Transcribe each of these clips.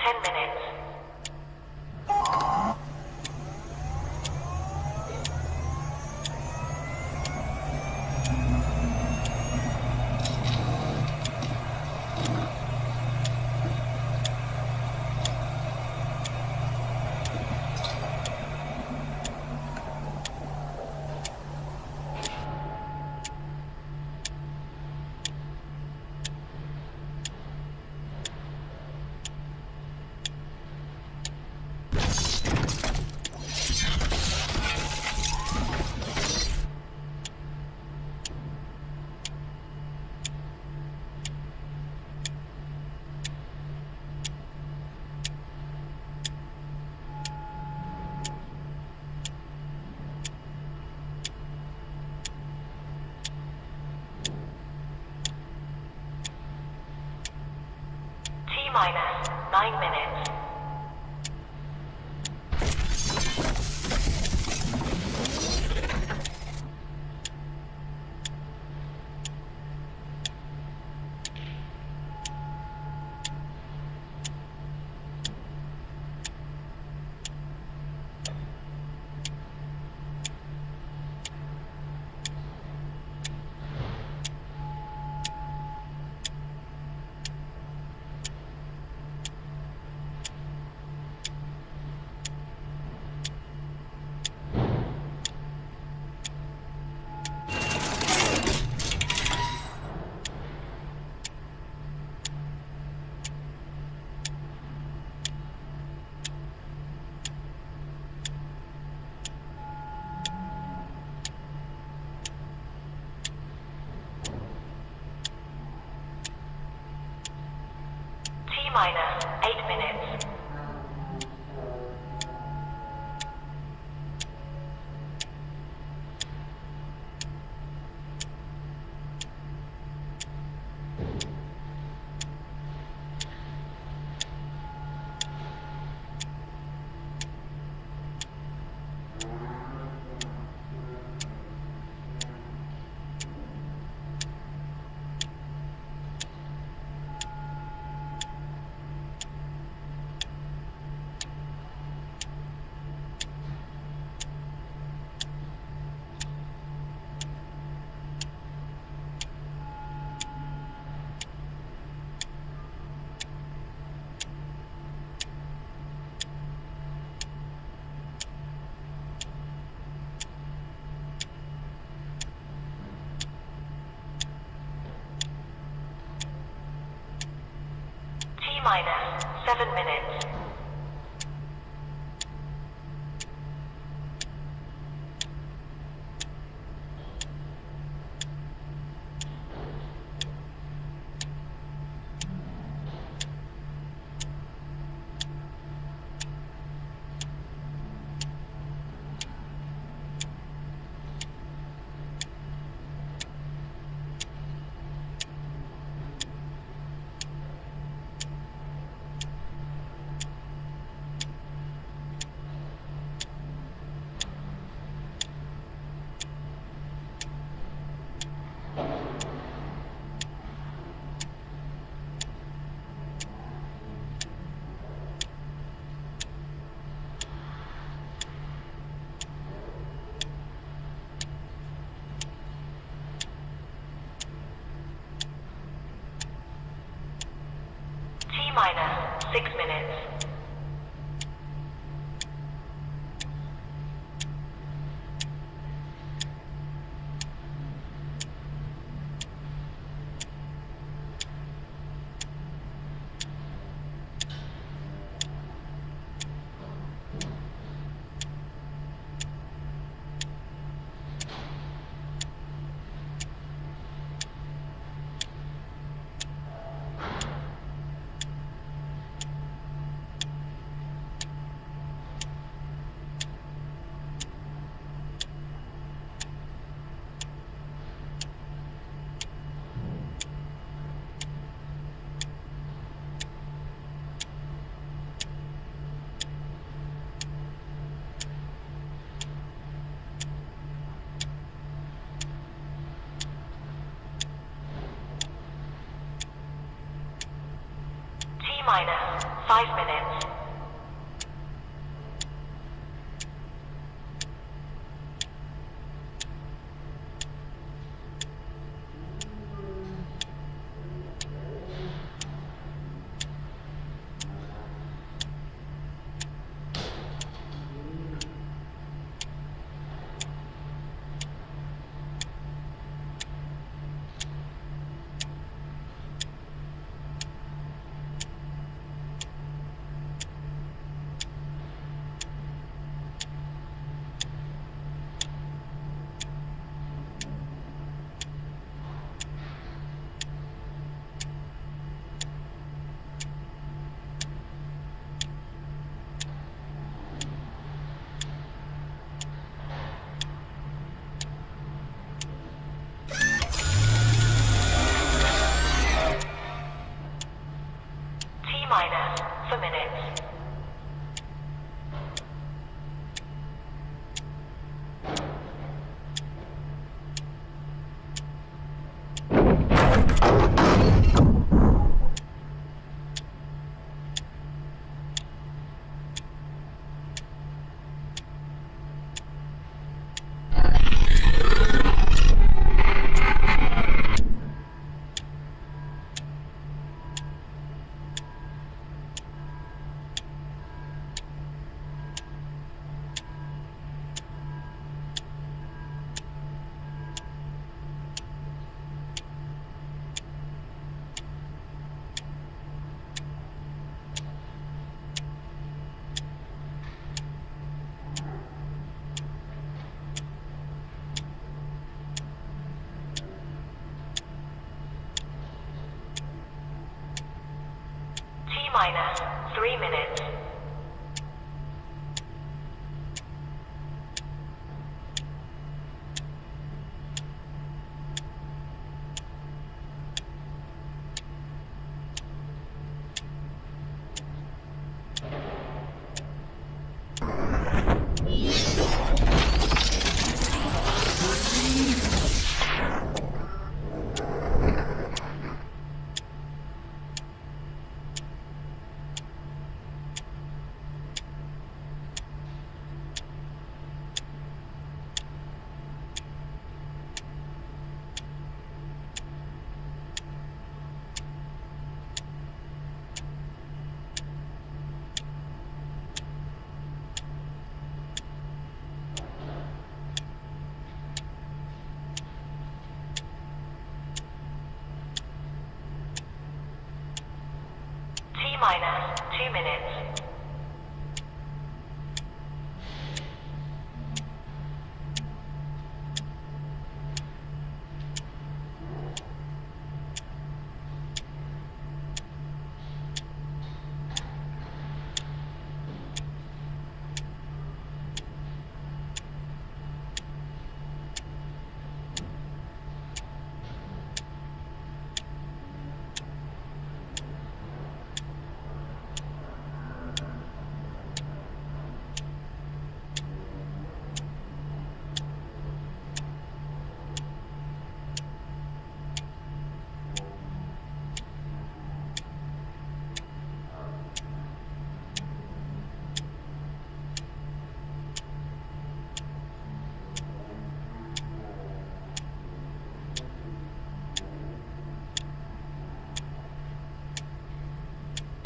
10 minutes. T-minus 9 minutes. T-minus 8 minutes. T-minus 7 minutes. T-minus 6 minutes. T-minus 5 minutes. T-minus for minutes. T-minus 3 minutes. T-minus 2 minutes.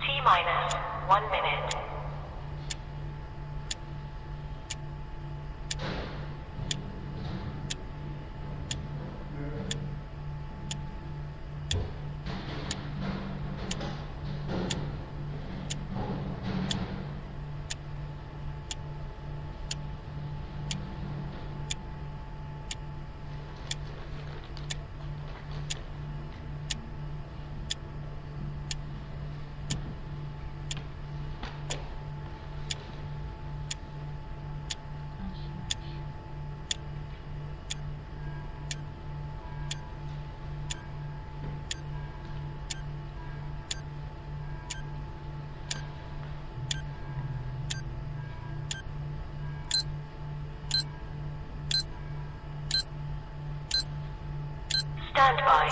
T-minus 1 minute. Stand by.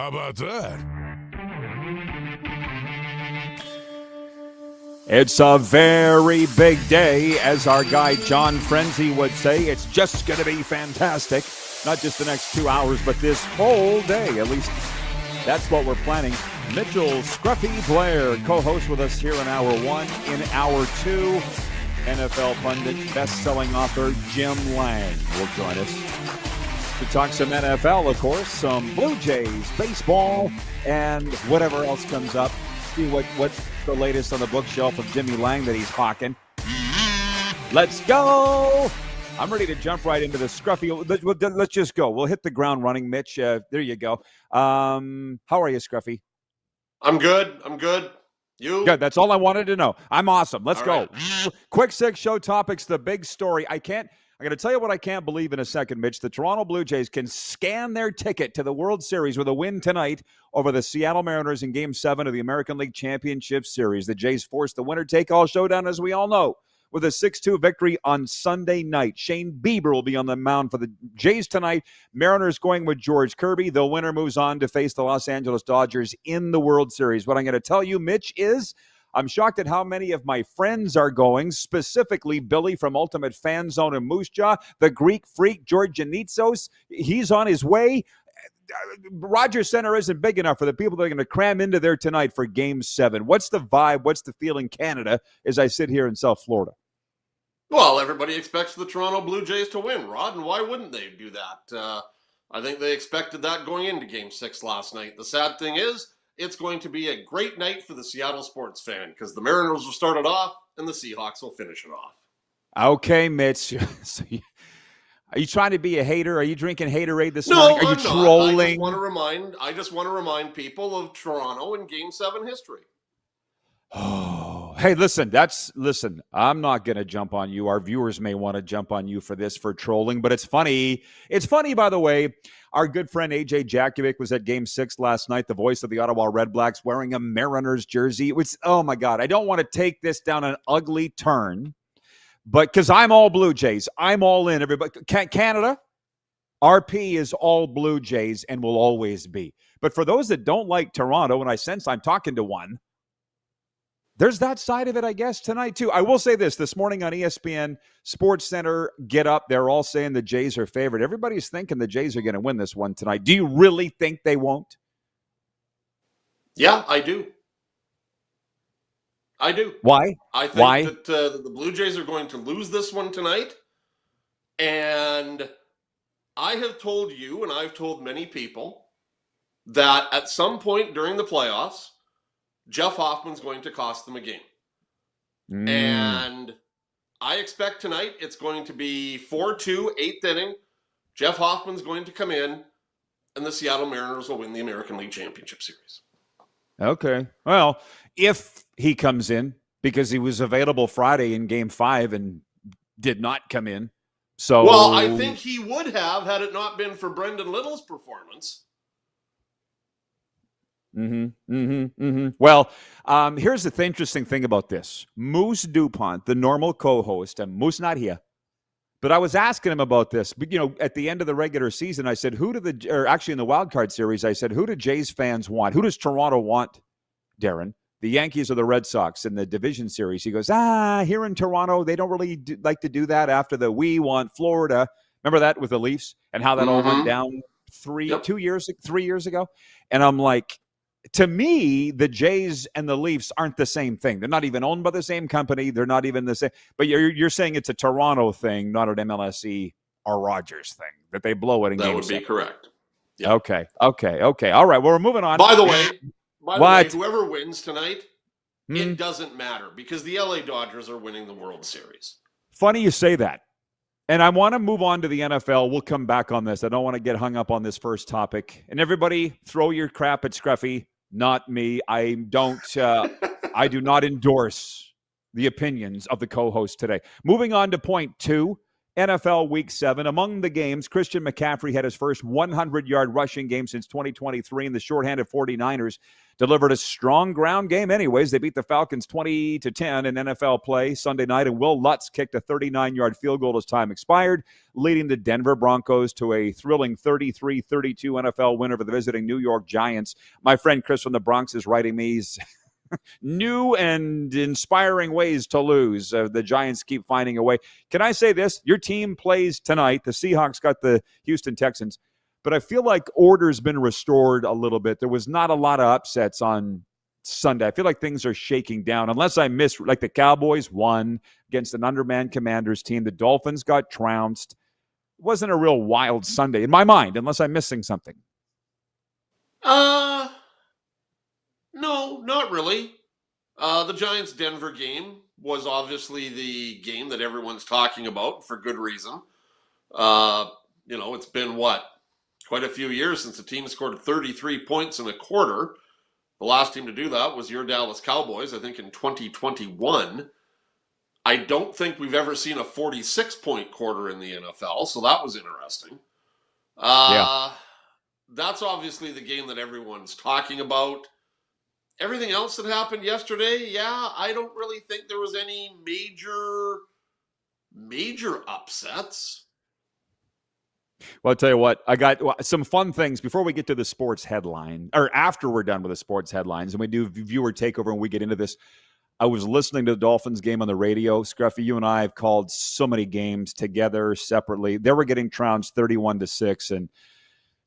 How about that? It's a very big day, as our guy John Frenzy would say. It's just going to be fantastic. Not just the next 2 hours, but this whole day. At least that's what we're planning. Mitchell Scruffy Blair, co-host with us here in Hour 1. In Hour 2, NFL pundit, best-selling author Jim Lang will join us to talk some NFL, of course, some Blue Jays, baseball, and whatever else comes up. See what's the latest on the bookshelf of Jimmy Lang that he's hawking. Let's go! I'm ready to jump right into the Scruffy. Let's just go. We'll hit the ground running, Mitch. There you go. How are you, Scruffy? I'm good. You? Good. That's all I wanted to know. I'm awesome. Let's go. Right. Quick 6 show topics. The big story. I'm going to tell you what I can't believe in a second, Mitch. The Toronto Blue Jays can scan their ticket to the World Series with a win tonight over the Seattle Mariners in Game 7 of the American League Championship Series. The Jays forced the winner-take-all showdown, as we all know, with a 6-2 victory on Sunday night. Shane Bieber will be on the mound for the Jays tonight. Mariners going with George Kirby. The winner moves on to face the Los Angeles Dodgers in the World Series. What I'm going to tell you, Mitch, is I'm shocked at how many of my friends are going, specifically Billy from Ultimate Fan Zone in Moose Jaw, the Greek freak, George Janitsos. He's on his way. Rogers Center isn't big enough for the people that are going to cram into there tonight for Game 7. What's the vibe? What's the feel in Canada as I sit here in South Florida? Well, everybody expects the Toronto Blue Jays to win, Rod, and why wouldn't they do that? I think they expected that going into Game 6 last night. The sad thing is, it's going to be a great night for the Seattle sports fan because the Mariners will start it off and the Seahawks will finish it off. Okay, Mitch. Are you trying to be a hater? Are you drinking haterade this morning? Are you trolling? I just want to remind people of Toronto in Game 7 history. Oh, hey, listen, I'm not going to jump on you. Our viewers may want to jump on you for trolling, but it's funny. It's funny, by the way. Our good friend AJ Jakovic was at Game 6 last night, the voice of the Ottawa Redblacks, wearing a Mariners jersey. It was, oh my God, I don't want to take this down an ugly turn, but because I'm all Blue Jays, I'm all in. Everybody, Canada, RP is all Blue Jays and will always be. But for those that don't like Toronto, and I sense I'm talking to one, there's that side of it, I guess, tonight, too. I will say this morning on ESPN, Sports Center, Get Up, they're all saying the Jays are favored. Everybody's thinking the Jays are going to win this one tonight. Do you really think they won't? Yeah, I do. Why? I think that the Blue Jays are going to lose this one tonight. And I have told you, and I've told many people, that at some point during the playoffs, Jeff Hoffman's going to cost them a game. And I expect tonight it's going to be 4-2, 8th inning. Jeff Hoffman's going to come in, and the Seattle Mariners will win the American League Championship Series. Okay. Well, if he comes in, because he was available Friday in Game 5 and did not come in. So, well, I think he would have had it not been for Brendan Little's performance. Well, here's the interesting thing about this. Moose DuPont, the normal co-host, and Moose not here, but I was asking him about this. But, at the end of the regular season, I said, actually in the wild card series, I said, who do Jays fans want? Who does Toronto want, Darren? The Yankees or the Red Sox in the division series? He goes, here in Toronto, they don't really like to do that after we want Florida. Remember that with the Leafs and how that all went down 3 years ago? And I'm like, to me, the Jays and the Leafs aren't the same thing. They're not even owned by the same company. They're not even the same. But you're saying it's a Toronto thing, not an MLSE or Rogers thing, that they blow it in Game 7. That would be correct. Yeah. Okay. All right. Well, we're moving on. By the way, whoever wins tonight, it doesn't matter because the LA Dodgers are winning the World Series. Funny you say that. And I want to move on to the NFL. We'll come back on this. I don't want to get hung up on this first topic. And everybody, throw your crap at Scruffy, not me. I do not endorse the opinions of the co-host today. Moving on to point 2, NFL Week 7. Among the games, Christian McCaffrey had his first 100-yard rushing game since 2023, and the shorthanded 49ers delivered a strong ground game anyways. They beat the Falcons 20-10 in NFL play Sunday night, and Will Lutz kicked a 39-yard field goal as time expired, leading the Denver Broncos to a thrilling 33-32 NFL win over the visiting New York Giants. My friend Chris from the Bronx is writing me. He's new and inspiring ways to lose. The Giants keep finding a way. Can I say this? Your team plays tonight. The Seahawks got the Houston Texans, but I feel like order's been restored a little bit. There was not a lot of upsets on Sunday. I feel like things are shaking down, unless I miss, like the Cowboys won against an undermanned Commanders team. The Dolphins got trounced. It wasn't a real wild Sunday in my mind, unless I'm missing something. No, not really. The Giants-Denver game was obviously the game that everyone's talking about for good reason. It's been, quite a few years since the team scored 33 points in a quarter. The last team to do that was your Dallas Cowboys, I think in 2021. I don't think we've ever seen a 46-point quarter in the NFL, so that was interesting. That's obviously the game that everyone's talking about. Everything else that happened yesterday, I don't really think there was any major upsets. Well, I'll tell you what, I got some fun things before we get to the sports headline, or after we're done with the sports headlines, and we do viewer takeover and we get into this. I was listening to the Dolphins game on the radio. Scruffy, you and I have called so many games together, separately. They were getting trounced 31-6, and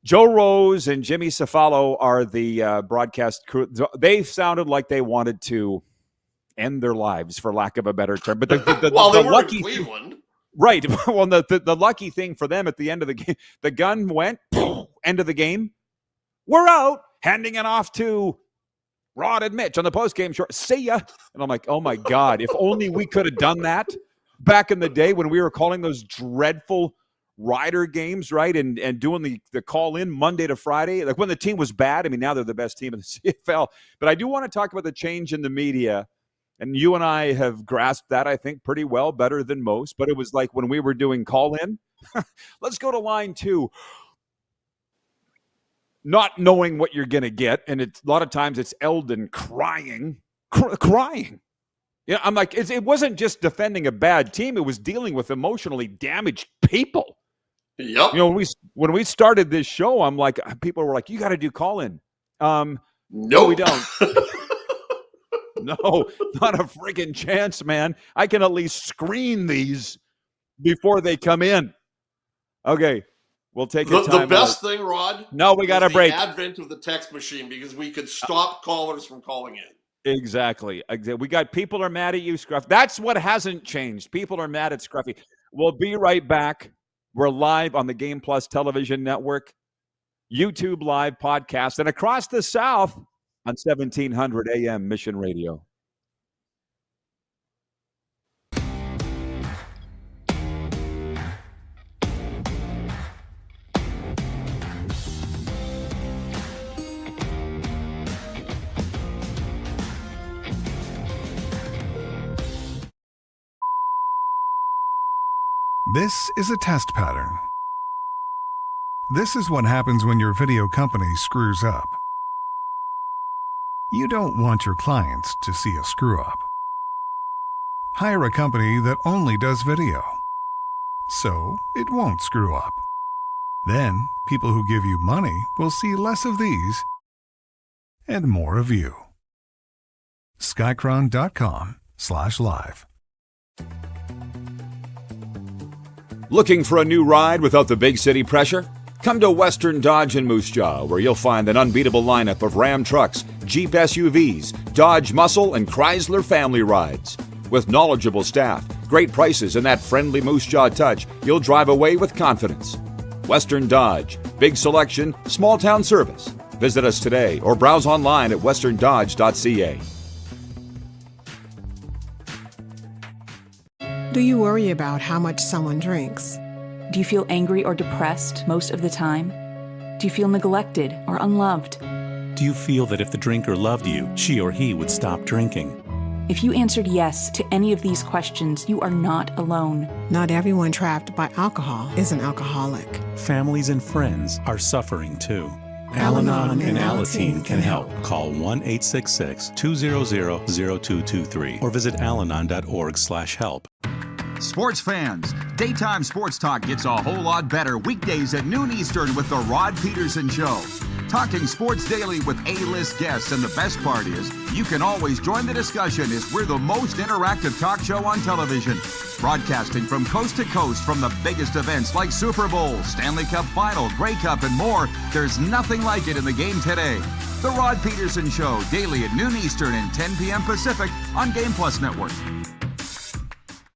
Joe Rose and Jimmy Cefalo are the broadcast crew. They sounded like they wanted to end their lives, for lack of a better term. But they were lucky in Cleveland. Right. Well, the lucky thing for them at the end of the game, the gun went, end of the game. We're out, handing it off to Rod and Mitch on the postgame short. See ya. And I'm like, oh, my God, if only we could have done that back in the day when we were calling those dreadful rider games, right? And doing the call in Monday to Friday, like when the team was bad. I mean, now they're the best team in the CFL. But I do want to talk about the change in the media. And you and I have grasped that, I think, pretty well, better than most. But it was like when we were doing call in, let's go to line 2. Not knowing what you're going to get. And a lot of times it's Eldon crying. Yeah, I'm like, it wasn't just defending a bad team. It was dealing with emotionally damaged people. Yep. When we started this show, I'm like, people were like, you got to do call-in. No, we don't. No, not a friggin' chance, man. I can at least screen these before they come in. Okay, we'll take a time. The best thing, Rod. No, we got a break. The advent of the text machine, because we could stop callers from calling in. Exactly. We got people are mad at you, Scruff. That's what hasn't changed. People are mad at Scruffy. We'll be right back. We're live on the Game Plus television network, YouTube live podcast, and across the South on 1700 AM Mission Radio. This is a test pattern. This is what happens when your video company screws up. You don't want your clients to see a screw-up. Hire a company that only does video, so it won't screw up. Then, people who give you money will see less of these and more of you. Skycron.com/live. Looking for a new ride without the big city pressure? Come to Western Dodge in Moose Jaw, where you'll find an unbeatable lineup of Ram trucks, Jeep SUVs, Dodge Muscle, and Chrysler family rides. With knowledgeable staff, great prices, and that friendly Moose Jaw touch, you'll drive away with confidence. Western Dodge. Big selection, small town service. Visit us today or browse online at westerndodge.ca. Do you worry about how much someone drinks? Do you feel angry or depressed most of the time? Do you feel neglected or unloved? Do you feel that if the drinker loved you, she or he would stop drinking? If you answered yes to any of these questions, you are not alone. Not everyone trapped by alcohol is an alcoholic. Families and friends are suffering too. Al-Anon Al-Anon and and Alateen can help. help. Call 1-866-200-0223 or visit alanon.org/help. Sports fans, daytime sports talk gets a whole lot better weekdays at noon Eastern with The Rod Pedersen Show. Talking sports daily with A-list guests, and the best part is, you can always join the discussion as we're the most interactive talk show on television. Broadcasting from coast to coast from the biggest events like Super Bowl, Stanley Cup Final, Grey Cup, and more, there's nothing like it in the game today. The Rod Pedersen Show, daily at noon Eastern and 10 p.m. Pacific on Game Plus Network.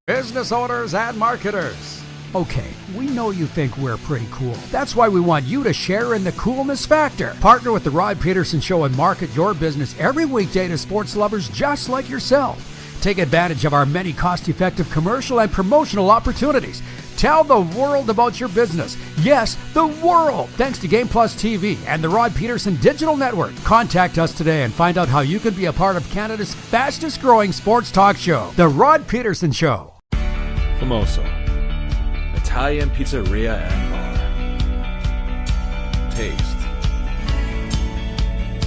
Business owners and marketers. Okay, we know you think we're pretty cool. That's why we want you to share in the coolness factor. Partner with the Rod Pedersen Show and market your business every weekday to sports lovers just like yourself. Take advantage of our many cost-effective commercial and promotional opportunities. Tell the world about your business. Yes, the world. Thanks to Game Plus TV and the Rod Pedersen Digital Network. Contact us today and find out how you can be a part of Canada's fastest growing sports talk show, The Rod Pedersen Show. Famoso, Italian pizzeria and bar. Taste,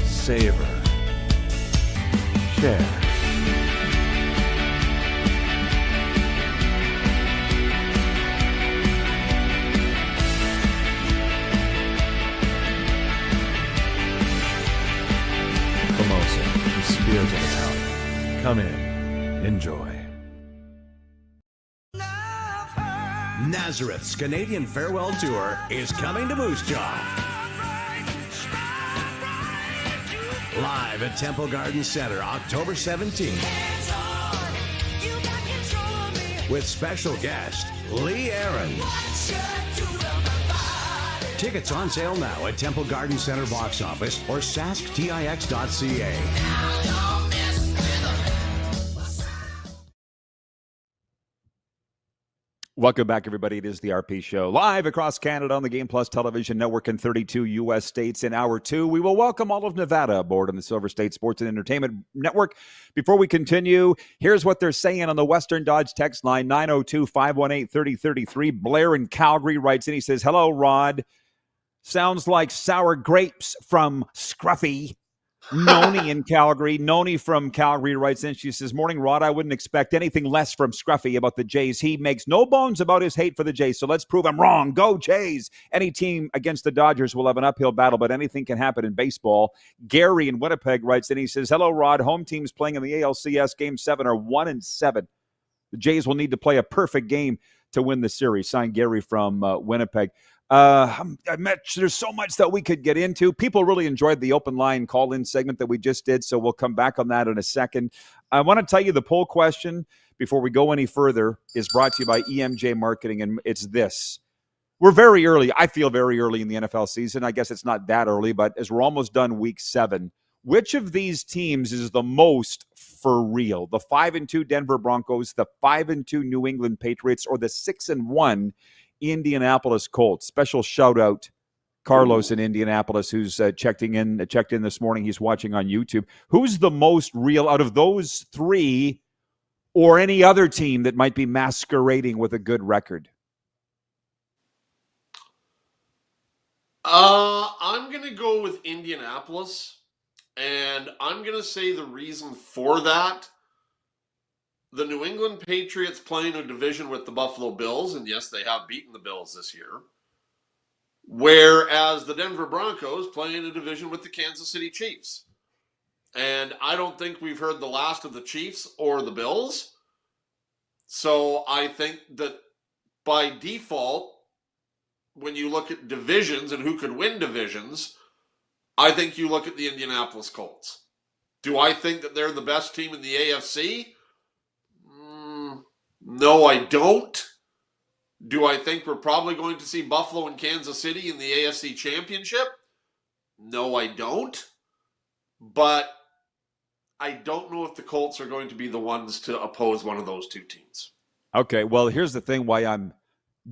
savor, share. Famoso, the spirit of Italian. Come in, enjoy. Nazareth's Canadian Farewell Tour is coming to Moose Jaw. Live at Temple Garden Center, October 17th. With special guest, Lee Aaron. Tickets on sale now at Temple Garden Center box office or sasktix.ca. Welcome back, everybody. It is the RP Show, live across Canada on the Game Plus television network in 32 U.S. states. In Hour 2, we will welcome all of Nevada aboard on the Silver State Sports and Entertainment Network. Before we continue, here's what they're saying on the Western Dodge text line, 902-518-3033. Blair in Calgary writes in. He says, hello, Rod. Sounds like sour grapes from Scruffy. Noni in Calgary. Noni from Calgary writes in. She says, morning, Rod. I wouldn't expect anything less from Scruffy about the Jays. He makes no bones about his hate for the Jays, so let's prove him wrong. Go Jays. Any team against the Dodgers will have an uphill battle, but anything can happen in baseball. Gary in Winnipeg writes in. He says, hello, Rod. Home teams playing in the ALCS Game 7 are 1-7. The Jays will need to play a perfect game to win the series. Signed, Gary from Winnipeg. There's so much that we could get into. People really enjoyed the open line call-in segment that we just did, so we'll come back on that in a second. I want to tell you the poll question before we go any further is brought to you by EMJ Marketing, and it's this. We're very early. I feel very early in the NFL season. I guess it's not that early, but as we're almost done week 7, which of these teams is the most for real? The 5-2 Denver Broncos, the 5-2 New England Patriots, or the 6-1 Indianapolis Colts? Special shout out Carlos in Indianapolis, who's checked in this morning. He's watching on YouTube. Who's the most real out of those three, or any other team that might be masquerading with a good record? I'm going to go with Indianapolis, and I'm going to say the reason for that. The New England Patriots playing a division with the Buffalo Bills, and yes, they have beaten the Bills this year. Whereas the Denver Broncos playing a division with the Kansas City Chiefs. And I don't think we've heard the last of the Chiefs or the Bills. So I think that by default, when you look at divisions and who could win divisions, I think you look at the Indianapolis Colts. Do I think that they're the best team in the AFC? No, I don't. Do I think we're probably going to see Buffalo and Kansas City in the AFC Championship? No, I don't. But I don't know if the Colts are going to be the ones to oppose one of those two teams. Okay, well, here's the thing why I'm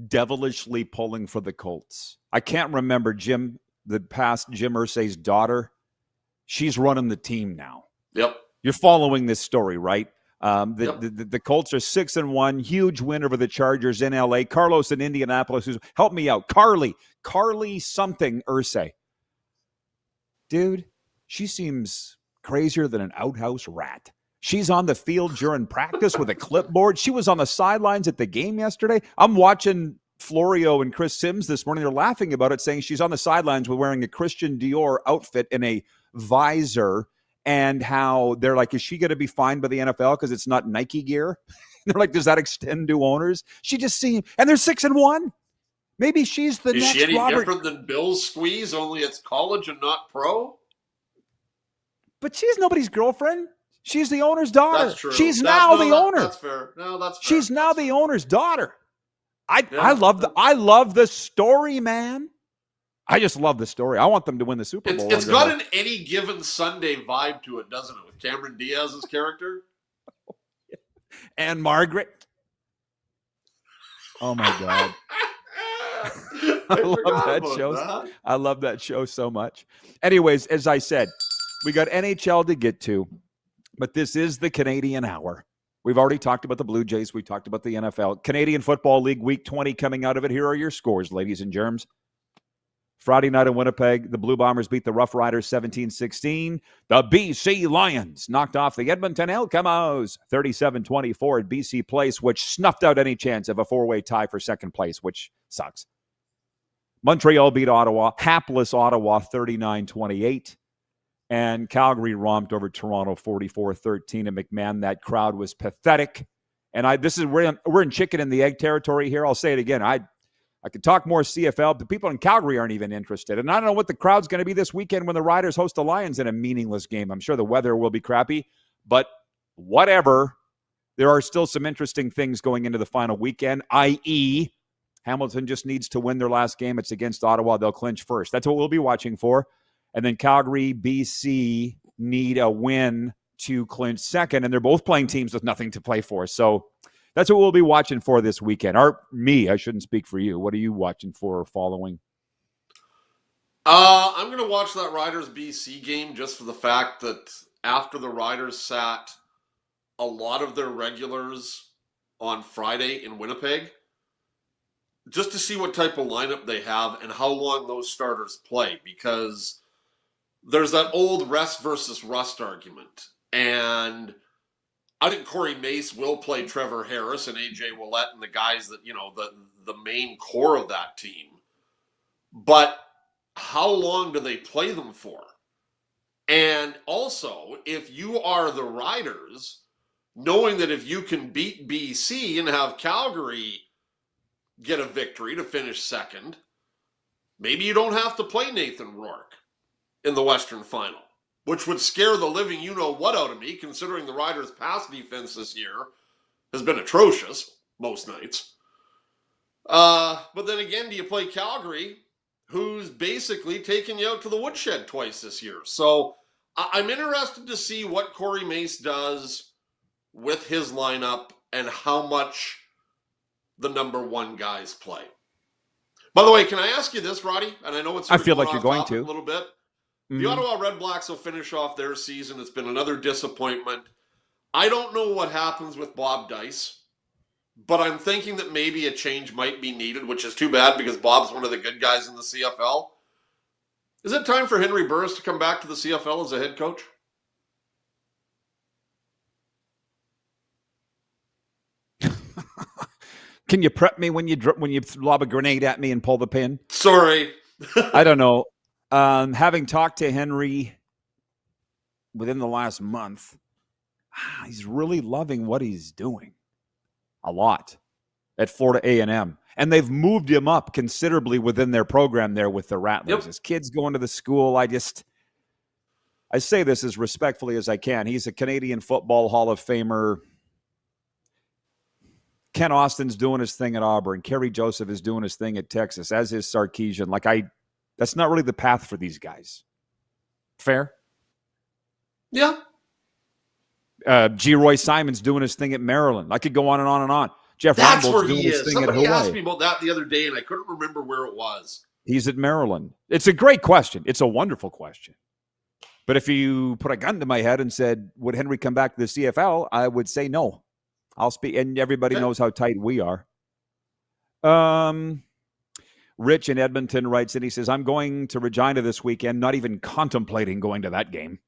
devilishly pulling for the Colts. I can't remember Jim Irsay's daughter. She's running the team now. Yep. You're following this story, right? The Colts are 6-1, huge win over the Chargers in LA. Carlos in Indianapolis, who's help me out. Carly something Ursay. Dude, she seems crazier than an outhouse rat. She's on the field during practice with a clipboard. She was on the sidelines at the game yesterday. I'm watching Florio and Chris Sims this morning. They're laughing about it, saying she's on the sidelines with wearing a Christian Dior outfit and a visor, and how they're like, is she going to be fined by the NFL because it's not Nike gear? They're like, does that extend to owners? She just seemed, and they're 6-1. Maybe she's the next. Is she any Robert. different than Bill's squeeze? Only it's college and not pro. But she's nobody's girlfriend. She's the owner's daughter. That's true. She's now the owner. That's fair. No, that's fair. She's now the owner's daughter. I love the story, man. I just love the story. I want them to win the Super Bowl. It's got an Any Given Sunday vibe to it, doesn't it? With Cameron Diaz's character. And Margaret. Oh, my God. I love that show. I love that show so much. Anyways, as I said, we got NHL to get to, but this is the Canadian Hour. We've already talked about the Blue Jays. We talked about the NFL. Canadian Football League Week 20 coming out of it. Here are your scores, ladies and germs. Friday night in Winnipeg, the Blue Bombers beat the Rough Riders 17-16. The BC Lions knocked off the Edmonton Eskimos 37-24 at BC Place, which snuffed out any chance of a four-way tie for second place, which sucks. Montreal beat Ottawa, hapless Ottawa 39-28. And Calgary romped over Toronto 44-13. And McMahon, that crowd was pathetic. And we're in chicken and the egg territory here. I'll say it again. I could talk more CFL, but people in Calgary aren't even interested. And I don't know what the crowd's going to be this weekend when the Riders host the Lions in a meaningless game. I'm sure the weather will be crappy, but whatever. There are still some interesting things going into the final weekend, i.e., Hamilton just needs to win their last game. It's against Ottawa. They'll clinch first. That's what we'll be watching for. And then Calgary, BC need a win to clinch second, and they're both playing teams with nothing to play for. So that's what we'll be watching for this weekend. I shouldn't speak for you. What are you watching for or following? I'm going to watch that Riders BC game just for the fact that after the Riders sat a lot of their regulars on Friday in Winnipeg, just to see what type of lineup they have and how long those starters play, because there's that old rest versus rust argument. And I think Corey Mace will play Trevor Harris and AJ Ouellette and the guys that, the main core of that team. But how long do they play them for? And also, if you are the Riders, knowing that if you can beat BC and have Calgary get a victory to finish second, maybe you don't have to play Nathan Rourke in the Western Final, which would scare the living you-know-what out of me, considering the Riders' pass defense this year has been atrocious most nights. But then again, do you play Calgary, who's basically taken you out to the woodshed twice this year? So I'm interested to see what Corey Mace does with his lineup and how much the number one guys play. By the way, can I ask you this, Roddy? And I know it's I feel like you're going to a little bit. The Ottawa Red Blacks will finish off their season. It's been another disappointment. I don't know what happens with Bob Dice, but I'm thinking that maybe a change might be needed, which is too bad because Bob's one of the good guys in the CFL. Is it time for Henry Burris to come back to the CFL as a head coach? Can you prep me when you lob a grenade at me and pull the pin? Sorry. I don't know. Having talked to Henry within the last month, he's really loving what he's doing a lot at Florida A&M. And they've moved him up considerably within their program there with the Rattlers. Yep. His kid's going to the school. I say this as respectfully as I can. He's a Canadian Football Hall of Famer. Ken Austin's doing his thing at Auburn. Kerry Joseph is doing his thing at Texas, as is Sarkisian. That's not really the path for these guys. Fair? Yeah. G. Roy Simon's doing his thing at Maryland. I could go on and on and on. Jeff That's Reinbold's where doing he his is. thing Somebody at Hawaii. asked me about that the other day, and I couldn't remember where it was. He's at Maryland. It's a great question. It's a wonderful question. But if you put a gun to my head and said, would Henry come back to the CFL? I would say no. I'll speak, and everybody knows how tight we are. Rich in Edmonton writes in, he says, I'm going to Regina this weekend, not even contemplating going to that game.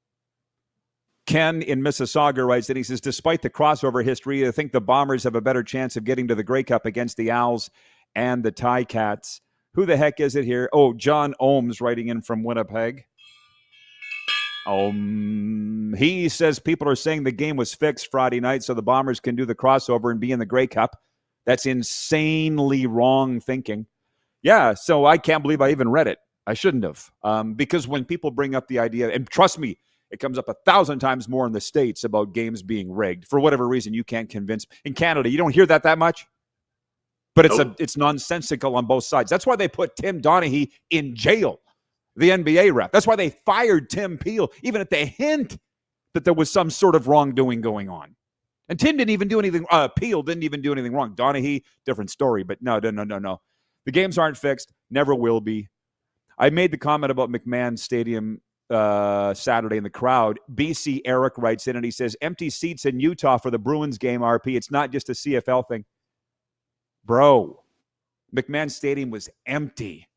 Ken in Mississauga writes in, he says, despite the crossover history, I think the Bombers have a better chance of getting to the Grey Cup against the Owls and the Ticats. Who the heck is it here? Oh, John Ohms writing in from Winnipeg. He says people are saying the game was fixed Friday night so the Bombers can do the crossover and be in the Grey Cup. That's insanely wrong thinking. Yeah, so I can't believe I even read it. I shouldn't have. Because when people bring up the idea, and trust me, it comes up 1,000 times more in the States about games being rigged. For whatever reason, you can't convince. In Canada, you don't hear that much. But it's nonsensical on both sides. That's why they put Tim Donaghy in jail, the NBA ref. That's why they fired Tim Peel, even at the hint that there was some sort of wrongdoing going on. And Tim didn't even do anything. Peel didn't even do anything wrong. Donaghy, different story. But no. The games aren't fixed. Never will be. I made the comment about McMahon Stadium Saturday in the crowd. BC Eric writes in and he says, empty seats in Utah for the Bruins game, RP. It's not just a CFL thing. Bro, McMahon Stadium was empty,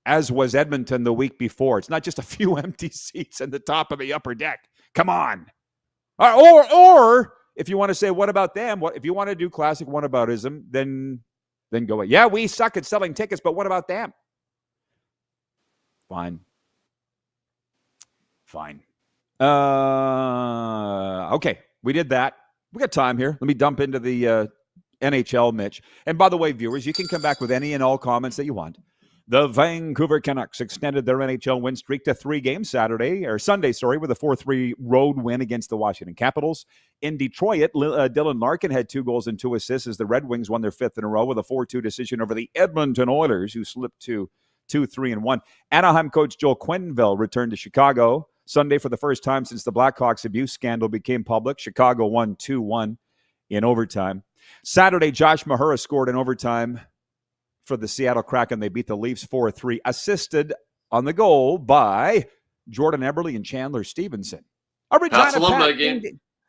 as was Edmonton the week before. It's not just a few empty seats in the top of the upper deck. Come on. Or if you want to say, what about them? If you want to do classic whataboutism, then go ahead. Yeah, we suck at selling tickets, but what about them? Fine. Okay, we did that. We got time here. Let me dump into the NHL, Mitch. And by the way, viewers, you can come back with any and all comments that you want. The Vancouver Canucks extended their NHL win streak to 3 games Sunday, with a 4-3 road win against the Washington Capitals. In Detroit, Dylan Larkin had 2 goals and 2 assists as the Red Wings won their 5th in a row with a 4-2 decision over the Edmonton Oilers, who slipped to 2-3-1. Anaheim coach Joel Quenneville returned to Chicago Sunday for the first time since the Blackhawks abuse scandal became public. Chicago won 2-1 in overtime. Saturday, Josh Mahura scored in overtime for the Seattle Kraken. They beat the Leafs 4-3, assisted on the goal by Jordan Eberle and Chandler Stevenson. A Regina alumni game.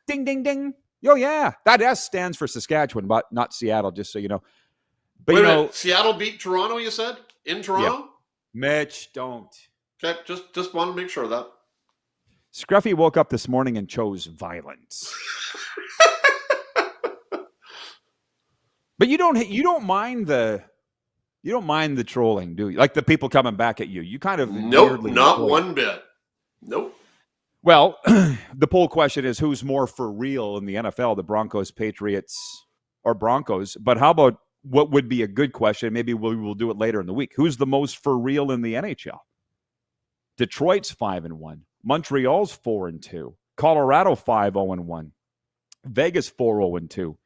Ding, ding, ding. Oh, yeah. That S stands for Saskatchewan, but not Seattle, just so you know. But Wait a minute. Seattle beat Toronto, you said? In Toronto? Yeah. Mitch, don't. Okay, just wanted to make sure of that. Scruffy woke up this morning and chose violence. But you don't mind the trolling, do you? Like the people coming back at you. You kind of nope, not one bit. Nope. Well, the poll question is who's more for real in the NFL, the Broncos, Patriots, or Broncos? But how about what would be a good question? Maybe we will do it later in the week. Who's the most for real in the NHL? Detroit's 5-1. Montreal's 4-2. Colorado 5-0-1. Vegas 4-0-2.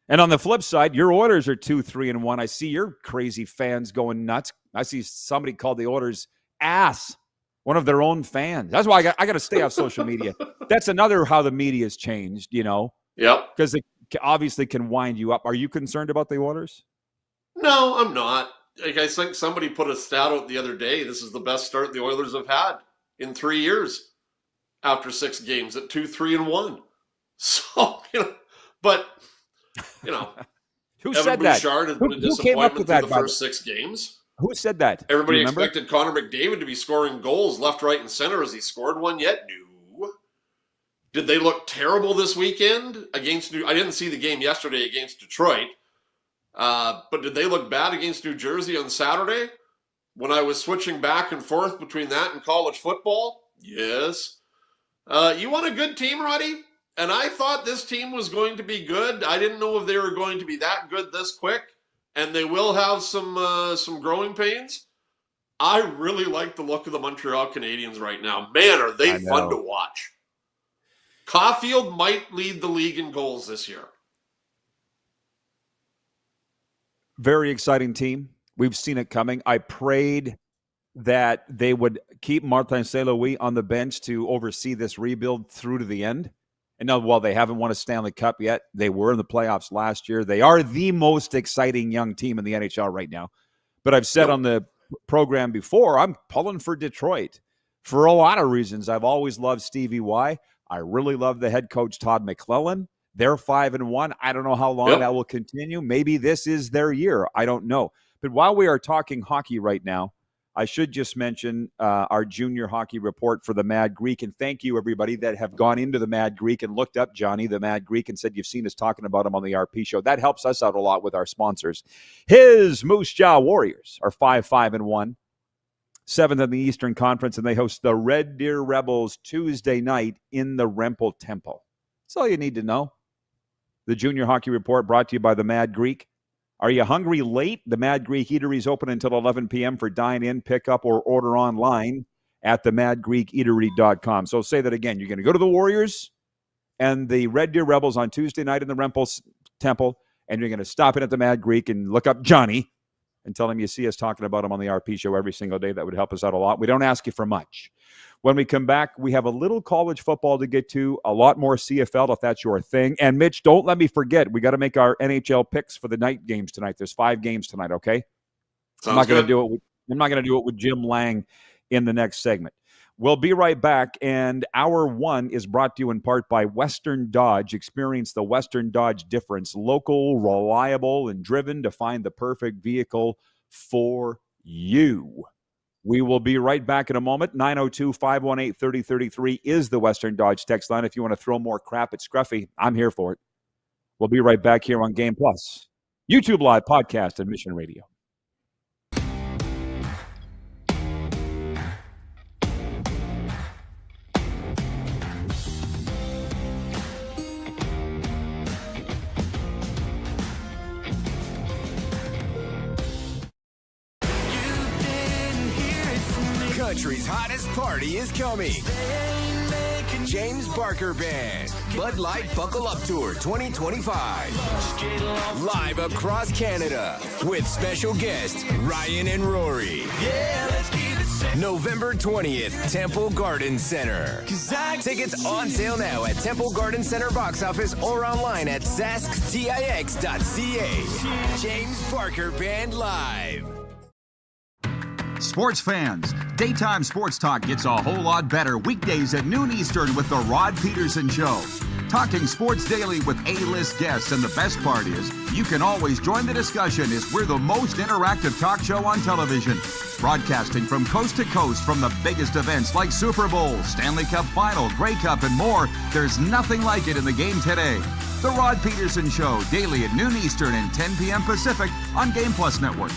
And on the flip side, your Oilers are 2-3-1. I see your crazy fans going nuts. I see somebody called the Oilers ass, one of their own fans. That's why I got to stay off social media. That's another how the media's changed, you know. Yep. Because it obviously can wind you up. Are you concerned about the Oilers? No, I'm not. Like I think somebody put a stat out the other day. This is the best start the Oilers have had in 3 years after 6 games at 2-3-1. So, but who Evan said that? Bouchard has been a disappointment through the first 6 games. Who said that? Everybody expected Connor McDavid to be scoring goals left, right, and center. Has he scored one yet? No. Did they look terrible this weekend against I didn't see the game yesterday against Detroit. But did they look bad against New Jersey on Saturday? When I was switching back and forth between that and college football? Yes. You want a good team, Roddy? And I thought this team was going to be good. I didn't know if they were going to be that good this quick. And they will have some growing pains. I really like the look of the Montreal Canadiens right now. Man, are they fun to watch. Caulfield might lead the league in goals this year. Very exciting team. We've seen it coming. I prayed that they would keep Martin Saint-Louis on the bench to oversee this rebuild through to the end. And now, while they haven't won a Stanley Cup yet, they were in the playoffs last year. They are the most exciting young team in the NHL right now. But I've said on the program before, I'm pulling for Detroit For a lot of reasons. I've always loved Stevie Y. I really love the head coach, Todd McClellan. They're 5-1. I don't know how long that will continue. Maybe this is their year. I don't know. But while we are talking hockey right now, I should just mention our junior hockey report for the Mad Greek. And thank you, everybody, that have gone into the Mad Greek and looked up Johnny, the Mad Greek, and said you've seen us talking about him on the RP show. That helps us out a lot with our sponsors. His Moose Jaw Warriors are 5-1. 7th in the Eastern Conference, and they host the Red Deer Rebels Tuesday night in the Rempel Temple. That's all you need to know. The Junior Hockey Report brought to you by the Mad Greek. Are you hungry late? The Mad Greek Eatery is open until 11 p.m. for dine-in, pick-up, or order online at themadgreekeatery.com. So say that again. You're going to go to the Warriors and the Red Deer Rebels on Tuesday night in the Rempel Temple, and you're going to stop in at the Mad Greek and look up Johnny and tell him you see us talking about him on the RP show every single day. That would help us out a lot. We don't ask you for much. When we come back, we have a little college football to get to, a lot more CFL if that's your thing. And Mitch, don't let me forget, we got to make our NHL picks for the night games tonight. There's 5 games tonight, okay? I'm not going to do it with Jim Lang in the next segment. We'll be right back, and Hour 1 is brought to you in part by Western Dodge. Experience the Western Dodge difference. Local, reliable, and driven to find the perfect vehicle for you. We will be right back in a moment. 902-518-3033 is the Western Dodge text line. If you want to throw more crap at Scruffy, I'm here for it. We'll be right back here on Game Plus, YouTube Live podcast, and Mission Radio. Country's hottest party is coming. James Barker Band, Bud Light Buckle Up Tour 2025. Live across Canada with special guests Ryan and Rory. November 20th, Temple Garden Center. Tickets on sale now at Temple Garden Center box office or online at zasktix.ca. James Barker Band Live. Sports fans, daytime sports talk gets a whole lot better weekdays at noon Eastern with the Rod Pedersen Show. Talking sports daily with A-list guests, and the best part is you can always join the discussion as we're the most interactive talk show on television. Broadcasting from coast to coast from the biggest events like Super Bowl, Stanley Cup Final, Grey Cup, and more. There's nothing like it in the game today. The Rod Pedersen Show, daily at noon Eastern and 10 p.m. Pacific on Game Plus Network.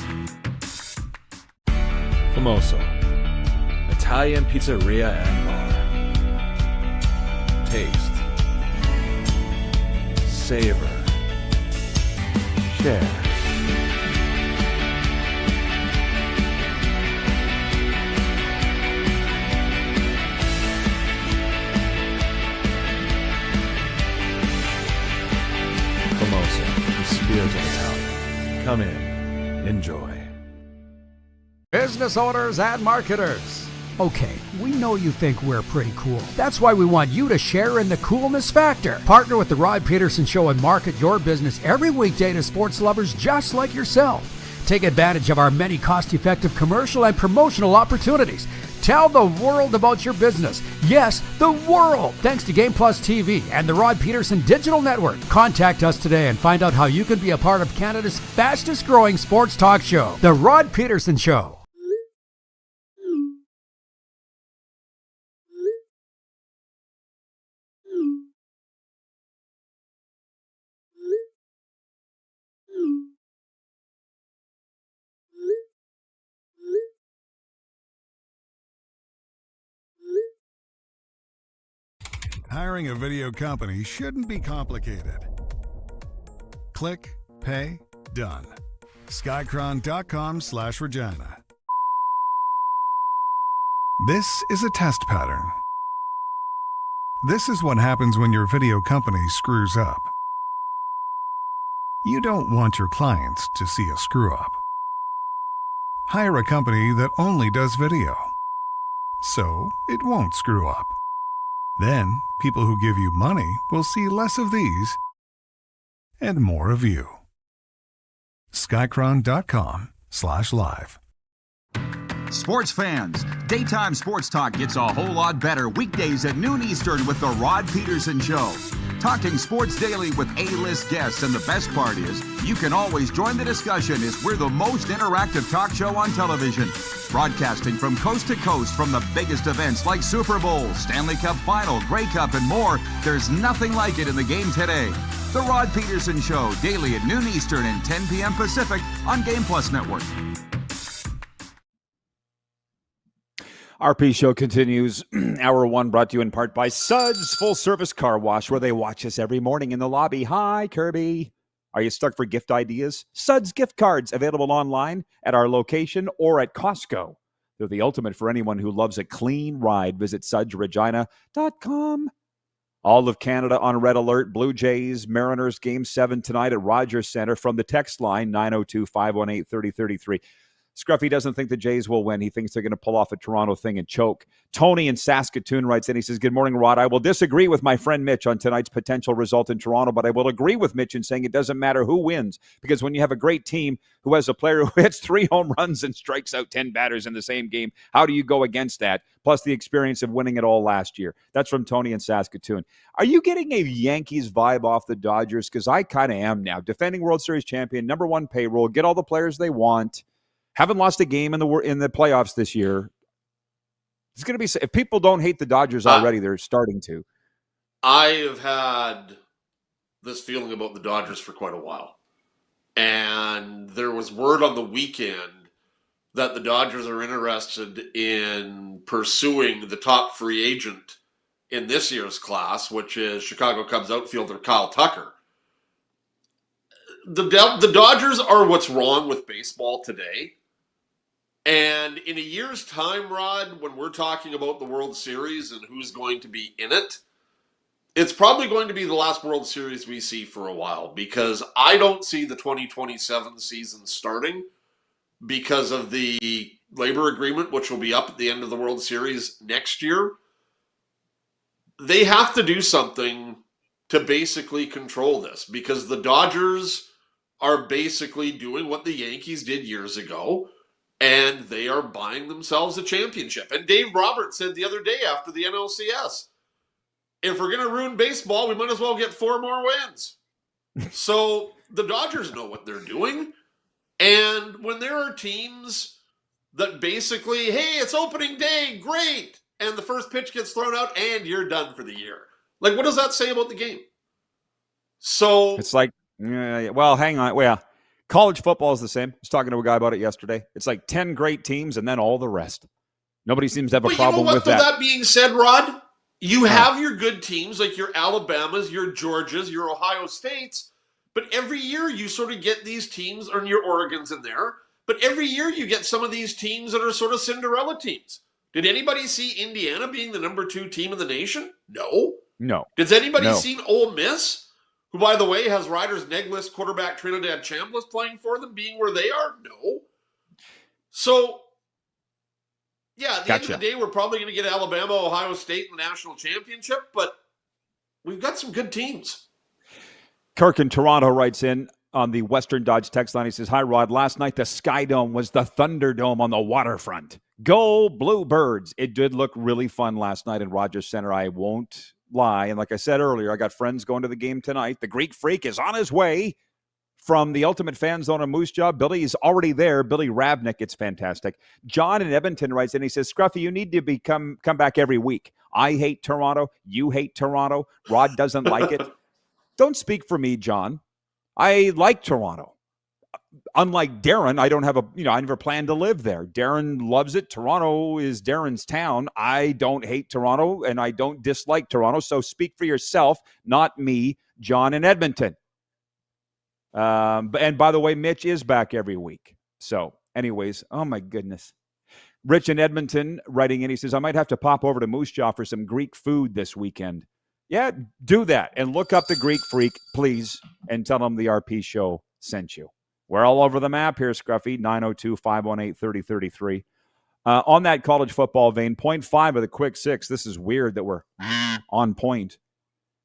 Famoso, Italian pizzeria and bar. Taste, savor, share. Famoso, the spirit of Italian. Come in, enjoy. Business owners and marketers. Okay, we know you think we're pretty cool. That's why we want you to share in the coolness factor. Partner with the Rod Pedersen Show and market your business every weekday to sports lovers just like yourself. Take advantage of our many cost-effective commercial and promotional opportunities. Tell the world about your business. Yes, the world. Thanks to Game Plus TV and the Rod Pedersen Digital Network. Contact us today and find out how you can be a part of Canada's fastest growing sports talk show, The Rod Pedersen Show. Hiring a video company shouldn't be complicated. Click, pay, done. Skycron.com/Regina. This is a test pattern. This is what happens when your video company screws up. You don't want your clients to see a screw up. Hire a company that only does video, so it won't screw up. Then, people who give you money will see less of these and more of you. Skycron.com/live. Sports fans, daytime sports talk gets a whole lot better weekdays at noon Eastern with the Rod Pedersen Show. Talking sports daily with A-list guests, and the best part is you can always join the discussion as we're the most interactive talk show on television. Broadcasting from coast to coast from the biggest events like Super Bowl, Stanley Cup Final, Grey Cup, and more, there's nothing like it in the game today. The Rod Pedersen Show, daily at noon Eastern and 10 p.m. Pacific on Game Plus Network. RP Show continues. Hour 1 brought to you in part by Suds Full Service Car Wash, where they watch us every morning in the lobby. Hi, Kirby. Are you stuck for gift ideas? Suds gift cards available online at our location or at Costco. They're the ultimate for anyone who loves a clean ride. Visit sudsregina.com. All of Canada on red alert. Blue Jays, Mariners, Game 7 tonight at Rogers Centre from the text line, 902-518-3033. Scruffy doesn't think the Jays will win. He thinks they're going to pull off a Toronto thing and choke. Tony in Saskatoon writes in, he says, good morning, Rod. I will disagree with my friend Mitch on tonight's potential result in Toronto, but I will agree with Mitch in saying it doesn't matter who wins, because when you have a great team who has a player who hits 3 home runs and strikes out 10 batters in the same game, how do you go against that? Plus the experience of winning it all last year. That's from Tony in Saskatoon. Are you getting a Yankees vibe off the Dodgers? Because I kind of am now. Defending World Series champion, number 1 payroll, get all the players they want. Haven't lost a game in the playoffs this year. It's going to be, if people don't hate the Dodgers already, they're starting to. I have had this feeling about the Dodgers for quite a while. And there was word on the weekend that the Dodgers are interested in pursuing the top free agent in this year's class, which is Chicago Cubs outfielder Kyle Tucker. The Dodgers are what's wrong with baseball today. And in a year's time, Rod, when we're talking about the World Series and who's going to be in it, it's probably going to be the last World Series we see for a while, because I don't see the 2027 season starting because of the labor agreement, which will be up at the end of the World Series next year. They have to do something to basically control this, because the Dodgers are basically doing what the Yankees did years ago, and they are buying themselves a championship. And Dave Roberts said the other day after the NLCS, if we're going to ruin baseball, we might as well get 4 more wins. So the Dodgers know what they're doing. And when there are teams that basically, hey, it's opening day, great, and the first pitch gets thrown out and you're done for the year. Like, what does that say about the game? So it's like, well, hang on. Well, college football is the same. I was talking to a guy about it yesterday. It's like 10 great teams and then all the rest. Nobody seems to have a problem with that. That being said, Rod, you have your good teams like your Alabamas, your Georgias, your Ohio States, but every year you sort of get these teams, or your Oregons in there, but every year you get some of these teams that are sort of Cinderella teams. Did anybody see Indiana being the number 2 team in the nation? No. No. Did anybody see Ole Miss, who, by the way, has Riders Negless quarterback Trinidad Chambliss playing for them, being where they are? No. So, yeah, at the end of the day, we're probably going to get Alabama, Ohio State in the national championship, but we've got some good teams. Kirk in Toronto writes in on the Western Dodge text line. He says, hi, Rod. Last night, the Sky Dome was the Thunderdome on the waterfront. Go Bluebirds. It did look really fun last night in Rogers Centre. I won't lie. And like I said earlier, I got friends going to the game tonight. The Greek Freak is on his way from the Ultimate Fan Zone in Moose Jaw. Billy is already there. Billy Rabnick. It's fantastic. John in Edmonton writes in. He says, Scruffy, you need to come back every week. I hate Toronto. You hate Toronto. Rod doesn't like it. Don't speak for me, John. I like Toronto. Unlike Darren, I don't have I never planned to live there. Darren loves it. Toronto is Darren's town. I don't hate Toronto, and I don't dislike Toronto. So speak for yourself, not me, John in Edmonton. And by the way, Mitch is back every week. So anyways, oh my goodness. Rich in Edmonton writing in, he says, I might have to pop over to Moose Jaw for some Greek food this weekend. Yeah, do that. And look up the Greek Freak, please, and tell them the RP show sent you. We're all over the map here, Scruffy, 902-518-3033. On that college football vein, 0.5 of the quick 6. This is weird that we're on point.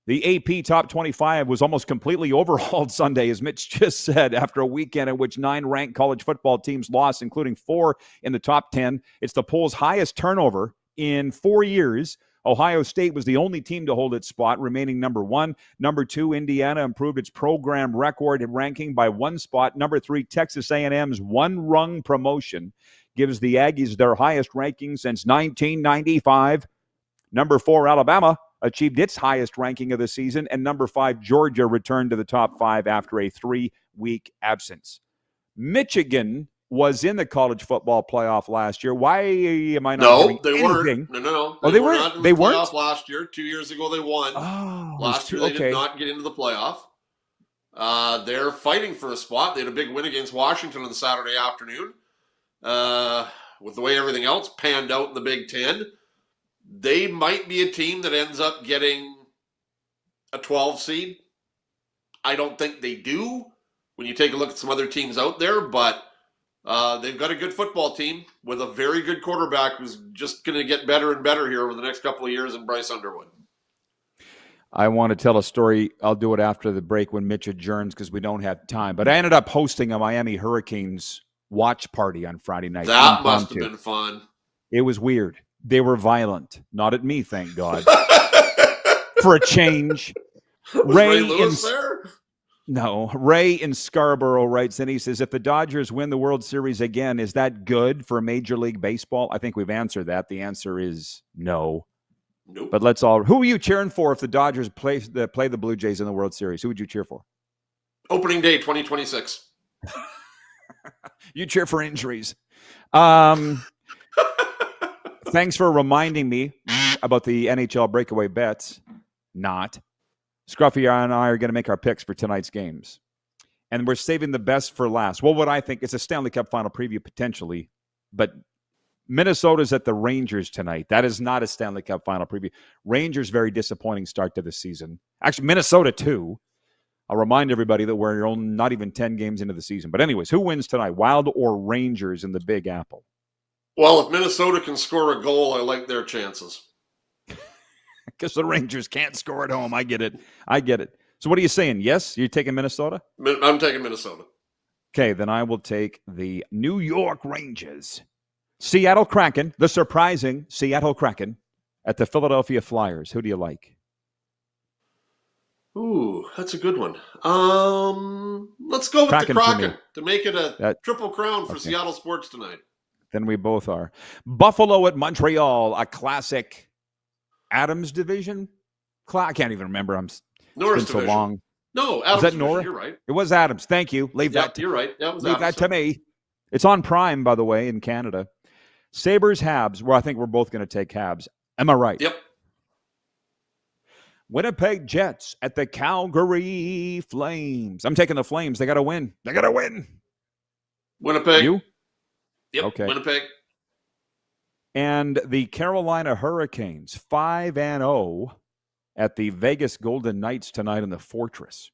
The AP Top 25 was almost completely overhauled Sunday, as Mitch just said, after a weekend in which 9 ranked college football teams lost, including 4 in the top 10. It's the poll's highest turnover in 4 years. Ohio State was the only team to hold its spot, remaining number 1. Number 2, Indiana improved its program record in ranking by 1 spot. Number 3, Texas A&M's one-rung promotion gives the Aggies their highest ranking since 1995. Number 4, Alabama achieved its highest ranking of the season, and number 5, Georgia returned to the top 5 after a 3-week absence. Michigan was in the college football playoff last year. Why am I not No, they anything? weren't. No. They weren't. Not in They the weren't? playoff last year. 2 years ago, they won. Oh, last year, they did not get into the playoff. They're fighting for a spot. They had a big win against Washington on the Saturday afternoon. With the way everything else panned out in the Big Ten, they might be a team that ends up getting a 12 seed. I don't think they do when you take a look at some other teams out there, but they've got a good football team with a very good quarterback who's just going to get better and better here over the next couple of years in Bryce Underwood. I want to tell a story. I'll do it after the break when Mitch adjourns because we don't have time. But I ended up hosting a Miami Hurricanes watch party on Friday night. That must have been fun. It was weird. They were violent. Not at me, thank God. For a change. Was Ray Lewis there? No. Ray in Scarborough writes in, he says, if the Dodgers win the World Series again, is that good for Major League Baseball? I think we've answered that. The answer is no. Nope. But let's all. Who are you cheering for if the Dodgers play the Blue Jays in the World Series? Who would you cheer for? Opening day 2026. You cheer for injuries. Thanks for reminding me about the NHL breakaway bets. Not. Scruffy and I are going to make our picks for tonight's games. And we're saving the best for last. Well, what I think it's a Stanley Cup final preview potentially, but Minnesota's at the Rangers tonight. That is not a Stanley Cup final preview. Rangers, very disappointing start to the season. Actually, Minnesota too. I'll remind everybody that we're only not even 10 games into the season. But anyways, who wins tonight, Wild or Rangers in the Big Apple? Well, if Minnesota can score a goal, I like their chances. Because the Rangers can't score at home. I get it. So what are you saying? Yes? You're taking Minnesota? I'm taking Minnesota. Okay, then I will take the New York Rangers. Seattle Kraken, the surprising Seattle Kraken, at the Philadelphia Flyers. Who do you like? Ooh, that's a good one. Let's go with Kraken the Kraken to make it a triple crown for okay. Seattle sports tonight. Then we both are. Buffalo at Montreal, a classic Adams division. I can't even remember. Norris it's been division. So long. No, Adams was that division. Norris? You're right. It was Adams. Thank you. Leave that. You're right. That was leave Adams. that to me. It's on Prime, by the way, in Canada. Sabres, Habs. Well, I think we're both going to take Habs. Am I right? Yep. Winnipeg Jets at the Calgary Flames. I'm taking the Flames. They got to win. Winnipeg. You? Yep. Okay. Winnipeg. And the Carolina Hurricanes, 5-0 at the Vegas Golden Knights tonight in the Fortress.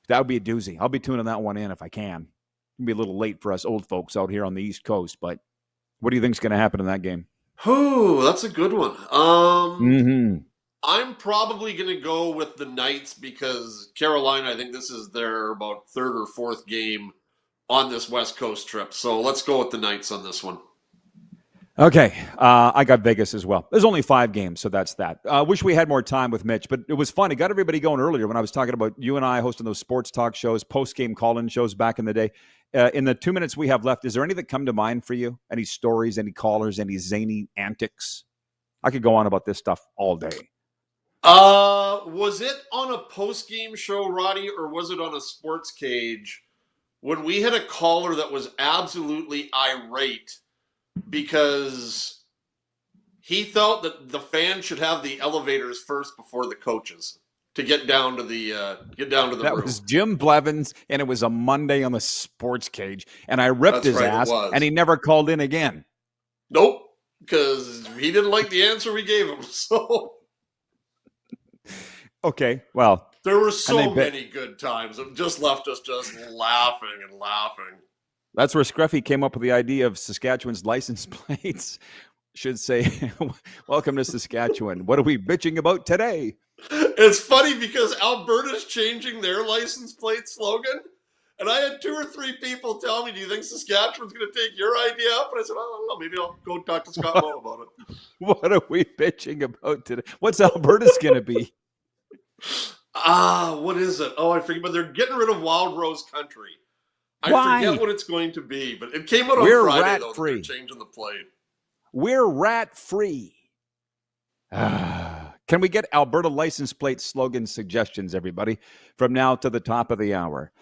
That would be a doozy. I'll be tuning that one in if I can. It'll be a little late for us old folks out here on the East Coast, but what do you think is going to happen in that game? Oh, that's a good one. I'm probably going to go with the Knights because Carolina, I think this is their about third or fourth game on this West Coast trip. So let's go with the Knights on this one. Okay. I got Vegas as well. There's only 5 games, so that's that. Wish we had more time with Mitch, but it was fun. It got everybody going earlier when I was talking about you and I hosting those sports talk shows, post-game call-in shows back in the day. In the 2 minutes we have left, is there any that come to mind for you? Any stories, any callers, any zany antics? I could go on about this stuff all day. Was it on a post-game show, Roddy, or was it on a sports cage when we had a caller that was absolutely irate because he thought that the fans should have the elevators first before the coaches to get down to the room? That was Jim Blevins, and it was a Monday on the sports cage, and I ripped his ass, and he never called in again. Nope, because he didn't like the answer we gave him. So okay, well, there were so many good times. It just left us just laughing and laughing. That's where Scruffy came up with the idea of Saskatchewan's license plates. should say, welcome to Saskatchewan. What are we bitching about today? It's funny because Alberta's changing their license plate slogan. And I had 2 or 3 people tell me, do you think Saskatchewan's going to take your idea up? And I said, I don't know. Maybe I'll go talk to Scott Moe about it. What are we bitching about today? What's Alberta's going to be? What is it? Oh, I forget. But they're getting rid of Wild Rose Country. I forget what it's going to be. But it came out on Friday, though, that they're changing the plate. We're rat-free. Can we get Alberta license plate slogan suggestions, everybody, from now to the top of the hour?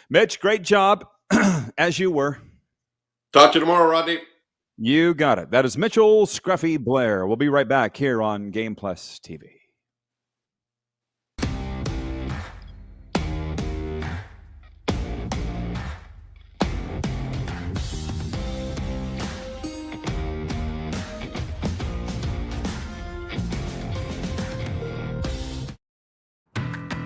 Mitch, great job, as you were. Talk to you tomorrow, Rodney. You got it. That is Mitchell Scruffy Blair. We'll be right back here on Game Plus TV.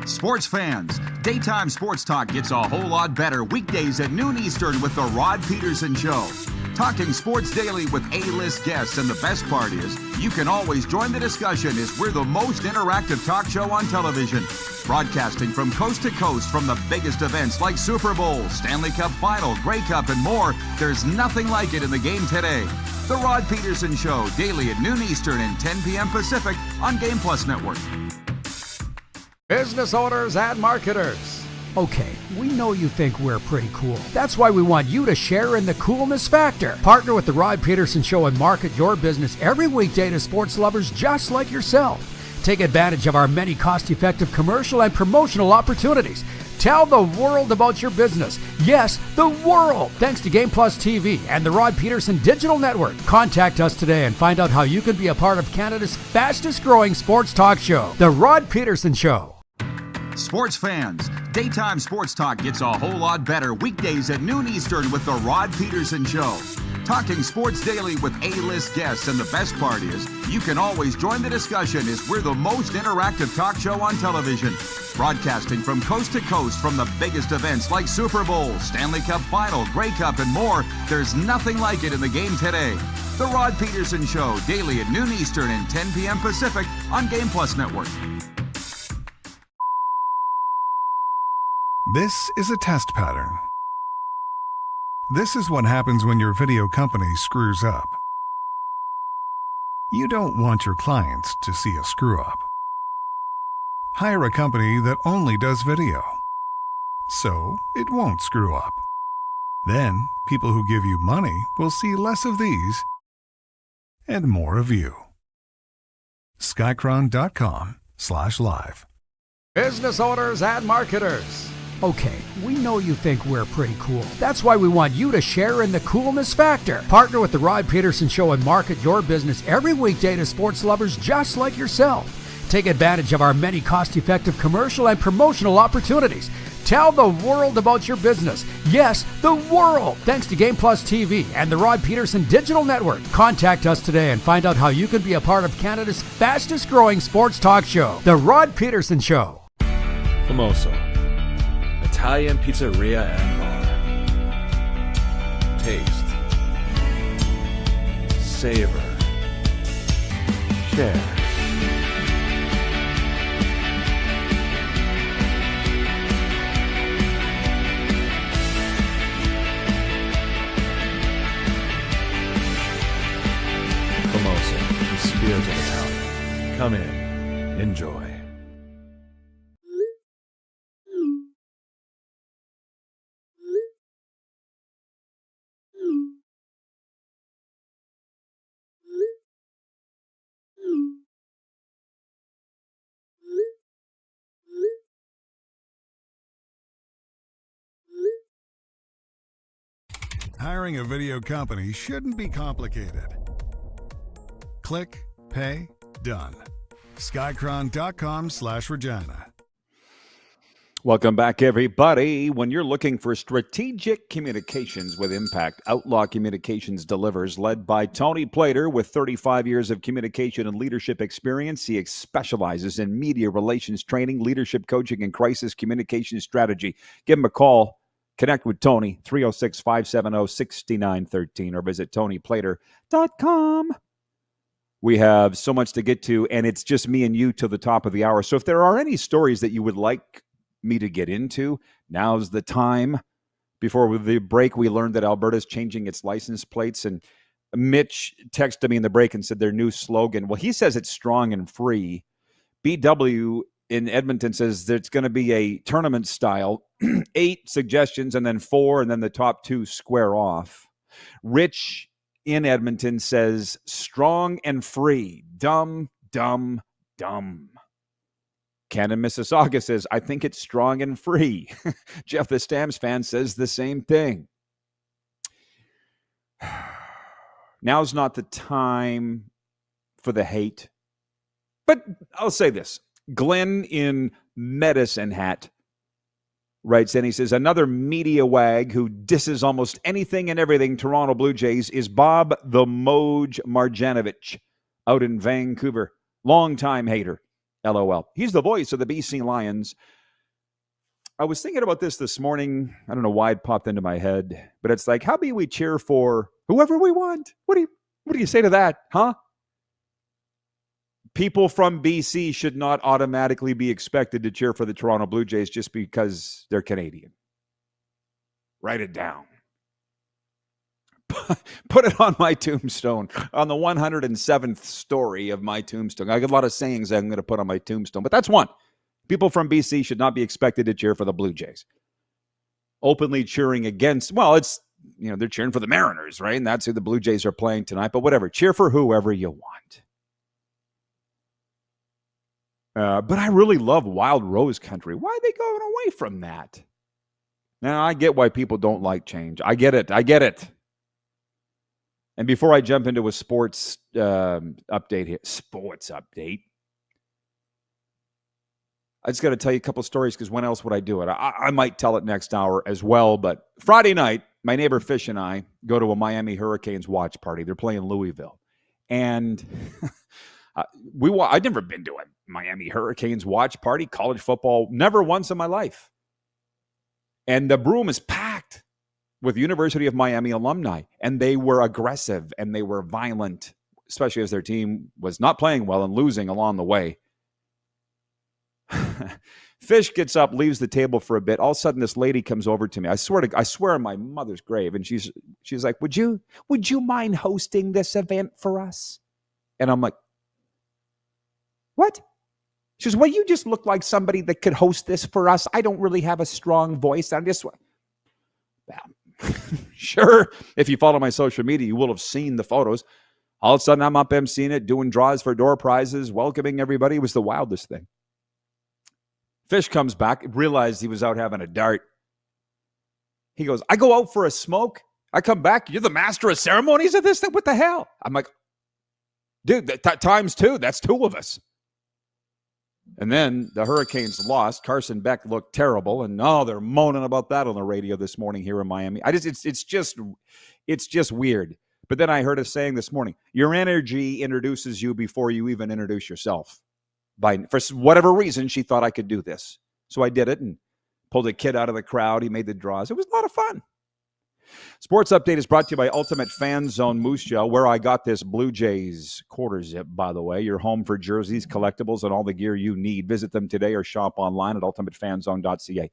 Sports fans, daytime sports talk gets a whole lot better weekdays at noon Eastern with the Rod Pedersen Show. Talking sports daily with A-list guests, and the best part is, you can always join the discussion as we're the most interactive talk show on television. Broadcasting from coast to coast from the biggest events like Super Bowl, Stanley Cup Final, Grey Cup, and more, there's nothing like it in the game today. The Rod Pedersen Show, daily at noon Eastern and 10 p.m. Pacific on Game Plus Network. Business owners and marketers. Okay, we know you think we're pretty cool. That's why we want you to share in the coolness factor. Partner with the Rod Pedersen Show and market your business every weekday to sports lovers just like yourself. Take advantage of our many cost-effective commercial and promotional opportunities. Tell the world about your business. Yes, the world. Thanks to Game Plus TV and the Rod Pedersen Digital Network. Contact us today and find out how you can be a part of Canada's fastest growing sports talk show, The Rod Pedersen Show. Sports fans, daytime sports talk gets a whole lot better weekdays at noon Eastern with the Rod Pedersen Show. Talking sports daily with A-list guests, and the best part is, you can always join the discussion as we're the most interactive talk show on television. Broadcasting from coast to coast from the biggest events like Super Bowl, Stanley Cup Final, Grey Cup, and more, there's nothing like it in the game today. The Rod Pedersen Show, daily at noon Eastern and 10 p.m. Pacific on Game Plus Network. This is a test pattern. This is what happens when your video company screws up. You don't want your clients to see a screw-up. Hire a company that only does video, so it won't screw up. Then, people who give you money will see less of these and more of you. Skycron.com/live. Business owners and marketers. Okay, we know you think we're pretty cool. That's why we want you to share in the coolness factor. Partner with the Rod Pedersen Show and market your business every weekday to sports lovers just like yourself. Take advantage of our many cost-effective commercial and promotional opportunities. Tell the world about your business. Yes, the world. Thanks to Game Plus TV and the Rod Pedersen Digital Network. Contact us today and find out how you can be a part of Canada's fastest growing sports talk show, The Rod Pedersen Show. Famoso, Italian pizzeria and bar. Taste, savor, share. Famoso, the spirit of Italian. Come in, enjoy. Hiring a video company shouldn't be complicated. Click, pay, done. Skycron.com/Regina. Welcome back, everybody. When you're looking for strategic communications with impact, Outlaw Communications delivers, led by Tony Plater with 35 years of communication and leadership experience. He specializes in media relations training, leadership coaching, and crisis communication strategy. Give him a call. Connect with Tony, 306-570-6913, or visit tonyplater.com. We have so much to get to, and it's just me and you till the top of the hour. So if there are any stories that you would like me to get into, now's the time. Before the break, we learned that Alberta's changing its license plates, and Mitch texted me in the break and said their new slogan, well, he says it's strong and free. BW in Edmonton says that it's going to be a tournament style, 8 suggestions and then 4, and then the top 2 square off. Rich in Edmonton says strong and free. Dumb, dumb, dumb. Ken in Mississauga says, I think it's strong and free. Jeff the Stamps fan says the same thing. Now's not the time for the hate. But I'll say this. Glenn in Medicine Hat writes in, he says, another media wag who disses almost anything and everything Toronto Blue Jays is Bob the Moj Marjanovic out in Vancouver. Longtime hater. LOL. He's the voice of the BC Lions. I was thinking about this morning. I don't know why it popped into my head, but it's like, how about we cheer for whoever we want? What do you say to that, huh? People from BC should not automatically be expected to cheer for the Toronto Blue Jays just because they're Canadian. Write it down. Put it on my tombstone, on the 107th story of my tombstone. I got a lot of sayings I'm going to put on my tombstone, but that's one. People from BC should not be expected to cheer for the Blue Jays. Openly cheering against, well, it's, they're cheering for the Mariners, right? And that's who the Blue Jays are playing tonight, but whatever. Cheer for whoever you want. But I really love Wild Rose Country. Why are they going away from that? Now, I get why people don't like change. I get it. And before I jump into a sports update here, I just got to tell you a couple stories because when else would I do it? I might tell it next hour as well. But Friday night, my neighbor Fish and I go to a Miami Hurricanes watch party. They're playing Louisville. And I'd never been to a Miami Hurricanes watch party, college football, never once in my life. And the room is packed with University of Miami alumni, and they were aggressive and they were violent, especially as their team was not playing well and losing along the way. Fish gets up, leaves the table for a bit. All of a sudden, this lady comes over to me. I swear on my mother's grave, and she's like, "Would you mind hosting this event for us?" And I'm like, "What?" She says, "Well, you just look like somebody that could host this for us. I don't really have a strong voice. I'm just." Sure. If you follow my social media, you will have seen the photos. All of a sudden, I'm up emceeing it, doing draws for door prizes, welcoming everybody. It was the wildest thing. Fish comes back, realized he was out having a dart. He goes, "I go out for a smoke. I come back. You're the master of ceremonies of this thing? What the hell?" I'm like, "Dude, that times 2. That's 2 of us." And then the Hurricanes lost. Carson Beck looked terrible, and they're moaning about that on the radio this morning here in Miami. It's just weird. But then I heard a saying this morning: your energy introduces you before you even introduce yourself. For whatever reason, she thought I could do this, so I did it and pulled a kid out of the crowd. He made the draws. It was a lot of fun. Sports Update is brought to you by Ultimate Fan Zone Moose Jaw, where I got this Blue Jays quarter zip, by the way. Your home for jerseys, collectibles, and all the gear you need. Visit them today or shop online at ultimatefanzone.ca.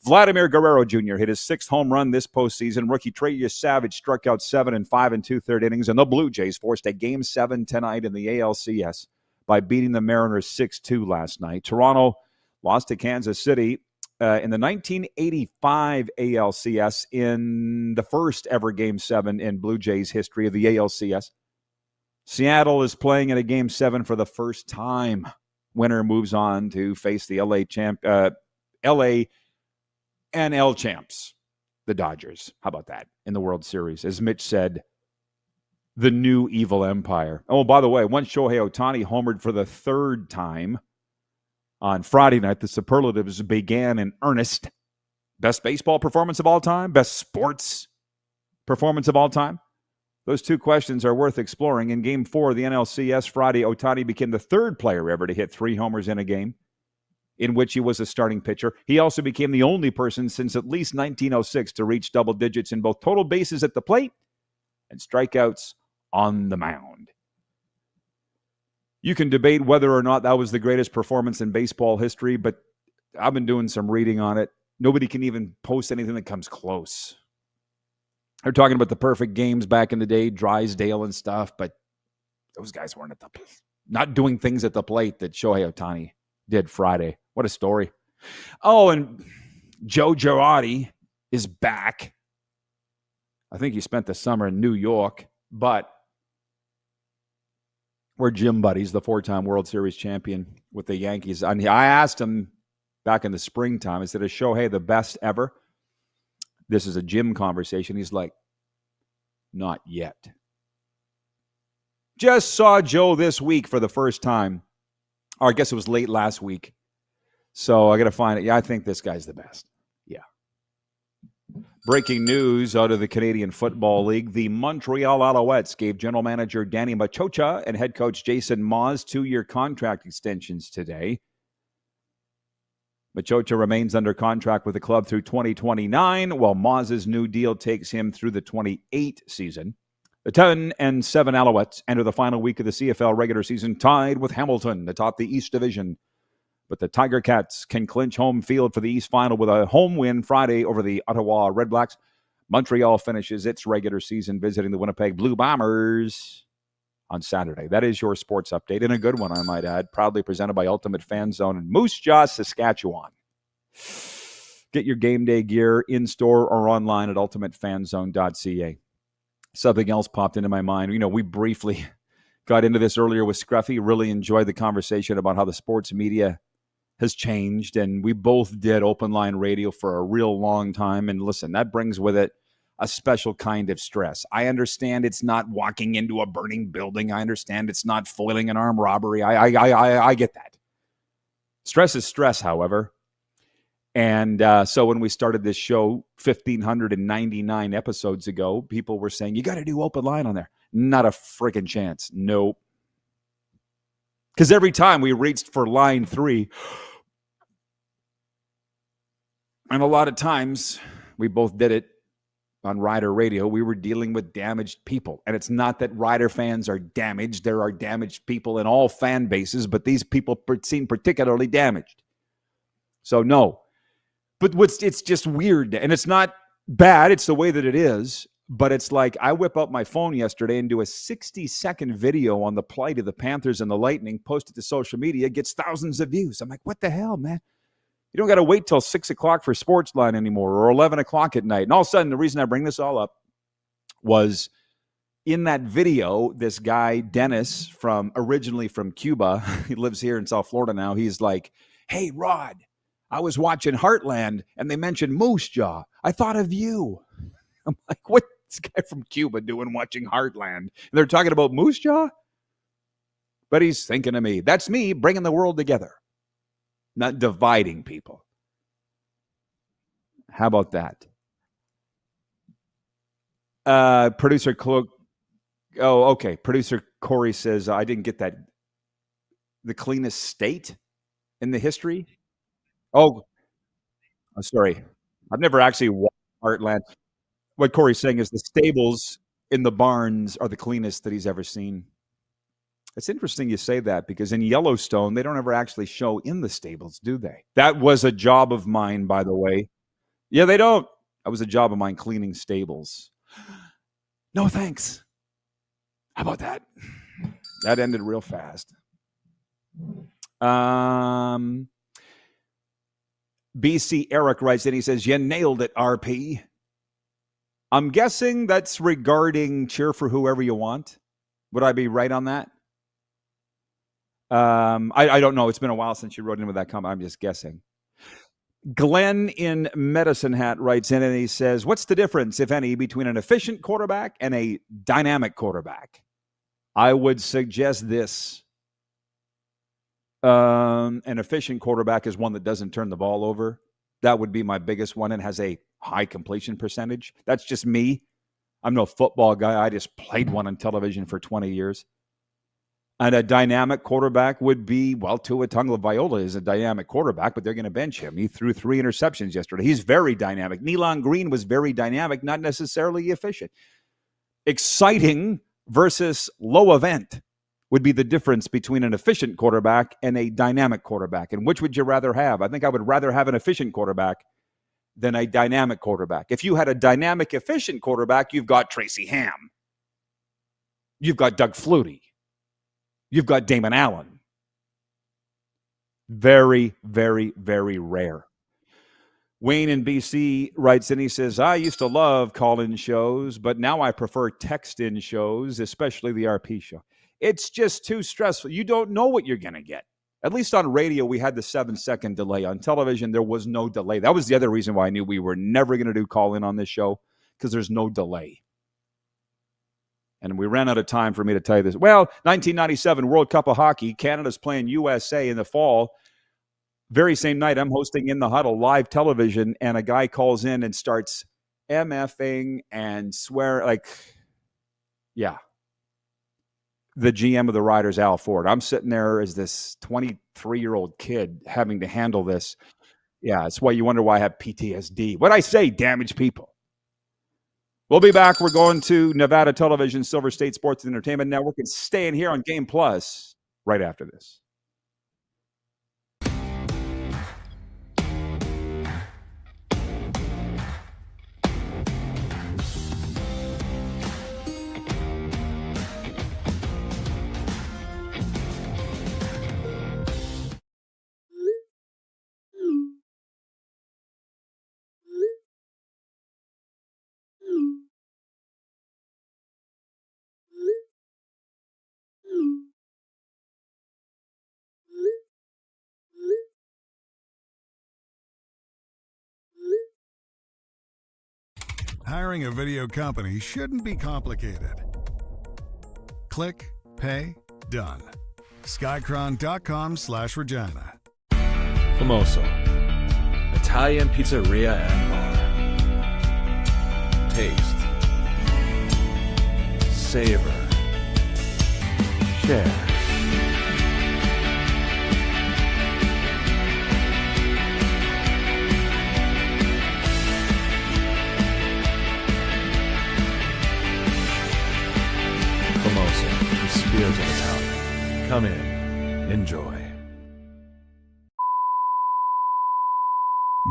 Vladimir Guerrero Jr. hit his 6th home run this postseason. Rookie Trey Savage struck out 7 in 5 2/3 innings, and the Blue Jays forced a Game 7 tonight in the ALCS by beating the Mariners 6-2 last night. Toronto lost to Kansas City in the 1985 ALCS in the first ever Game 7 in Blue Jays history of the ALCS. Seattle is playing in a Game 7 for the first time. Winner moves on to face the LA NL champs, the Dodgers. How about that in the World Series? As Mitch said, the new evil empire. Oh, by the way, once Shohei Ohtani homered for the 3rd time on Friday night, the superlatives began in earnest. Best baseball performance of all time? Best sports performance of all time? Those 2 questions are worth exploring. In Game 4 of the NLCS Friday, Ohtani became the 3rd player ever to hit 3 homers in a game in which he was a starting pitcher. He also became the only person since at least 1906 to reach double digits in both total bases at the plate and strikeouts on the mound. You can debate whether or not that was the greatest performance in baseball history, but I've been doing some reading on it. Nobody can even post anything that comes close. They're talking about the perfect games back in the day, Drysdale and stuff, but those guys weren't not doing things at the plate that Shohei Ohtani did Friday. What a story. Oh, and Joe Girardi is back. I think he spent the summer in New York, but we're gym buddies, the 4-time World Series champion with the Yankees. I asked him back in the springtime, I said, is Shohei the best ever? This is a gym conversation. He's like, not yet. Just saw Joe this week for the first time. Or I guess it was late last week. So I got to find it. Yeah, I think this guy's the best. Yeah. Breaking news out of the Canadian Football League. The Montreal Alouettes gave general manager Danny Machocha and head coach Jason Maas 2-year contract extensions today. Machocha remains under contract with the club through 2029, while Maas's new deal takes him through the 28 season. The 10-7 Alouettes enter the final week of the CFL regular season tied with Hamilton atop the East Division. But the Tiger Cats can clinch home field for the East Final with a home win Friday over the Ottawa Redblacks. Montreal finishes its regular season visiting the Winnipeg Blue Bombers on Saturday. That is your sports update, and a good one, I might add, proudly presented by Ultimate Fan Zone in Moose Jaw, Saskatchewan. Get your game day gear in-store or online at ultimatefanzone.ca. Something else popped into my mind. You know, we briefly got into this earlier with Scruffy, really enjoyed the conversation about how the sports media has changed, and we both did open line radio for a real long time. And listen, that brings with it a special kind of stress. I understand it's not walking into a burning building. I understand it's not foiling an armed robbery. I get that. Stress is stress, however. And so when we started this show 1,599 episodes ago, people were saying, you got to do open line on there. Not a freaking chance. Nope. Because every time we reached for line 3, and a lot of times we both did it on Rider Radio, we were dealing with damaged people. And it's not that Rider fans are damaged. There are damaged people in all fan bases, but these people seem particularly damaged. So no. But it's just weird. And it's not bad. It's the way that it is. But it's like I whip out my phone yesterday and do a 60-second video on the plight of the Panthers and the Lightning, post it to social media, gets thousands of views. I'm like, what the hell, man? You don't got to wait till 6 o'clock for Sportsline anymore or 11 o'clock at night. And all of a sudden, the reason I bring this all up was in that video, this guy, Dennis, originally from Cuba, he lives here in South Florida now, he's like, hey, Rod, I was watching Heartland and they mentioned Moose Jaw. I thought of you. I'm like, what's this guy from Cuba doing watching Heartland? And they're talking about Moose Jaw? But he's thinking of me. That's me bringing the world together, not dividing people. How about that? Producer Producer Corey says, I didn't get that. The cleanest state in the history? Oh, sorry. I've never actually walked Heartland. What Corey's saying is the stables in the barns are the cleanest that he's ever seen. It's interesting you say that because in Yellowstone, they don't ever actually show in the stables, do they? That was a job of mine, by the way. Yeah, they don't. That was a job of mine, cleaning stables. No, thanks. How about that? That ended real fast. BC Eric writes in, he says, you nailed it, RP. I'm guessing that's regarding cheer for whoever you want. Would I be right on that? I don't know. It's been a while since you wrote in with that comment. I'm just guessing. Glenn in Medicine Hat writes in and he says, what's the difference, if any, between an efficient quarterback and a dynamic quarterback? I would suggest this. An efficient quarterback is one that doesn't turn the ball over. That would be my biggest one and has a high completion percentage. That's just me. I'm no football guy. I just played one on television for 20 years. And a dynamic quarterback would be, well, Tua Tagovailoa is a dynamic quarterback, but they're going to bench him. He threw 3 interceptions yesterday. He's very dynamic. Nealon Green was very dynamic, not necessarily efficient. Exciting versus low event. would be the difference between an efficient quarterback and a dynamic quarterback. And which would you rather have? I think I would rather have an efficient quarterback than a dynamic quarterback. If you had a dynamic, efficient quarterback, you've got Tracy Ham. You've got Doug Flutie. You've got Damon Allen. Very, very, very rare. Wayne in BC writes in, he says, I used to love call-in shows, but now I prefer text-in shows, especially the RP show. It's just too stressful. You don't know what you're going to get. At least on radio, we had the 7-second delay. On television, there was no delay. That was the other reason why I knew we were never going to do call-in on this show, because there's no delay. And we ran out of time for me to tell you this. Well, 1997 World Cup of Hockey. Canada's playing USA in the fall. Very same night, I'm hosting In the Huddle live television, and a guy calls in and starts MFing and swear like, yeah. The GM of the Riders, Al Ford. I'm sitting there as this 23-year-old kid having to handle this. Yeah, it's why you wonder why I have PTSD. What I say, damaged people. We'll be back. We're going to Nevada Television, Silver State Sports and Entertainment Network, and staying here on Game Plus right after this. Hiring a video company shouldn't be complicated. Click, pay, done. Skycron.com/Regina. Famoso, Italian pizzeria and bar. Taste, savor, share. Famoso, the spirit of Italian. Come in, enjoy.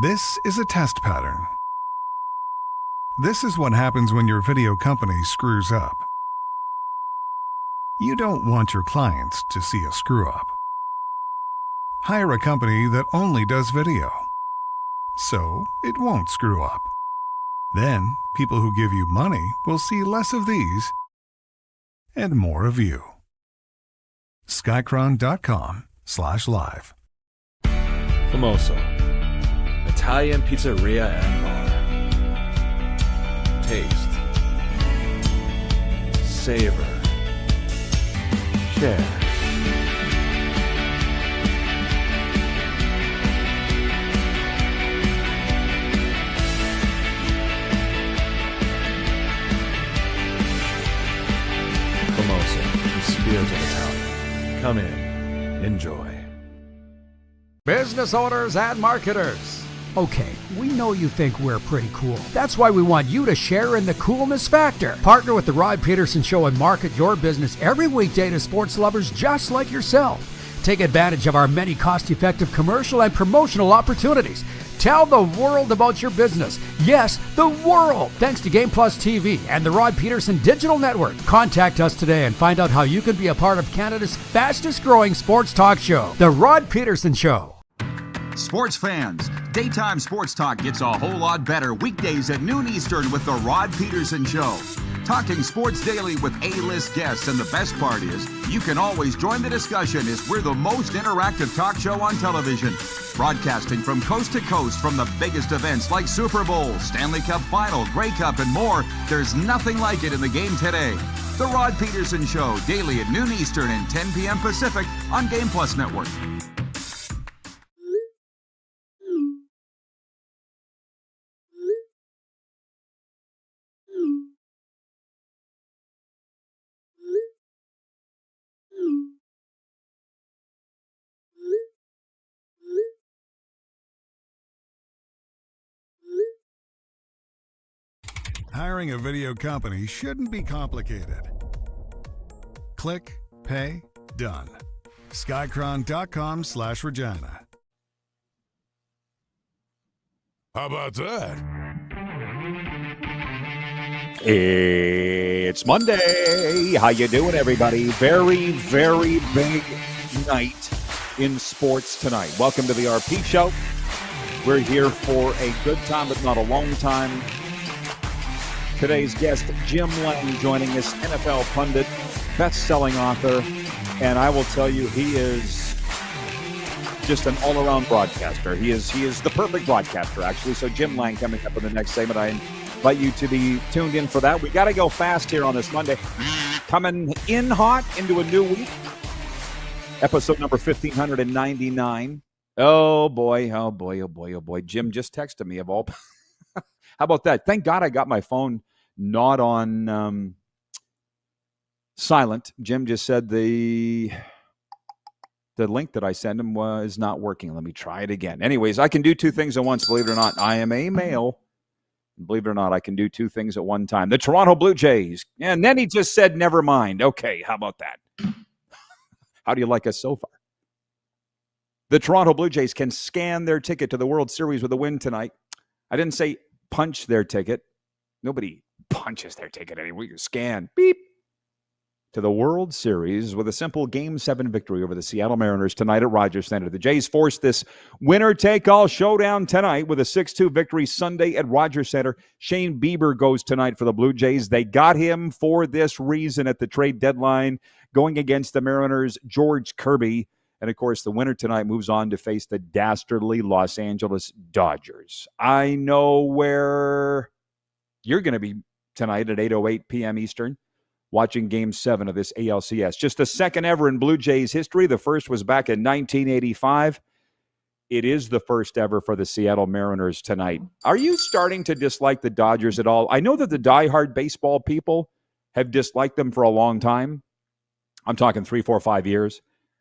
This is a test pattern. This is what happens when your video company screws up. You don't want your clients to see a screw-up. Hire a company that only does video, so it won't screw up. Then, people who give you money will see less of these and more of you. Skycron.com/live. Famoso, Italian pizzeria and bar. Taste, savor, share. Famoso, the spirit of Italian. Come in, enjoy. Business owners and marketers. Okay, we know you think we're pretty cool. That's why we want you to share in the coolness factor. Partner with the Rod Pedersen Show and market your business every weekday to sports lovers just like yourself. Take advantage of our many cost-effective commercial and promotional opportunities. Tell the world about your business. Yes, the world. Thanks to Game Plus TV and the Rod Pedersen Digital Network. Contact us today and find out how you can be a part of Canada's fastest growing sports talk show, The Rod Pedersen Show. Sports fans, daytime sports talk gets a whole lot better weekdays at noon Eastern with the Rod Pedersen Show. Talking sports daily with A-list guests, and the best part is, you can always join the discussion as we're the most interactive talk show on television. Broadcasting from coast to coast from the biggest events like Super Bowl, Stanley Cup Final, Grey Cup, and more, there's nothing like it in the game today. The Rod Pedersen Show, daily at noon Eastern and 10 p.m. Pacific on Game Plus Network. Hiring a video company shouldn't be complicated. Click, pay, done. Skycron.com/Regina. How about that? It's Monday. How you doing, everybody? Very, very big night in sports tonight. Welcome to the RP Show. We're here for a good time, but not a long time. Today's guest, Jim Lang, joining us, NFL pundit, best-selling author, and I will tell you, he is just an all-around broadcaster. He is the perfect broadcaster, actually. So Jim Lang coming up in the next segment. I invite you to be tuned in for that. We got to go fast here on this Monday. Coming in hot into a new week. Episode number 1599. Oh boy. Jim just texted me of all. How about that? Thank God I got my phone not on silent. Jim just said the link that I sent him was not working. Let me try it again. Anyways, I can do two things at once, believe it or not. I am a male. Believe it or not, I can do two things at one time. The Toronto Blue Jays. And then he just said, never mind. Okay, how about that? How do you like us so far? The Toronto Blue Jays can scan their ticket to the World Series with a win tonight. I didn't say punch their ticket. Nobody punches their ticket anymore. You scan, beep, to the World Series with a simple Game 7 victory over the Seattle Mariners tonight at Rogers Center. The Jays forced this winner-take-all showdown tonight with a 6-2 victory Sunday at Rogers Center. Shane Bieber goes tonight for the Blue Jays. They got him for this reason at the trade deadline, going against the Mariners' George Kirby. And, of course, the winner tonight moves on to face the dastardly Los Angeles Dodgers. I know where you're going to be tonight at 8:08 p.m. Eastern, watching Game 7 of this ALCS. Just the second ever in Blue Jays history. The first was back in 1985. It is the first ever for the Seattle Mariners tonight. Are you starting to dislike the Dodgers at all? I know that the diehard baseball people have disliked them for a long time. I'm talking 3, 4, 5 years.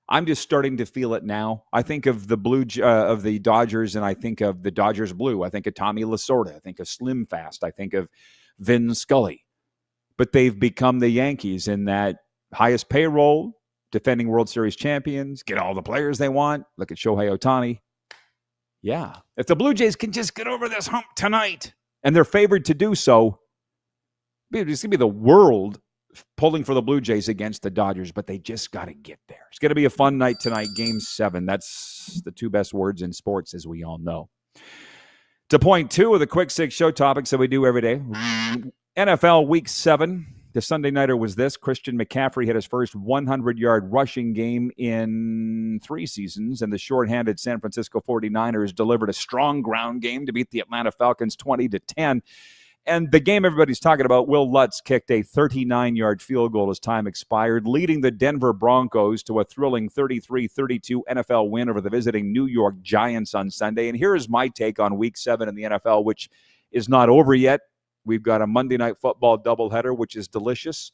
I'm just starting to feel it now. I think of the Dodgers, and I think of the Dodgers blue. I think of Tommy Lasorda. I think of Slim Fast. I think of Vin Scully. But they've become the Yankees in that highest payroll, defending World Series champions, get all the players they want. Look at Shohei Ohtani. Yeah. If the Blue Jays can just get over this hump tonight, and they're favored to do so, it's going to be the world pulling for the Blue Jays against the Dodgers, but they just got to get there. It's going to be a fun night tonight, Game 7. That's the two best words in sports, as we all know. To point 2 of the Quick Six show topics that we do every day. NFL Week 7. The Sunday nighter was this. Christian McCaffrey had his first 100-yard rushing game in 3 seasons, and the shorthanded San Francisco 49ers delivered a strong ground game to beat the Atlanta Falcons 20-10. And the game everybody's talking about, Will Lutz kicked a 39-yard field goal as time expired, leading the Denver Broncos to a thrilling 33-32 NFL win over the visiting New York Giants on Sunday. And here is my take on Week 7 in the NFL, which is not over yet. We've got a Monday Night Football doubleheader, which is delicious.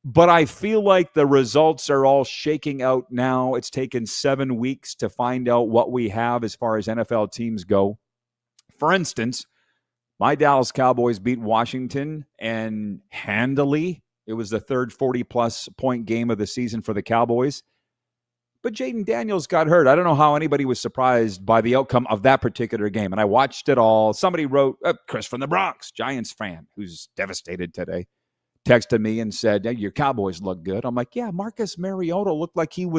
But I feel like the results are all shaking out now. It's taken 7 weeks to find out what we have as far as NFL teams go. For instance, my Dallas Cowboys beat Washington, and handily. It was the third 40-plus point game of the season for the Cowboys. But Jaden Daniels got hurt. I don't know how anybody was surprised by the outcome of that particular game. And I watched it all. Somebody wrote, Chris from the Bronx, Giants fan, who's devastated today, texted me and said, hey, your Cowboys look good. I'm like, yeah, Marcus Mariota looked like he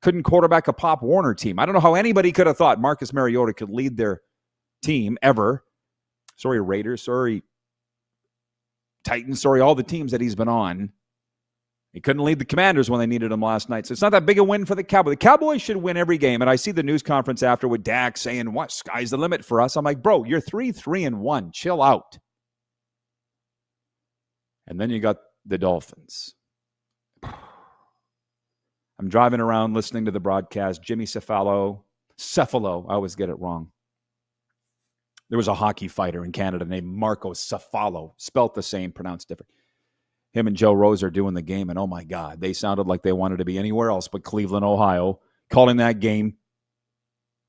couldn't quarterback a Pop Warner team. I don't know how anybody could have thought Marcus Mariota could lead their team ever. Sorry, Raiders. Sorry, Titans. Sorry, all the teams that he's been on. He couldn't lead the Commanders when they needed him last night. So it's not that big a win for the Cowboys. The Cowboys should win every game. And I see the news conference after with Dak saying, what, sky's the limit for us. I'm like, bro, you're 3-3-1. Chill out. And then you got the Dolphins. I'm driving around listening to the broadcast. Jimmy Cephalo. I always get it wrong. There was a hockey fighter in Canada named Marco Cephalo, spelt the same, pronounced different. Him and Joe Rose are doing the game, and oh my God, they sounded like they wanted to be anywhere else but Cleveland, Ohio, calling that game.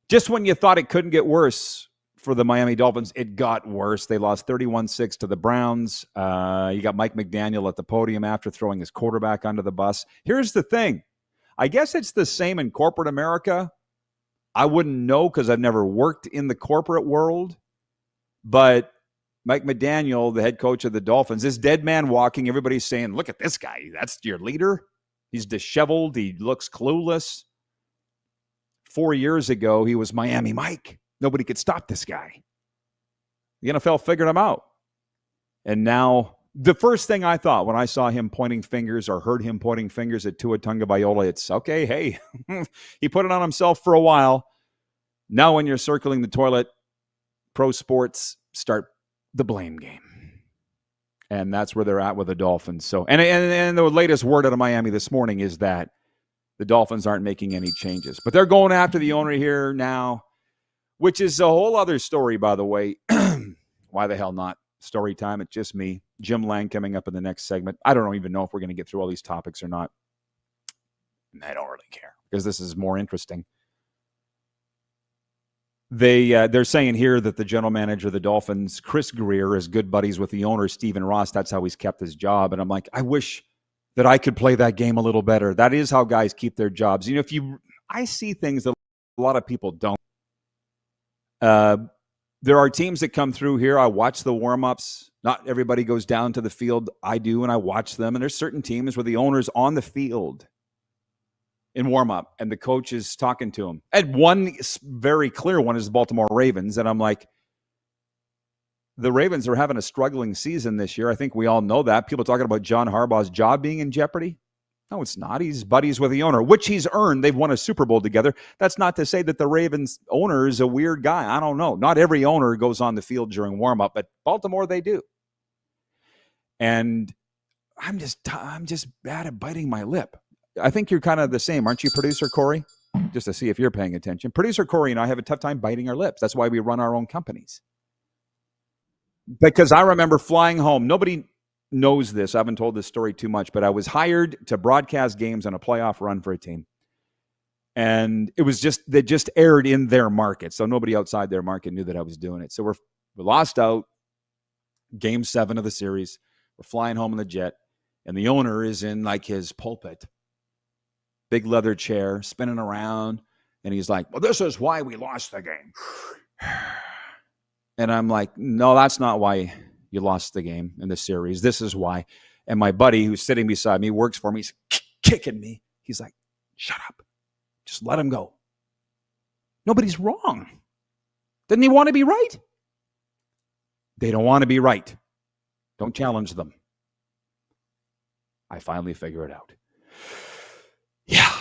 Just when you thought it couldn't get worse for the Miami Dolphins, it got worse. They lost 31-6 to the Browns. You got Mike McDaniel at the podium after throwing his quarterback under the bus. Here's the thing. I guess it's the same in corporate America. I wouldn't know because I've never worked in the corporate world. But Mike McDaniel, the head coach of the Dolphins, is dead man walking. Everybody's saying, look at this guy. That's your leader. He's disheveled. He looks clueless. 4 years ago, he was Miami Mike. Nobody could stop this guy. The NFL figured him out. And now, the first thing I thought when I saw him pointing fingers or heard him pointing fingers at Tua Tagovailoa, it's, okay, hey, he put it on himself for a while. Now when you're circling the toilet, pro sports start the blame game. And that's where they're at with the Dolphins. So, and the latest word out of Miami this morning is that the Dolphins aren't making any changes. But they're going after the owner here now, which is a whole other story, by the way. Why the hell not? Story time. It's just me. Jim Lang coming up in the next segment. I don't even know if we're going to get through all these topics or not. I don't really care because this is more interesting. They're saying here that the general manager of the Dolphins, Chris Greer, is good buddies with the owner, Stephen Ross. That's how he's kept his job. And I'm like, I wish that I could play that game a little better. That is how guys keep their jobs. You know, I see things that a lot of people don't. There are teams that come through here. I watch the warm-ups. Not everybody goes down to the field. I do, and I watch them. And there's certain teams where the owner's on the field in warm-up, and the coach is talking to him. And one very clear one is the Baltimore Ravens, and I'm like, the Ravens are having a struggling season this year. I think we all know that. People talking about John Harbaugh's job being in jeopardy. No, it's not. He's buddies with the owner, which he's earned. They've won a Super Bowl together. That's not to say that the Ravens owner is a weird guy. I don't know. Not every owner goes on the field during warm-up, but Baltimore, they do. And I'm just bad at biting my lip. I think you're kind of the same, aren't you, Producer Corey? Just to see if you're paying attention. Producer Corey and I have a tough time biting our lips. That's why we run our own companies. Because I remember flying home. Nobody knows this. I haven't told this story too much, but I was hired to broadcast games on a playoff run for a team. And it was they just aired in their market. So nobody outside their market knew that I was doing it. So we lost out. Game 7 of the series. We're flying home in the jet. And the owner is in like his pulpit. Big leather chair, spinning around. And he's like, well, this is why we lost the game. And I'm like, no, that's not why you lost the game in the series. This is why. And my buddy who's sitting beside me, works for me, he's kicking me. He's like, shut up. Just let him go. Nobody's wrong. Doesn't he want to be right? They don't want to be right. Don't challenge them. I finally figure it out. Yeah.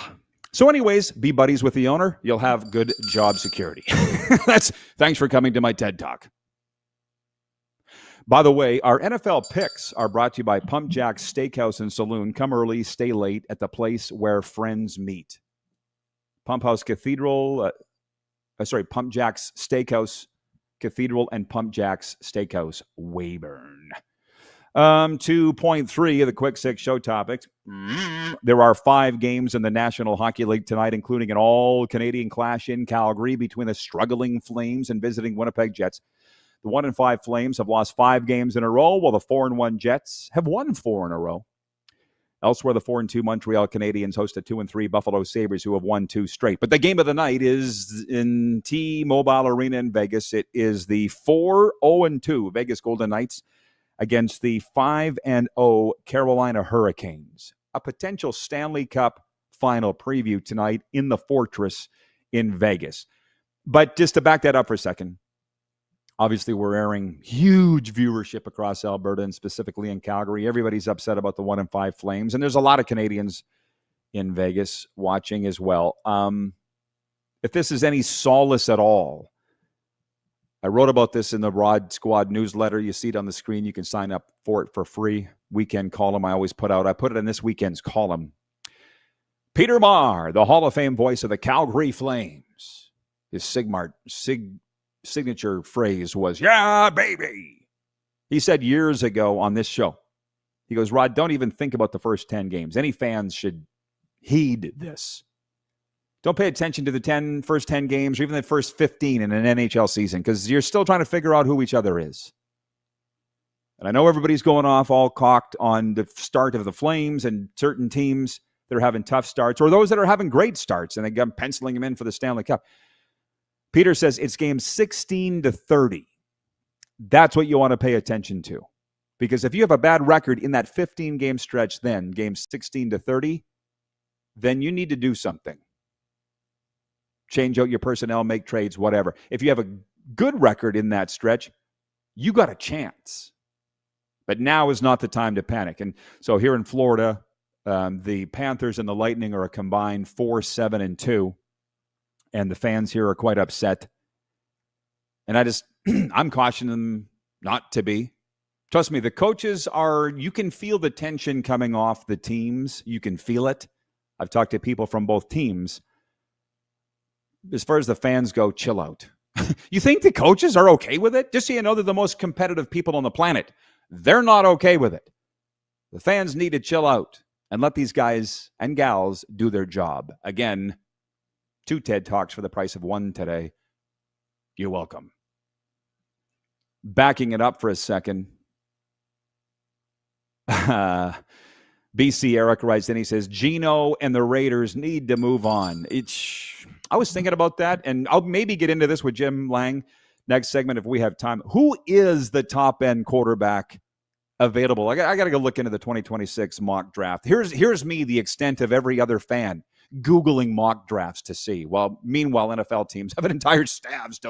So anyways, be buddies with the owner. You'll have good job security. Thanks for coming to my TED Talk. By the way, our NFL picks are brought to you by Pump Jack's Steakhouse and Saloon. Come early, stay late at the place where friends meet. Pump Jack's Steakhouse Cathedral and Pump Jack's Steakhouse Weyburn. 2.3 of the Quick Six show topics. There are 5 games in the National Hockey League tonight, including an all-Canadian clash in Calgary between the struggling Flames and visiting Winnipeg Jets. The 1-5 Flames have lost 5 games in a row, while the 4-1 Jets have won 4 in a row. Elsewhere, the 4-2 Montreal Canadiens host a 2-3 Buffalo Sabres, who have won 2 straight. But the game of the night is in T-Mobile Arena in Vegas. It is the 4-0-2 Vegas Golden Knights against the 5-0 Carolina Hurricanes. A potential Stanley Cup final preview tonight in the Fortress in Vegas. But just to back that up for a second, obviously we're airing huge viewership across Alberta and specifically in Calgary. Everybody's upset about the 1-5 Flames, and there's a lot of Canadians in Vegas watching as well. If this is any solace at all, I wrote about this in the Rod Squad newsletter. You see it on the screen. You can sign up for it for free. Weekend column I always put out. I put it in this weekend's column. Peter Marr, the Hall of Fame voice of the Calgary Flames. His signature phrase was, yeah, baby. He said years ago on this show, he goes, Rod, don't even think about the first 10 games. Any fans should heed this. Don't pay attention to the first 10 games or even the first 15 in an NHL season because you're still trying to figure out who each other is. And I know everybody's going off all cocked on the start of the Flames and certain teams that are having tough starts or those that are having great starts and I'm penciling them in for the Stanley Cup. Peter says it's game 16-30. That's what you want to pay attention to. Because if you have a bad record in that 15-game stretch then, game 16-30, then you need to do something. Change out your personnel, make trades, whatever. If you have a good record in that stretch, you got a chance. But now is not the time to panic. And so here in Florida, the Panthers and the Lightning are a combined 4-7-2. And the fans here are quite upset. And I'm cautioning them not to be. Trust me, the coaches you can feel the tension coming off the teams. You can feel it. I've talked to people from both teams. As far as the fans go, chill out. You think the coaches are okay with it? Just so you know, they're the most competitive people on the planet. They're not okay with it. The fans need to chill out and let these guys and gals do their job. Again, 2 TED Talks for the price of 1 today. You're welcome. Backing it up for a second. BC Eric writes in, he says, Gino and the Raiders need to move on. I was thinking about that, and I'll maybe get into this with Jim Lang next segment if we have time. Who is the top-end quarterback available? I got to go look into the 2026 mock draft. Here's me, the extent of every other fan, Googling mock drafts to see. Well, meanwhile, NFL teams have an entire staffs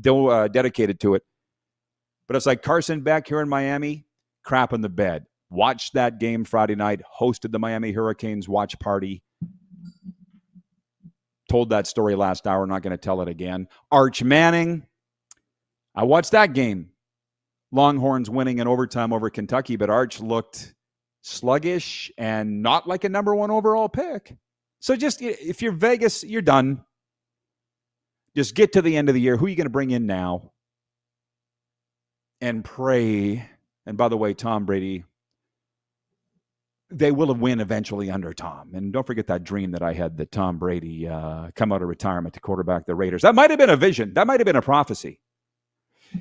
dedicated to it. But it's like Carson Beck here in Miami, crap in the bed. Watched that game Friday night, hosted the Miami Hurricanes watch party. Told that story last hour, not going to tell it again. Arch Manning, I watched that game. Longhorns winning in overtime over Kentucky, but Arch looked sluggish and not like a number 1 overall pick. So just, if you're Vegas, you're done. Just get to the end of the year. Who are you going to bring in now? And pray. And by the way, Tom Brady, they will win eventually under Tom. And don't forget that dream that I had that Tom Brady come out of retirement to quarterback the Raiders. That might have been a vision. That might have been a prophecy.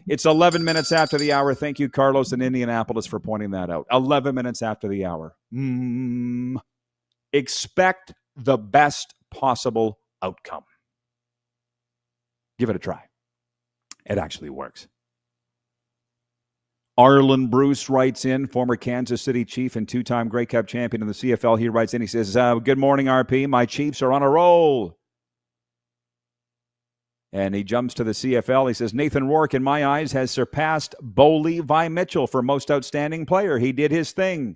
It's 11 minutes after the hour. Thank you, Carlos in Indianapolis, for pointing that out. 11 minutes after the hour. Expect the best possible outcome. Give it a try. It actually works. Arlen Bruce writes in, former Kansas City Chief and 2-time Grey Cup champion in the CFL. He writes in, he says, good morning, RP. My Chiefs are on a roll. And he jumps to the CFL. He says, Nathan Rourke, in my eyes, has surpassed Bo Levi Mitchell for most outstanding player. He did his thing.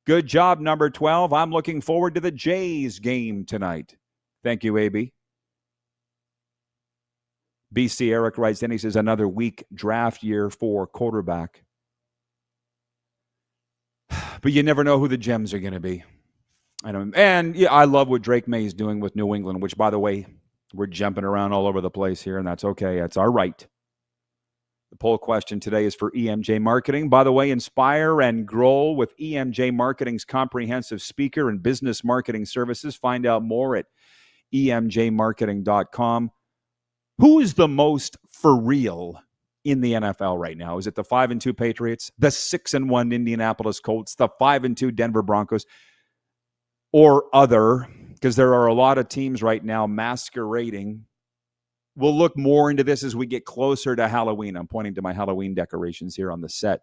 Good job, number 12. I'm looking forward to the Jays game tonight. Thank you, AB. BC Eric writes in, he says, another weak draft year for quarterback. But you never know who the gems are going to be. I love what Drake May is doing with New England, which, by the way, we're jumping around all over the place here, and that's okay. That's our right. The poll question today is for EMJ Marketing. By the way, inspire and grow with EMJ Marketing's comprehensive speaker and business marketing services. Find out more at emjmarketing.com. Who is the most for real in the NFL right now? Is it the 5-2 Patriots, the 6-1 Indianapolis Colts, the 5-2 Denver Broncos, or other? Because there are a lot of teams right now masquerading. We'll look more into this as we get closer to Halloween. I'm pointing to my Halloween decorations here on the set.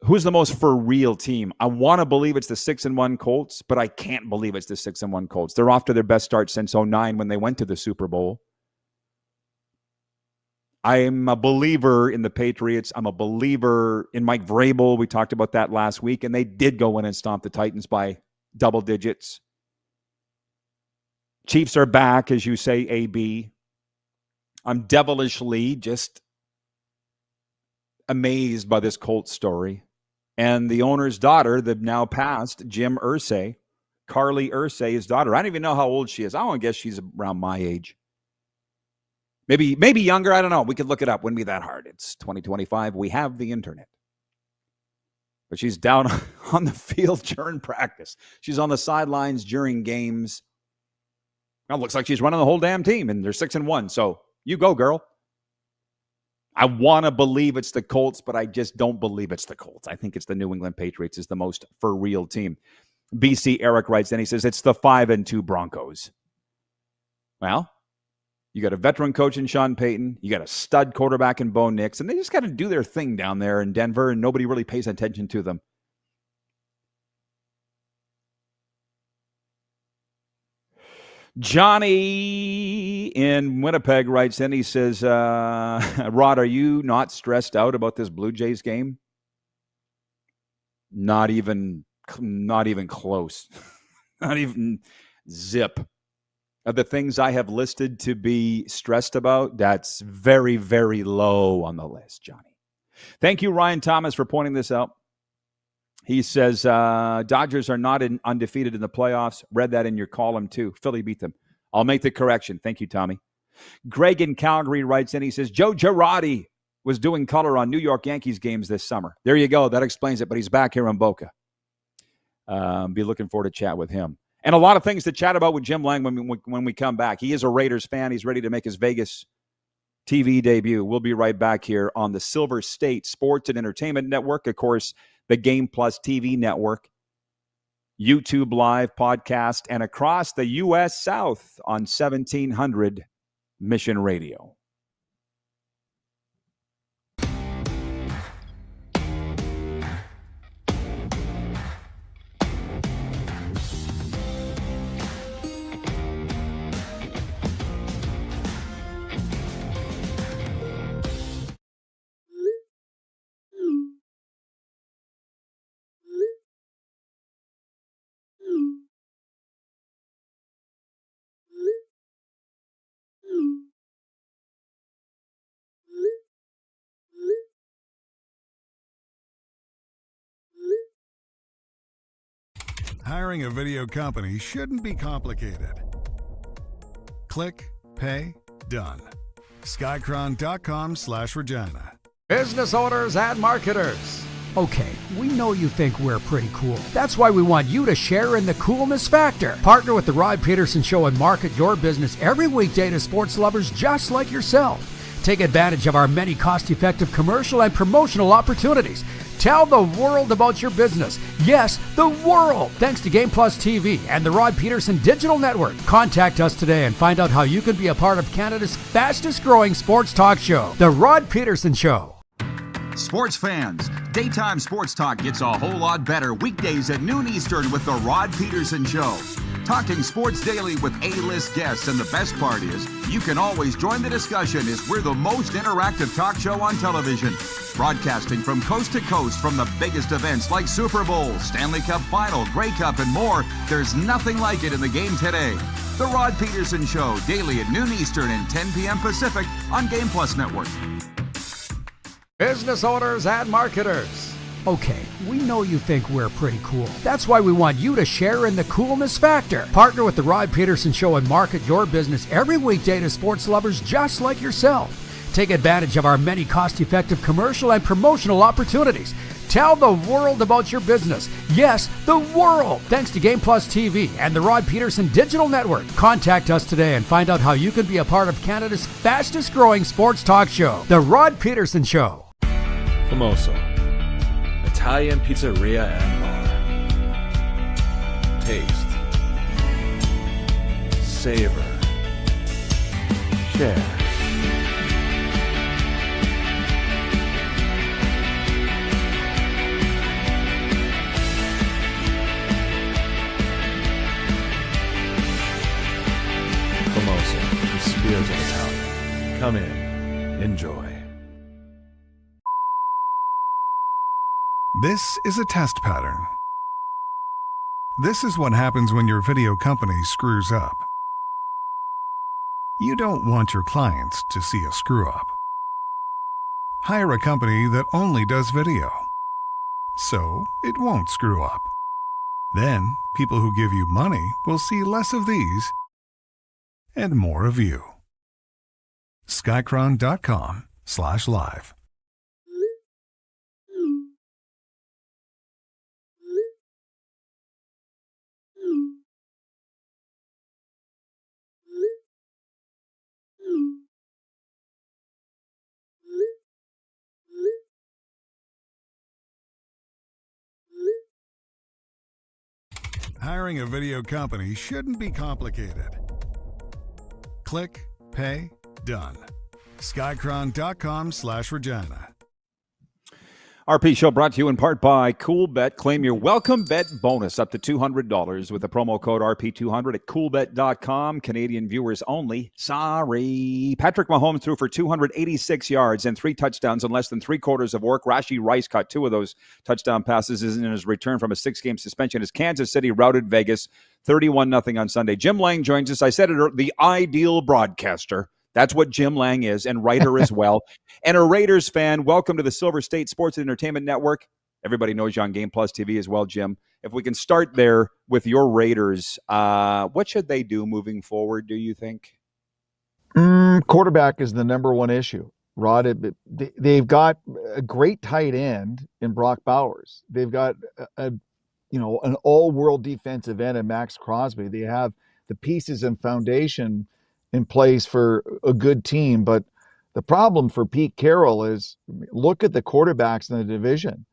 Who's the most for real team? I want to believe it's the 6-1 Colts, but I can't believe it's the 6-1 Colts. They're off to their best start since 2009 when they went to the Super Bowl. I'm a believer in the Patriots. I'm a believer in Mike Vrabel. We talked about that last week, and they did go in and stomp the Titans by double digits. Chiefs are back, as you say, AB. I'm devilishly just amazed by this Colts story. And the owner's daughter, the now passed Jim Irsay, Carly Irsay, his daughter. I don't even know how old she is. I want to guess she's around my age. Maybe younger. I don't know. We could look it up. Wouldn't be that hard. It's 2025. We have the internet. But she's down on the field during practice. She's on the sidelines during games. Well, it looks like she's running the whole damn team, and they're 6-1. So you go, girl. I want to believe it's the Colts, but I just don't believe it's the Colts. I think it's the New England Patriots is the most for real team. BC Eric writes, and he says, it's the 5-2 Broncos. Well, you got a veteran coach in Sean Payton. You got a stud quarterback in Bo Nix, and they just got to do their thing down there in Denver, and nobody really pays attention to them. Johnny in Winnipeg writes in, he says, Rod, are you not stressed out about this Blue Jays game? Not even close. Not even zip. Of the things I have listed to be stressed about, that's very, very low on the list, Johnny. Thank you, Ryan Thomas, for pointing this out. He says, Dodgers are not undefeated in the playoffs. Read that in your column, too. Philly beat them. I'll make the correction. Thank you, Tommy. Greg in Calgary writes in. He says, Joe Girardi was doing color on New York Yankees games this summer. There you go. That explains it, but he's back here in Boca. Be looking forward to chat with him. And a lot of things to chat about with Jim Lang when we come back. He is a Raiders fan. He's ready to make his Vegas TV debut. We'll be right back here on the Silver State Sports and Entertainment Network. Of course, the Game Plus TV network, YouTube Live podcast, and across the U.S. South on 1700 Mission Radio. Hiring a video company shouldn't be complicated. Click, pay, done. Skycron.com/Regina. Business owners and marketers. Okay, we know you think we're pretty cool. That's why we want you to share in the coolness factor. Partner with the Rod Pedersen Show and market your business every weekday to sports lovers just like yourself. Take advantage of our many cost-effective commercial and promotional opportunities. Tell the world about your business. Yes, the world. Thanks to Game Plus TV and the Rod Pedersen Digital Network. Contact us today and find out how you can be a part of Canada's fastest-growing sports talk show, The Rod Pedersen Show. Sports fans, daytime sports talk gets a whole lot better weekdays at noon Eastern with the Rod Pedersen Show. Talking sports daily with A-list guests, and the best part is, you can always join the discussion as we're the most interactive talk show on television. Broadcasting from coast to coast from the biggest events like Super Bowl, Stanley Cup Final, Grey Cup, and more, there's nothing like it in the game today. The Rod Pedersen Show, daily at noon Eastern and 10 p.m. Pacific on Game Plus Network. Business owners and marketers. Okay, we know you think we're pretty cool. That's why we want you to share in the coolness factor. Partner with the Rod Pedersen Show and market your business every weekday to sports lovers just like yourself. Take advantage of our many cost-effective commercial and promotional opportunities. Tell the world about your business. Yes, the world. Thanks to Game Plus TV and the Rod Pedersen Digital Network. Contact us today and find out how you can be a part of Canada's fastest-growing sports talk show, The Rod Pedersen Show. Famoso, Italian pizzeria and bar. Taste, savor, share. Famoso, the spirit of Italian. Come in, enjoy. This is a test pattern. This is what happens when your video company screws up. You don't want your clients to see a screw-up. Hire a company that only does video, so it won't screw up. Then, people who give you money will see less of these and more of you. Skycron.com/live. Hiring a video company shouldn't be complicated. Click, pay, done. Skycron.com/Regina. RP Show brought to you in part by CoolBet. Claim your welcome bet bonus up to $200 with the promo code RP200 at CoolBet.com. Canadian viewers only. Sorry. Patrick Mahomes threw for 286 yards and 3 touchdowns in less than 3/4 of work. Rashee Rice caught 2 of those touchdown passes in his return from a 6-game suspension as Kansas City routed Vegas 31-0 on Sunday. Jim Lang joins us. I said it, the ideal broadcaster. That's what Jim Lang is, and writer as well. And a Raiders fan. Welcome to the Silver State Sports and Entertainment Network. Everybody knows you on Game Plus TV as well, Jim. If we can start there with your Raiders, what should they do moving forward, do you think? Quarterback is the number one issue, Rod. They've got a great tight end in Brock Bowers. They've got an all-world defensive end in Max Crosby. They have the pieces and foundation in place for a good team, but the problem for Pete Carroll is, look at the quarterbacks in the division.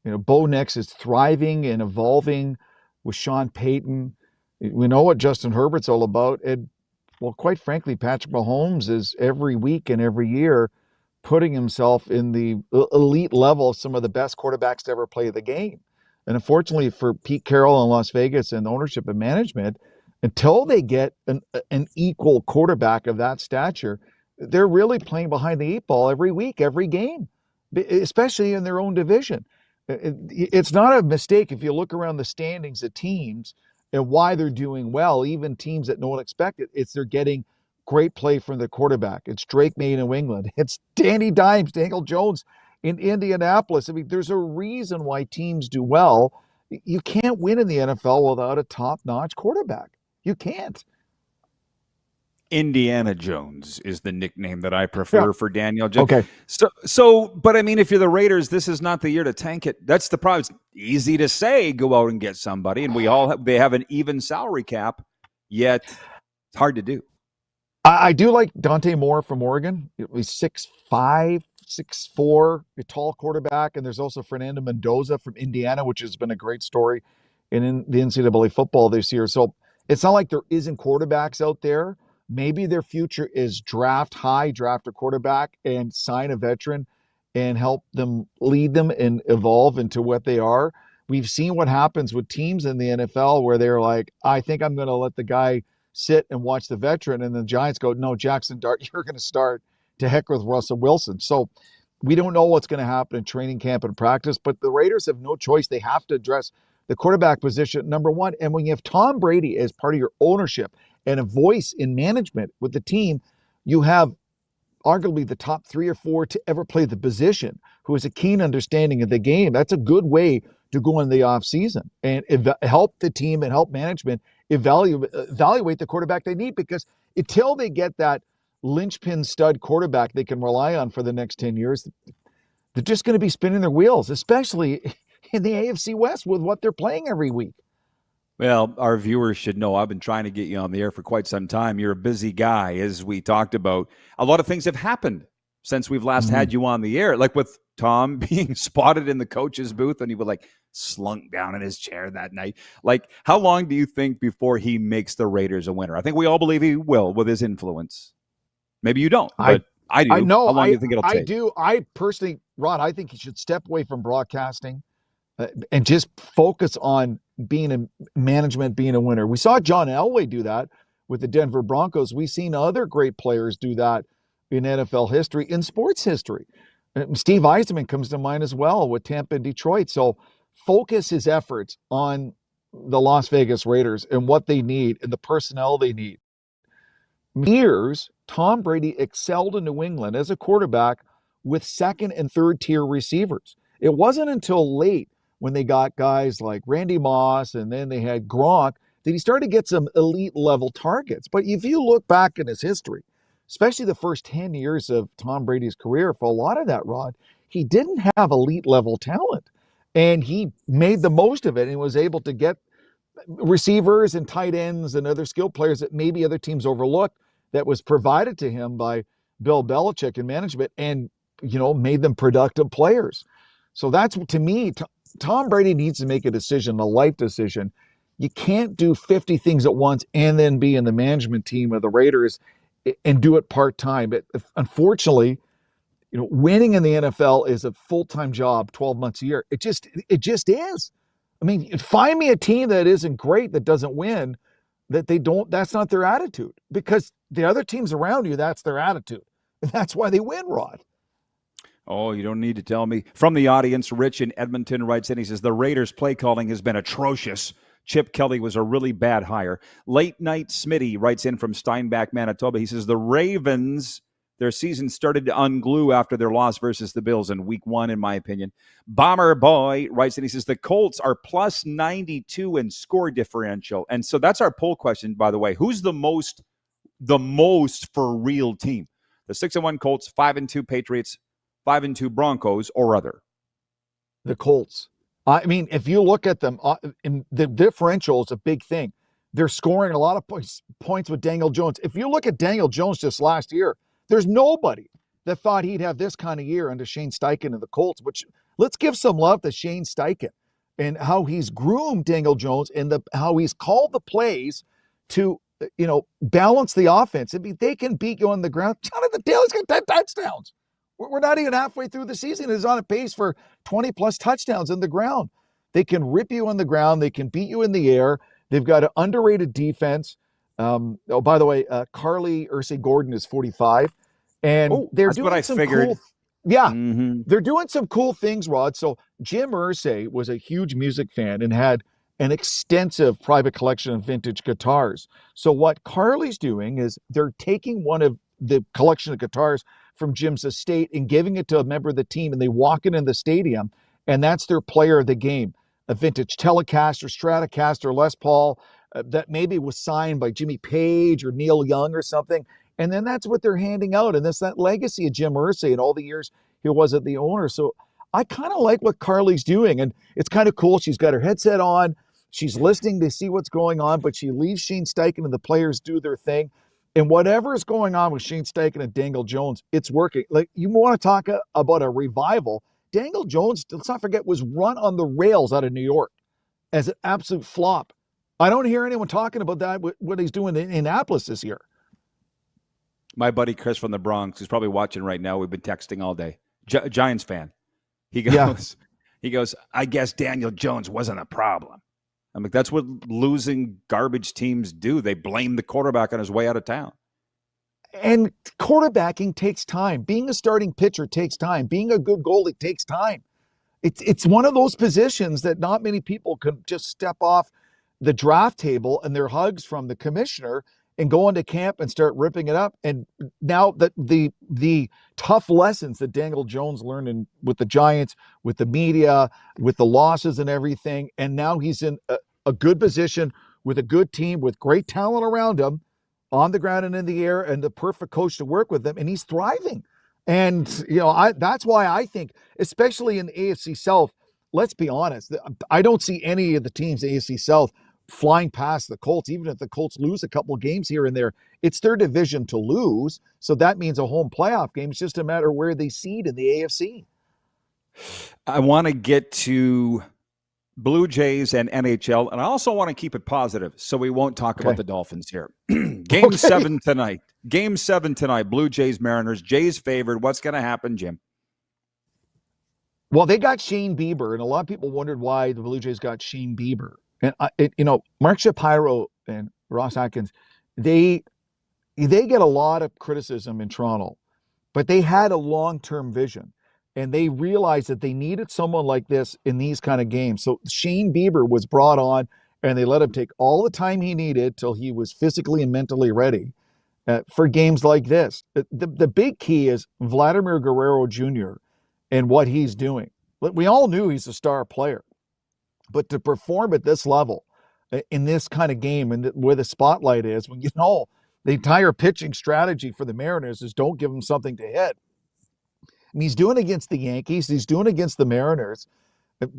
Bo Nix is thriving and evolving with Sean Payton. We know what Justin Herbert's all about. And, well, quite frankly, Patrick Mahomes is every week and every year putting himself in the elite level of some of the best quarterbacks to ever play the game. And unfortunately for Pete Carroll in Las Vegas and ownership and management, until they get an equal quarterback of that stature, they're really playing behind the 8 ball every week, every game, especially in their own division. It's not a mistake if you look around the standings of teams and why they're doing well, even teams that no one expected. It's they're getting great play from the quarterback. It's Drake May in New England. It's Danny Dimes, Daniel Jones in Indianapolis. I mean, there's a reason why teams do well. You can't win in the NFL without a top-notch quarterback. You can't. Indiana Jones is the nickname that I prefer for Daniel Jones. Okay. But I mean, if you're the Raiders, this is not the year to tank it. That's the problem. It's easy to say, go out and get somebody, and they have an even salary cap, yet it's hard to do. I do like Dante Moore from Oregon. He's 6'5", 6'4", a tall quarterback, and there's also Fernando Mendoza from Indiana, which has been a great story in the NCAA football this year. So it's not like there isn't quarterbacks out there. Maybe their future is draft a quarterback and sign a veteran and help them lead them and evolve into what they are. We've seen what happens with teams in the NFL where they're like, I think I'm going to let the guy sit and watch the veteran. And the Giants go, no, Jackson Dart, you're going to start, to heck with Russell Wilson. So we don't know what's going to happen in training camp and practice, but the Raiders have no choice. They have to address the quarterback position, number one. And when you have Tom Brady as part of your ownership and a voice in management with the team, you have arguably the top 3 or 4 to ever play the position, who has a keen understanding of the game. That's a good way to go in the offseason and help the team and help management evaluate the quarterback they need, because until they get that linchpin stud quarterback they can rely on for the next 10 years, they're just going to be spinning their wheels, especially in the AFC West with what they're playing every week. Well, our viewers should know I've been trying to get you on the air for quite some time. You're a busy guy, as we talked about. A lot of things have happened since we've last had you on the air, like with Tom being spotted in the coach's booth and he would slunk down in his chair that night. How long do you think before he makes the Raiders a winner? I think we all believe he will with his influence. Maybe you don't, but I do. I know. How long do you think it'll take? I do. I personally, Rod, I think he should step away from broadcasting and just focus on being a management, being a winner. We saw John Elway do that with the Denver Broncos. We've seen other great players do that in NFL history, in sports history. Steve Eisman comes to mind as well with Tampa and Detroit. So focus his efforts on the Las Vegas Raiders and what they need and the personnel they need. Years, Tom Brady excelled in New England as a quarterback with second and third tier receivers. It wasn't until late when they got guys like Randy Moss and then they had Gronk that he started to get some elite level targets. But if you look back in his history, especially the first 10 years of Tom Brady's career, for a lot of that, Rod, he didn't have elite level talent. And he made the most of it and was able to get receivers and tight ends and other skill players that maybe other teams overlooked, that was provided to him by Bill Belichick and management, and, made them productive players. So that's, to me, Tom Brady needs to make a decision, a life decision. You can't do 50 things at once and then be in the management team of the Raiders and do it part-time. But unfortunately, winning in the NFL is a full-time job, 12 months a year. It just is. I mean, find me a team that isn't great, that doesn't win, that's not their attitude, because the other teams around you, that's their attitude. And that's why they win, Rod. Oh, you don't need to tell me. From the audience, Rich in Edmonton writes in, he says, the Raiders' play calling has been atrocious. Chip Kelly was a really bad hire. Late Night Smitty writes in from Steinbach, Manitoba. He says, the Ravens, their season started to unglue after their loss versus the Bills in week 1, in my opinion. Bomber Boy writes in, he says, the Colts are plus 92 in score differential. And so that's our poll question, by the way. Who's the most for real team? The 6-1 Colts, 5-2 Patriots, 5-2 Broncos, or other? The Colts. I mean, if you look at them, the differential is a big thing. They're scoring a lot of points with Daniel Jones. If you look at Daniel Jones just last year, there's nobody that thought he'd have this kind of year under Shane Steichen and the Colts, which let's give some love to Shane Steichen and how he's groomed Daniel Jones and how he's called the plays to, balance the offense. I mean, they can beat you on the ground. Jonathan Taylor's got 10 touchdowns. We're not even halfway through the season. He's on a pace for 20-plus touchdowns in the ground. They can rip you on the ground. They can beat you in the air. They've got an underrated defense. By the way, Carly Ursay-Gordon is 45. And they're that's doing what I some figured. They're doing some cool things, Rod. So Jim Irsay was a huge music fan and had an extensive private collection of vintage guitars. So what Carly's doing is they're taking one of the collection of guitars from Jim's estate and giving it to a member of the team, and they walk it in the stadium, and that's their player of the game. A vintage Telecaster, Stratocaster, Les Paul that maybe was signed by Jimmy Page or Neil Young or something, and then that's what they're handing out, and that's that legacy of Jim Irsay and all the years he was at the owner. So I kind of like what Carly's doing, and it's kind of cool. She's got her headset on. She's listening to see what's going on, but she leaves Shane Steichen and the players do their thing. And whatever is going on with Shane Steichen and Daniel Jones, it's working. Like, you want to talk about a revival. Daniel Jones, let's not forget, was run on the rails out of New York as an absolute flop. I don't hear anyone talking about that, what he's doing in Indianapolis this year. My buddy Chris from the Bronx, who's probably watching right now, we've been texting all day. Giants fan. He goes, I guess Daniel Jones wasn't a problem. I'm like, that's what losing garbage teams do. They blame the quarterback on his way out of town. And quarterbacking takes time. Being a starting pitcher takes time. Being a good goalie takes time. It's one of those positions that not many people can just step off the draft table and their hugs from the commissioner and go into camp and start ripping it up. And now that the tough lessons that Daniel Jones learned with the Giants, with the media, with the losses and everything, and now he's in a good position with a good team, with great talent around him, on the ground and in the air, and the perfect coach to work with them, and he's thriving. And that's why I think, especially in the AFC South, let's be honest, I don't see any of the teams in the AFC South flying past the Colts. Even if the Colts lose a couple of games here and there, it's their division to lose. So that means a home playoff game. It's just a matter of where they seed in the AFC. I want to get to Blue Jays and NHL, and I also want to keep it positive, so we won't talk about the Dolphins here. Game 7 tonight. Game 7 tonight. Blue Jays, Mariners. Jays favored. What's going to happen, Jim? Well, they got Shane Bieber, and a lot of people wondered why the Blue Jays got Shane Bieber. And Mark Shapiro and Ross Atkins, they get a lot of criticism in Toronto, but they had a long-term vision, and they realized that they needed someone like this in these kind of games. So Shane Bieber was brought on, and they let him take all the time he needed till he was physically and mentally ready for games like this. The big key is Vladimir Guerrero Jr. and what he's doing. We all knew he's a star player. But to perform at this level, in this kind of game, and where the spotlight is, when the entire pitching strategy for the Mariners is don't give him something to hit. And he's doing it against the Yankees. He's doing it against the Mariners.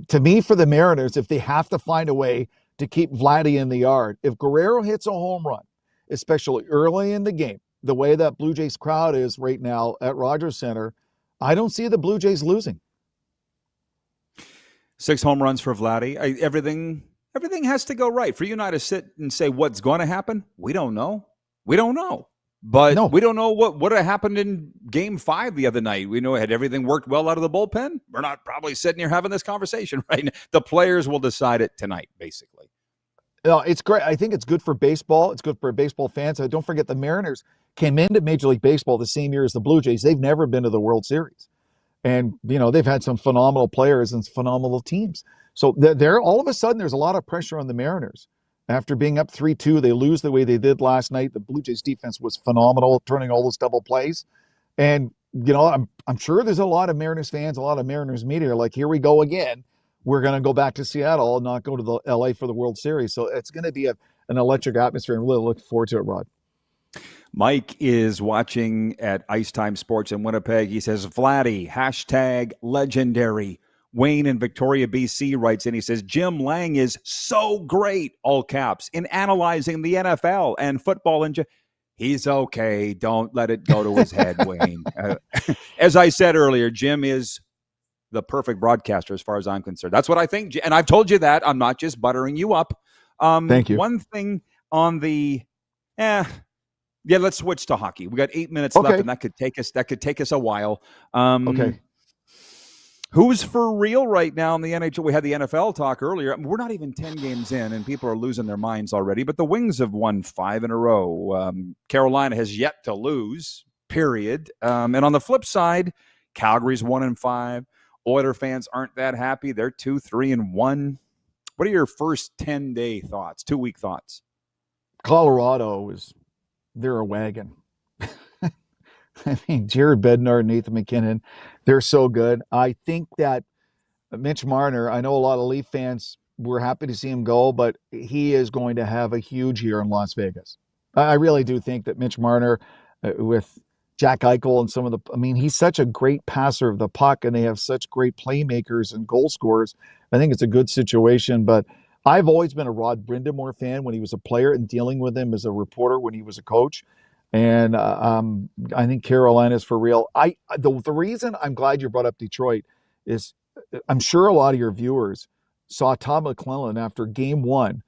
To me, for the Mariners, if they have to find a way to keep Vladdy in the yard, if Guerrero hits a home run, especially early in the game, the way that Blue Jays crowd is right now at Rogers Center, I don't see the Blue Jays losing. 6 home runs for Vladdy. Everything Everything has to go right. For you and I to sit and say what's going to happen, we don't know. We don't know. But we don't know what would have happened in Game 5 the other night. We know had everything worked well out of the bullpen. We're not probably sitting here having this conversation right now. The players will decide it tonight, basically. No, it's great. I think it's good for baseball. It's good for baseball fans. Don't forget the Mariners came into Major League Baseball the same year as the Blue Jays. They've never been to the World Series. And, they've had some phenomenal players and phenomenal teams. So they're all of a sudden, there's a lot of pressure on the Mariners. After being up 3-2, they lose the way they did last night. The Blue Jays defense was phenomenal, turning all those double plays. And, I'm sure there's a lot of Mariners fans, a lot of Mariners media like, here we go again. We're going to go back to Seattle and not go to the LA for the World Series. So it's going to be an electric atmosphere, and really looking forward to it, Rod. Mike is watching at Ice Time Sports in Winnipeg. He says, Vladdy, #legendary. Wayne in Victoria, BC writes in, he says, Jim Lang is so great, all caps, in analyzing the NFL and football. He's okay. Don't let it go to his head, Wayne. As I said earlier, Jim is the perfect broadcaster as far as I'm concerned. That's what I think. And I've told you that. I'm not just buttering you up. Thank you. One thing on the, let's switch to hockey. We got 8 minutes left, and that could take us a while. Okay. Who's for real right now in the NHL? We had the NFL talk earlier. We're not even 10 games in, and people are losing their minds already. But the Wings have won 5 in a row. Carolina has yet to lose, period. And on the flip side, Calgary's 1-5. Oiler fans aren't that happy. They're 2-3-1. What are your first 10-day thoughts, 2-week thoughts? Colorado they're a wagon. I mean, Jared Bednar, Nathan McKinnon, they're so good. I think that Mitch Marner, I know a lot of Leaf fans were happy to see him go, but he is going to have a huge year in Las Vegas. I really do think that Mitch Marner with Jack Eichel and he's such a great passer of the puck, and they have such great playmakers and goal scorers. I think it's a good situation, but I've always been a Rod Brindamore fan when he was a player and dealing with him as a reporter when he was a coach. And I think Carolina's for real. The reason I'm glad you brought up Detroit is I'm sure a lot of your viewers saw Todd McClellan after game 1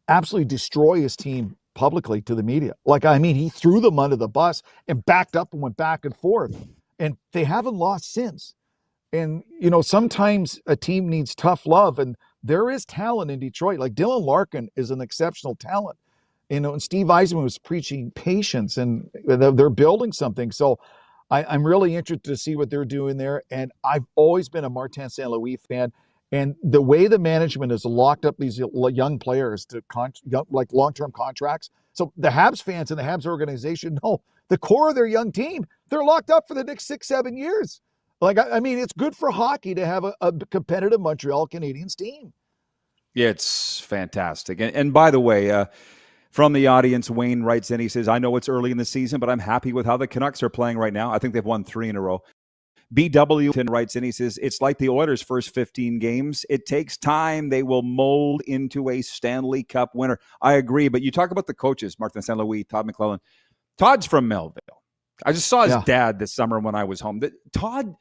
absolutely destroy his team publicly to the media. He threw them under the bus and backed up and went back and forth. And they haven't lost since. And, sometimes a team needs tough love. And there is talent in Detroit. Like Dylan Larkin is an exceptional talent. And Steve Yzerman was preaching patience, and they're building something. So I'm really interested to see what they're doing there. And I've always been a Martin St. Louis fan. And the way the management has locked up these young players to long-term contracts. So the Habs fans and the Habs organization know the core of their young team, they're locked up for the next 6-7 years. It's good for hockey to have a competitive Montreal Canadiens team. Yeah, it's fantastic. And by the way, from the audience, Wayne writes in, he says, I know it's early in the season, but I'm happy with how the Canucks are playing right now. I think they've won 3 in a row. BW writes in, he says, it's like the Oilers' first 15 games. It takes time. They will mold into a Stanley Cup winner. I agree, but you talk about the coaches, Martin St. Louis, Todd McClellan. Todd's from Melville. I just saw his dad this summer when I was home. Todd,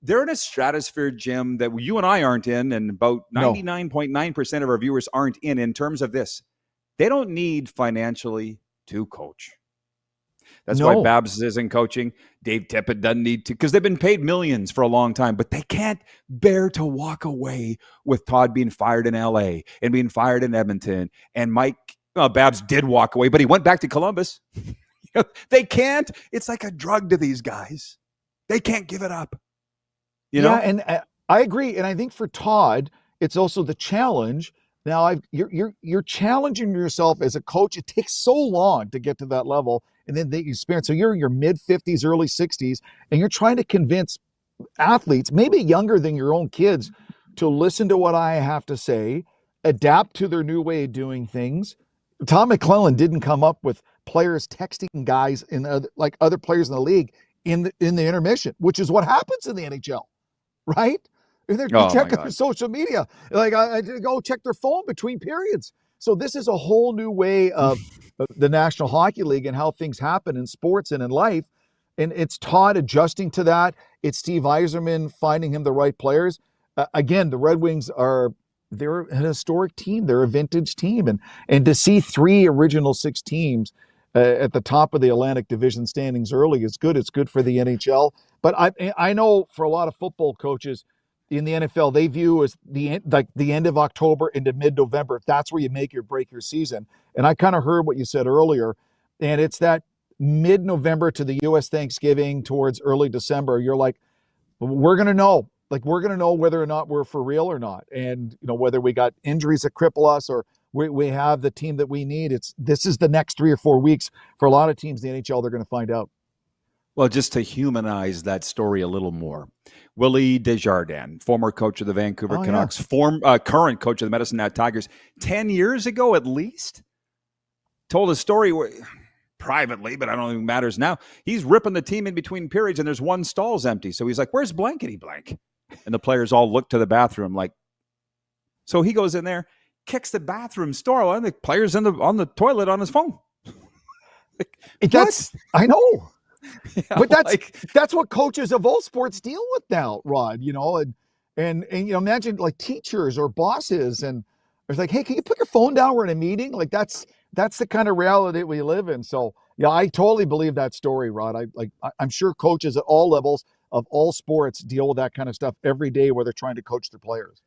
they're in a stratosphere, Jim, that you and I aren't in, and about 99.9% of our viewers aren't in terms of this. They don't need financially to coach. That's why Babs isn't coaching. Dave Tippett doesn't need to, because they've been paid millions for a long time, but they can't bear to walk away with Todd being fired in LA and being fired in Edmonton. And Babs did walk away, but he went back to Columbus. They can't. It's like a drug to these guys. They can't give it up. Yeah, and I agree. And I think for Todd, it's also the challenge. Now, you're challenging yourself as a coach. It takes so long to get to that level, and then the experience. So you're in your mid-50s, early 60s, and you're trying to convince athletes, maybe younger than your own kids, to listen to what I have to say, adapt to their new way of doing things. Tom McClellan didn't come up with players texting guys like other players in the league in the intermission, which is what happens in the NHL, right? They're checking their social media. I go check their phone between periods. So this is a whole new way of the National Hockey League and how things happen in sports and in life. And it's Todd adjusting to that. It's Steve Yzerman finding him the right players. Again, the Red Wings are they're a historic team. They're a vintage team. And to see 3 original 6 teams at the top of the Atlantic Division standings early is good. It's good for the NHL. But I know for a lot of football coaches in the NFL, they view as the end of October into mid-November. That's where you make or break your season. And I kind of heard what you said earlier, and it's that mid-November to the U.S. Thanksgiving towards early December. You're like, we're going to know. Like, we're going to know whether or not we're for real or not. And, whether we got injuries that cripple us or we have the team that we need. This is the next 3 or 4 weeks for a lot of teams in the NHL. They're going to find out. Well, just to humanize that story a little more, Willie Desjardins, former coach of the Vancouver Canucks, current coach of the Medicine Hat Tigers, 10 years ago at least, told a story privately, but I don't think it matters now. He's ripping the team in between periods, and there's one stall's empty. So he's like, "Where's blankety blank?" And the players all look to the bathroom like. So he goes in there, kicks the bathroom door, and the player's on the toilet on his phone. I know. Yeah, but that's what coaches of all sports deal with now, Rod, and imagine like teachers or bosses, and it's like, hey, can you put your phone down? We're in a meeting. Like that's the kind of reality we live in. So yeah, I totally believe that story, Rod. I'm sure coaches at all levels of all sports deal with that kind of stuff every day where they're trying to coach their players.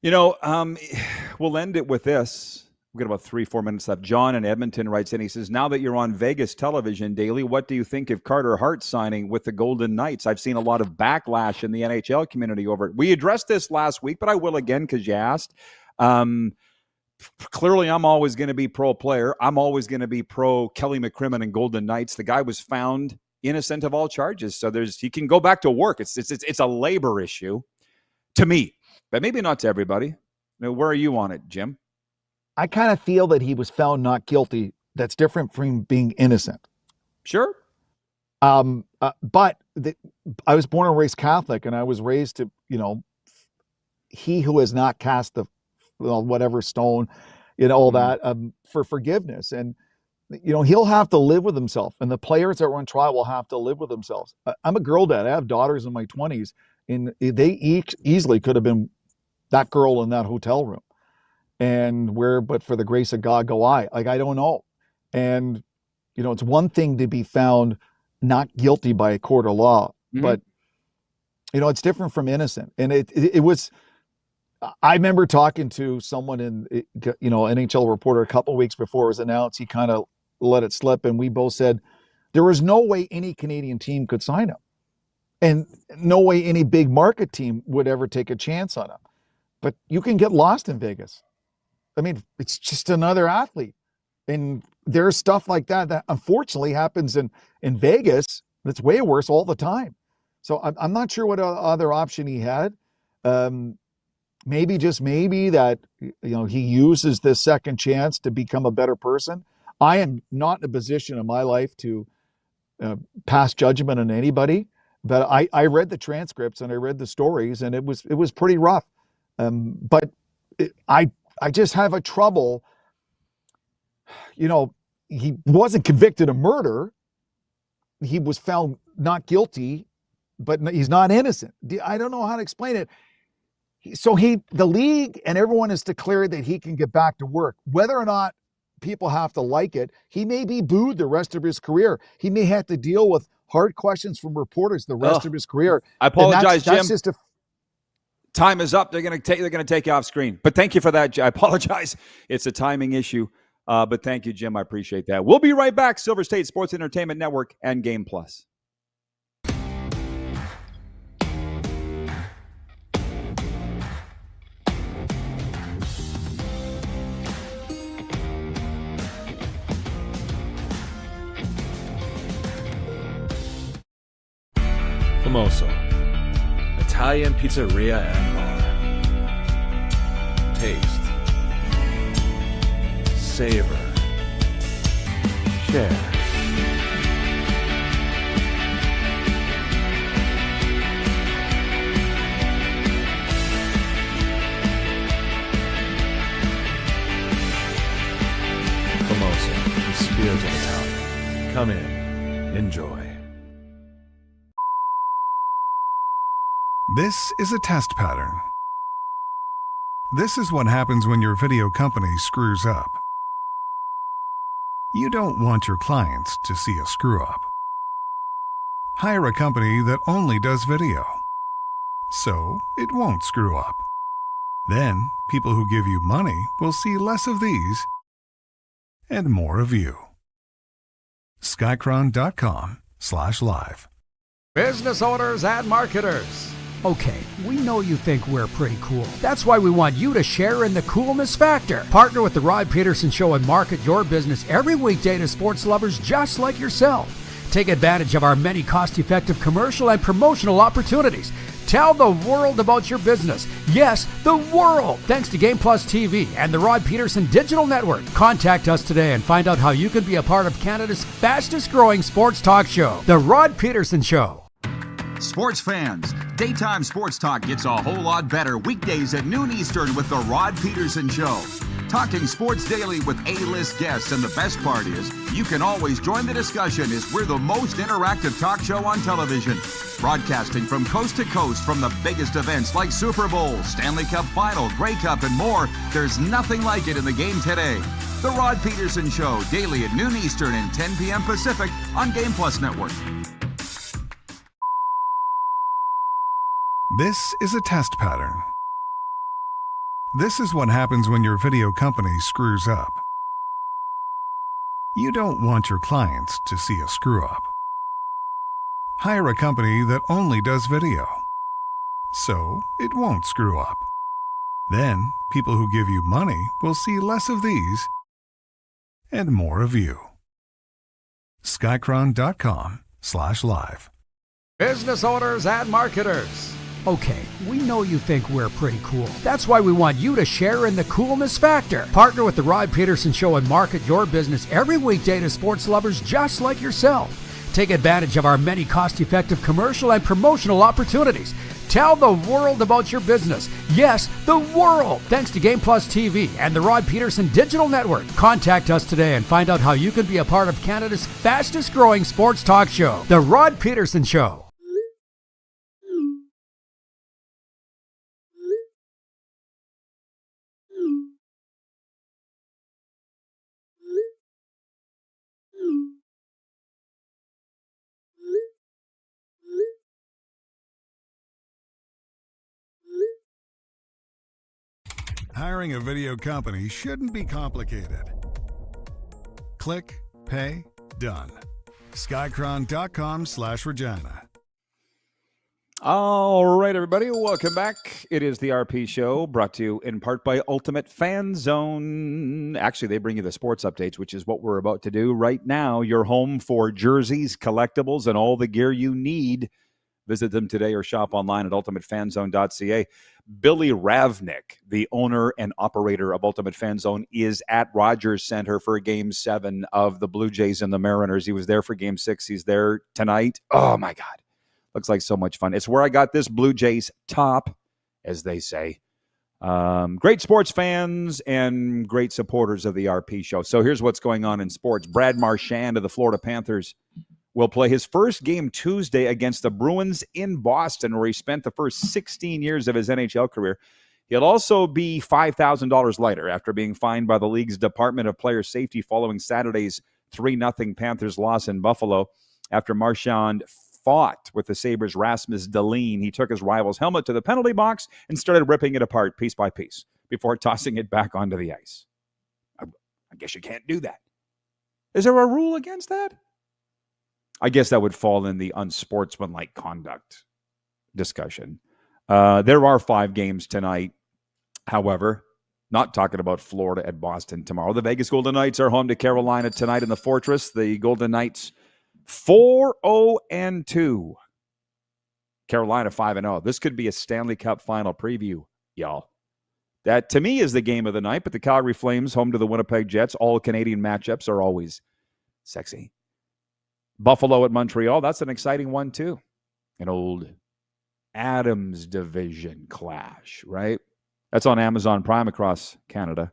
We'll end it with this. We've got about 3-4 minutes left. John in Edmonton writes in. He says, now that you're on Vegas television daily, what do you think of Carter Hart signing with the Golden Knights? I've seen a lot of backlash in the NHL community over it. We addressed this last week, but I will again because you asked. Clearly, I'm always going to be pro player. I'm always going to be pro Kelly McCrimmon and Golden Knights. The guy was found innocent of all charges. So he can go back to work. It's a labor issue to me, but maybe not to everybody. Where are you on it, Jim? I kind of feel that he was found not guilty. That's different from being innocent. Sure. But I was born and raised Catholic, and I was raised to, he who has not cast the whatever stone, all that for forgiveness. And, he'll have to live with himself. And the players that were on trial will have to live with themselves. I'm a girl dad. I have daughters in my 20s, and they easily could have been that girl in that hotel room. And but for the grace of God go I. Like, I don't know. And, it's one thing to be found not guilty by a court of law, but, it's different from innocent. And it was, I remember talking to someone NHL reporter a couple of weeks before it was announced. He kind of let it slip. And we both said there was no way any Canadian team could sign him. And no way any big market team would ever take a chance on him. But you can get lost in Vegas. I mean, it's just another athlete. And there's stuff like that unfortunately happens in Vegas that's way worse all the time. So I'm not sure what other option he had. Maybe that, he uses this second chance to become a better person. I am not in a position in my life to pass judgment on anybody, but I read the transcripts and I read the stories, and it was pretty rough. But I just have a trouble, he wasn't convicted of murder. He was found not guilty, but he's not innocent. I don't know how to explain it. So the league and everyone has declared that he can get back to work. Whether or not people have to like it, he may be booed the rest of his career. He may have to deal with hard questions from reporters the rest of his career. I apologize, that's Jim. Time is up. They're going to take you off screen. But thank you for that. I apologize. It's a timing issue. But thank you, Jim. I appreciate that. We'll be right back. Silver State Sports Entertainment Network and Game Plus. Famoso, Italian pizzeria and bar. Taste, savor, share. Famoso, the spirit of Italian. Come in, enjoy. This is a test pattern. This is what happens when your video company screws up. You don't want your clients to see a screw up. Hire a company that only does video, so it won't screw up. Then, people who give you money will see less of these and more of you. Skycron.com/live. Business owners and marketers. Okay, we know you think we're pretty cool. That's why we want you to share in the coolness factor. Partner with the Rod Pedersen Show and market your business every weekday to sports lovers just like yourself. Take advantage of our many cost-effective commercial and promotional opportunities. Tell the world about your business. Yes, the world. Thanks to Game Plus TV and the Rod Pedersen Digital Network. Contact us today and find out how you can be a part of Canada's fastest growing sports talk show, The Rod Pedersen Show. Sports fans, daytime sports talk gets a whole lot better weekdays at noon Eastern with the Rod Pedersen Show. Talking sports daily with A-list guests, and the best part is, you can always join the discussion as we're the most interactive talk show on television. Broadcasting from coast to coast from the biggest events like Super Bowl, Stanley Cup Final, Grey Cup, and more. There's nothing like it in the game today. The Rod Pedersen Show, daily at noon Eastern and 10 p.m. Pacific on Game Plus Network. This is a test pattern. This is what happens when your video company screws up. You don't want your clients to see a screw up. Hire a company that only does video, so it won't screw up. Then, people who give you money will see less of these and more of you. Skycron.com/live. Business owners and marketers. Okay, we know you think we're pretty cool. That's why we want you to share in the coolness factor. Partner with the Rod Pedersen Show and market your business every weekday to sports lovers just like yourself. Take advantage of our many cost-effective commercial and promotional opportunities. Tell the world about your business. Yes, the world. Thanks to Game Plus TV and the Rod Pedersen Digital Network. Contact us today and find out how you can be a part of Canada's fastest growing sports talk show, The Rod Pedersen Show. Hiring a video company shouldn't be complicated. Click, pay, done. Skycron.com/Regina. All right, everybody, welcome back. It is the RP Show, brought to you in part by Ultimate Fan Zone. Actually, they bring you the sports updates, which is what we're about to do right now. Your home for jerseys, collectibles, and all the gear you need. Visit them today or shop online at ultimatefanzone.ca. Billy Ravnik, the owner and operator of Ultimate Fan Zone, is at Rogers Center for Game 7 of the Blue Jays and the Mariners. He was there for Game 6. He's there tonight. Oh, my God. Looks like so much fun. It's where I got this Blue Jays top, as they say. Great sports fans and great supporters of the RP Show. So here's what's going on in sports. Brad Marchand of the Florida Panthers will play his first game Tuesday against the Bruins in Boston, where he spent the first 16 years of his NHL career. He'll also be $5,000 lighter after being fined by the league's Department of Player Safety following Saturday's 3-0 Panthers loss in Buffalo. After Marchand fought with the Sabres' Rasmus Dahlin, he took his rival's helmet to the penalty box and started ripping it apart piece by piece before tossing it back onto the ice. I guess you can't do that. Is there a rule against that? I guess that would fall in the unsportsmanlike conduct discussion. There are 5 games tonight. However, not talking about Florida at Boston tomorrow. The Vegas Golden Knights are home to Carolina tonight in the Fortress. The Golden Knights 4-0-2. Carolina 5-0. This could be a Stanley Cup final preview, y'all. That, to me, is the game of the night. But the Calgary Flames, home to the Winnipeg Jets. All Canadian matchups are always sexy. Buffalo at Montreal, that's an exciting one too. An old Adams division clash, right? That's on Amazon Prime across Canada.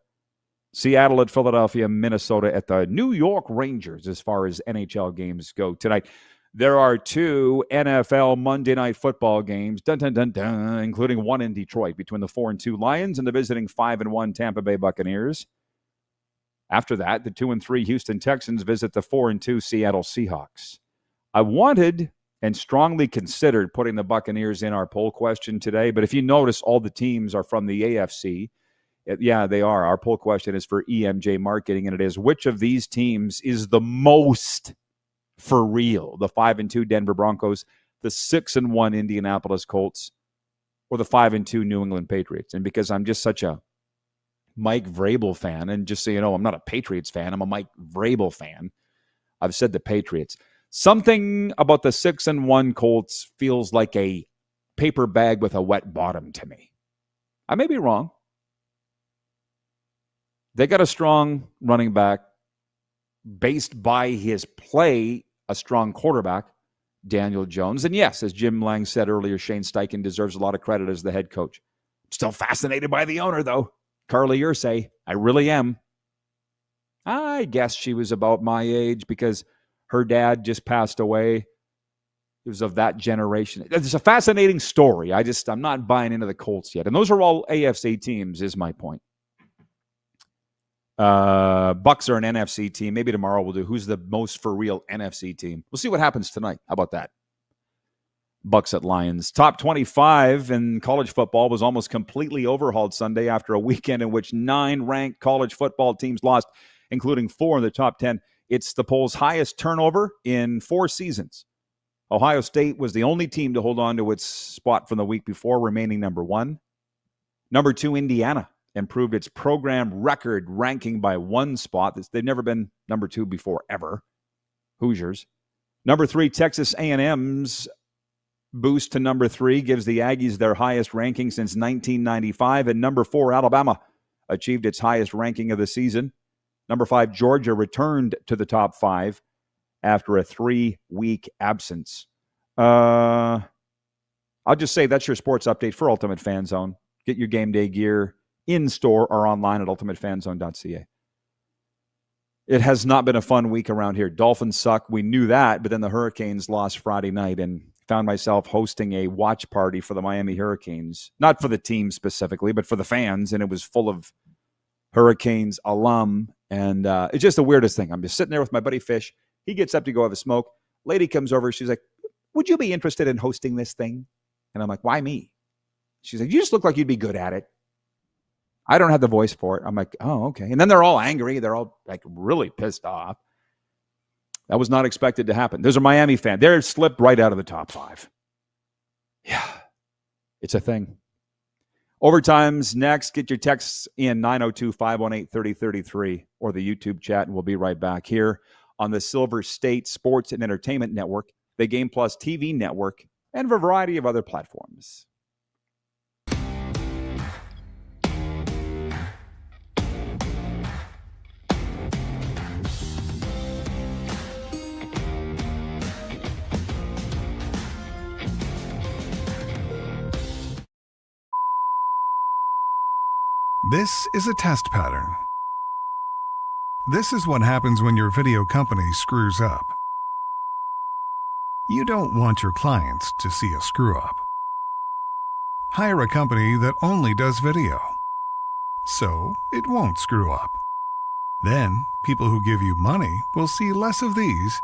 Seattle at Philadelphia, Minnesota at the New York Rangers as far as NHL games go tonight. There are 2 NFL Monday Night Football games, including one in Detroit between the 4-2 Lions and the visiting 5-1 Tampa Bay Buccaneers. After that, the 2-3 Houston Texans visit the 4-2 Seattle Seahawks. I wanted and strongly considered putting the Buccaneers in our poll question today, but if you notice, all the teams are from the AFC. Yeah, they are. Our poll question is for EMJ Marketing, and it is, which of these teams is the most for real? The 5-2 Denver Broncos, the 6-1 Indianapolis Colts, or the 5-2 New England Patriots? And because I'm just such a Mike Vrabel fan, and just so you know, I'm not a Patriots fan, I'm a Mike Vrabel fan, I've said the Patriots. Something about the 6-1 Colts feels like a paper bag with a wet bottom to me. I may be wrong. They got a strong running back, based by his play, a strong quarterback, Daniel Jones. And yes, as Jim Lang said earlier, Shane Steichen deserves a lot of credit as the head coach. Still fascinated by the owner, though. Carly Ursay, I really am. I guess she was about my age because her dad just passed away. He was of that generation. It's a fascinating story. I'm not buying into the Colts yet. And those are all AFC teams, is my point. Bucks are an NFC team. Maybe tomorrow we'll do who's the most for real NFC team. We'll see what happens tonight. How about that? Bucks at Lions. Top 25 in college football was almost completely overhauled Sunday after a weekend in which 9 ranked college football teams lost, including 4 in the top 10. It's the poll's highest turnover in 4 seasons. Ohio State was the only team to hold on to its spot from the week before, remaining number 1. Number 2, Indiana improved its program record ranking by 1 spot. They've never been number 2 before, ever. Hoosiers. Number 3, Texas A&M's boost to number 3 gives the Aggies their highest ranking since 1995. And number 4, Alabama achieved its highest ranking of the season. Number 5, Georgia returned to the top 5 after a 3-week absence. I'll just say that's your sports update for Ultimate Fan Zone. Get your game day gear in-store or online at ultimatefanzone.ca. It has not been a fun week around here. Dolphins suck. We knew that, but then the Hurricanes lost Friday night and found myself hosting a watch party for the Miami Hurricanes. Not for the team specifically, but for the fans, and it was full of Hurricanes alum, and it's just the weirdest thing. I'm just sitting there with my buddy Fish. He gets up to go have a smoke. Lady comes over. She's like, would you be interested in hosting this thing? And I'm like, why me? She's like, you just look like you'd be good at it. I don't have the voice for it. I'm like, oh, okay. And then they're all angry. They're all like really pissed off. That was not expected to happen. There's a Miami fan. They're slipped right out of the top 5. Yeah, it's a thing. Overtime's next. Get your texts in 902-518-3033 or the YouTube chat, and we'll be right back here on the Silver State Sports and Entertainment Network, the Game Plus TV network, and a variety of other platforms. This is a test pattern. This is what happens when your video company screws up. You don't want your clients to see a screw up. Hire a company that only does video, so it won't screw up. Then, people who give you money will see less of these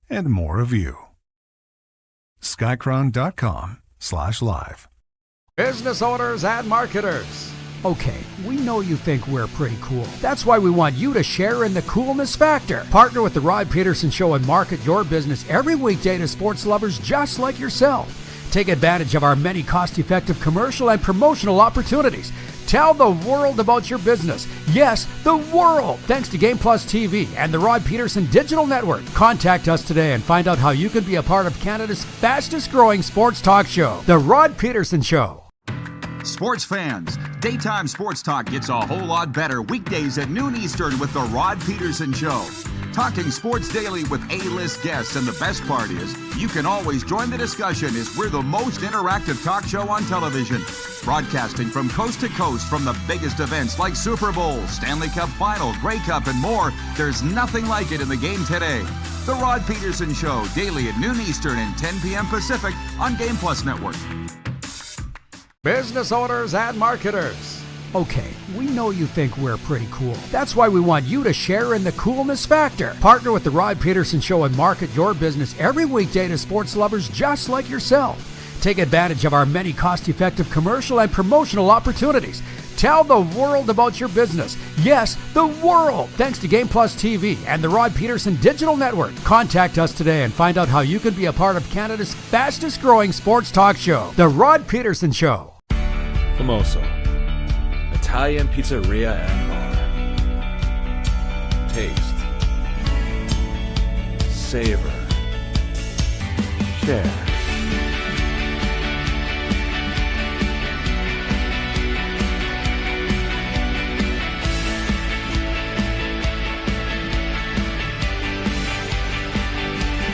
and more of you. Skycron.com/live. Business owners and marketers. Okay, we know you think we're pretty cool. That's why we want you to share in the coolness factor. Partner with the Rod Pedersen Show and market your business every weekday to sports lovers just like yourself. Take advantage of our many cost-effective commercial and promotional opportunities. Tell the world about your business. Yes, the world. Thanks to Game Plus TV and the Rod Pedersen Digital Network. Contact us today and find out how you can be a part of Canada's fastest-growing sports talk show, The Rod Pedersen Show. Sports fans, daytime sports talk gets a whole lot better weekdays at noon Eastern with the Rod Pedersen Show. Talking sports daily with A-list guests, and the best part is, you can always join the discussion as we're the most interactive talk show on television. Broadcasting from coast to coast from the biggest events like Super Bowl, Stanley Cup Final, Grey Cup, and more, there's nothing like it in the game today. The Rod Pedersen Show, daily at noon Eastern and 10 p.m. Pacific on Game Plus Network. Business owners and marketers. Okay, we know you think we're pretty cool. That's why we want you to share in the coolness factor. Partner with the Rod Pedersen Show and market your business every weekday to sports lovers just like yourself. Take advantage of our many cost-effective commercial and promotional opportunities. Tell the world about your business. Yes, the world. Thanks to Game Plus TV and the Rod Pedersen Digital Network. Contact us today and find out how you can be a part of Canada's fastest growing sports talk show, The Rod Pedersen Show. Famoso, Italian pizzeria and bar. Taste, savor, share.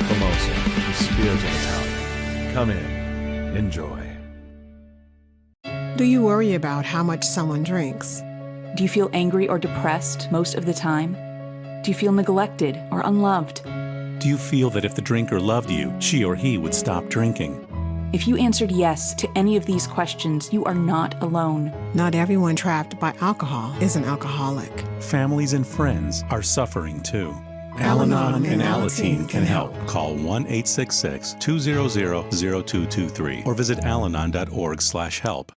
Famoso, the spirit of Italian. Come in, enjoy. Do you worry about how much someone drinks? Do you feel angry or depressed most of the time? Do you feel neglected or unloved? Do you feel that if the drinker loved you, she or he would stop drinking? If you answered yes to any of these questions, you are not alone. Not everyone trapped by alcohol is an alcoholic. Families and friends are suffering too. Al-Anon and Alateen can help. Call 1-866-200-0223 or visit alanon.org/help.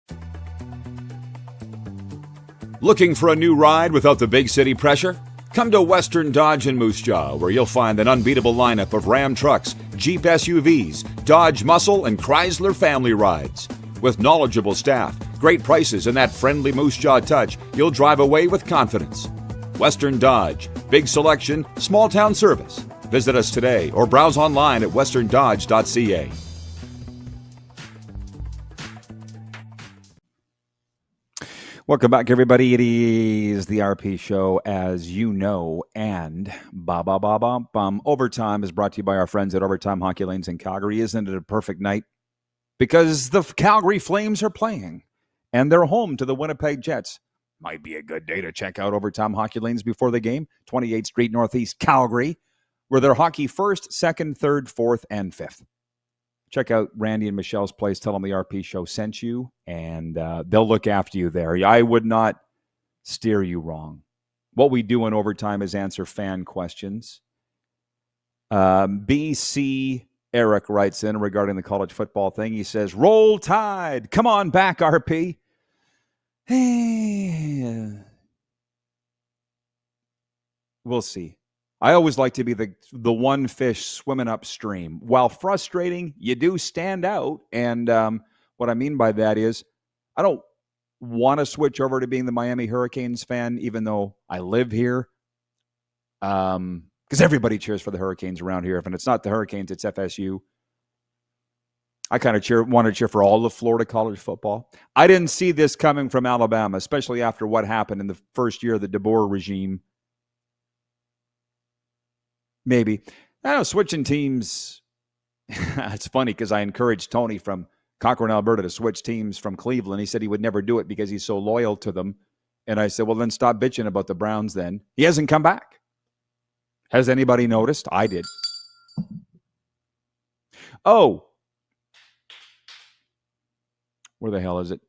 Looking for a new ride without the big city pressure? Come to Western Dodge in Moose Jaw, where you'll find an unbeatable lineup of Ram trucks, Jeep SUVs, Dodge Muscle, and Chrysler family rides. With knowledgeable staff, great prices, and that friendly Moose Jaw touch, you'll drive away with confidence. Western Dodge. Big selection, small town service. Visit us today or browse online at westerndodge.ca. Welcome back, everybody. It is the RP Show, as you know, and overtime is brought to you by our friends at Overtime Hockey Lanes in Calgary. Isn't it a perfect night? Because the Calgary Flames are playing, and they're home to the Winnipeg Jets. Might be a good day to check out Overtime Hockey Lanes before the game. 28th Street Northeast, Calgary, where they're hockey 1st, 2nd, 3rd, 4th, and 5th. Check out Randy and Michelle's place. Tell them the RP Show sent you, and they'll look after you there. I would not steer you wrong. What we do in overtime is answer fan questions. BC Eric writes in regarding the college football thing. He says, "Roll Tide. Come on back, RP." We'll see. I always like to be the one fish swimming upstream. While frustrating, you do stand out. And what I mean by that is I don't want to switch over to being the Miami Hurricanes fan, even though I live here. Because everybody cheers for the Hurricanes around here. If it's not the Hurricanes, it's FSU. I kind of want to cheer for all of Florida college football. I didn't see this coming from Alabama, especially after what happened in the first year of the DeBoer regime. Maybe. I don't know, switching teams. It's funny because I encouraged Tony from Cochrane, Alberta to switch teams from Cleveland. He said he would never do it because he's so loyal to them. And I said, well, then stop bitching about the Browns then. He hasn't come back. Has anybody noticed? I did. Oh. Where the hell is it?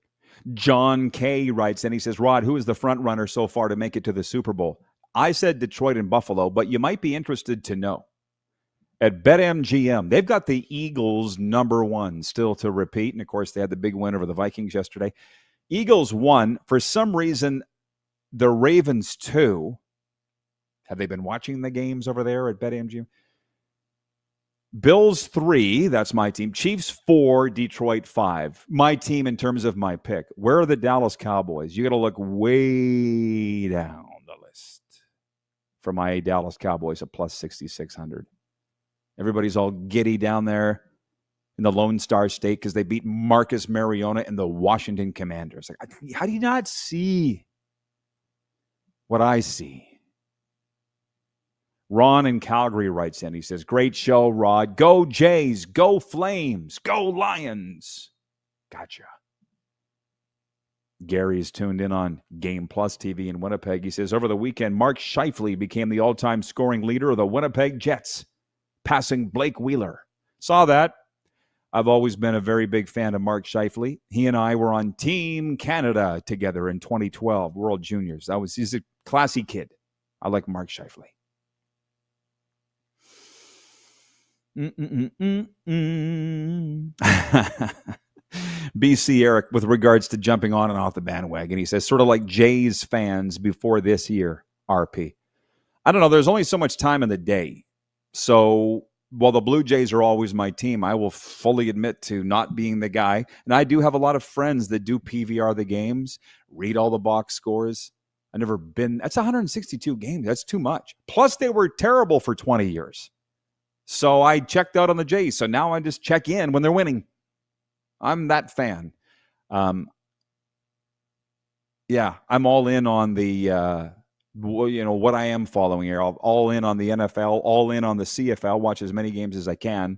John K. writes, and he says, Rod, who is the front runner so far to make it to the Super Bowl? I said Detroit and Buffalo, but you might be interested to know. At BetMGM, they've got the Eagles #1 still to repeat. And, of course, they had the big win over the Vikings yesterday. Eagles 1. For some reason, the Ravens 2. Have they been watching the games over there at BetMGM? Bills 3, that's my team. Chiefs 4, Detroit 5. My team in terms of my pick. Where are the Dallas Cowboys? You got to look way down the list for my Dallas Cowboys at plus 6,600. Everybody's all giddy down there in the Lone Star State because they beat Marcus Mariota and the Washington Commanders. Like, how do you not see what I see? Ron in Calgary writes in. He says, great show, Rod. Go Jays. Go Flames. Go Lions. Gotcha. Gary's tuned in on Game Plus TV in Winnipeg. He says, over the weekend, Mark Scheifele became the all-time scoring leader of the Winnipeg Jets. passing Blake Wheeler. Saw that. I've always been a very big fan of Mark Scheifele. He and I were on Team Canada together in 2012, World Juniors. He's a classy kid. I like Mark Scheifele. BC Eric, with regards to jumping on and off the bandwagon, he says, sort of like Jays fans before this year, RP. I don't know. There's only so much time in the day. So while the Blue Jays are always my team, I will fully admit to not being the guy. And I do have a lot of friends that do PVR the games, read all the box scores. I've never been. That's 162 games. That's too much. Plus, they were terrible for 20 years. So I checked out on the Jays. So now I just check in when they're winning. I'm that fan. Yeah, I'm all in on the, what I am following here. All in on the NFL, all in on the CFL, watch as many games as I can,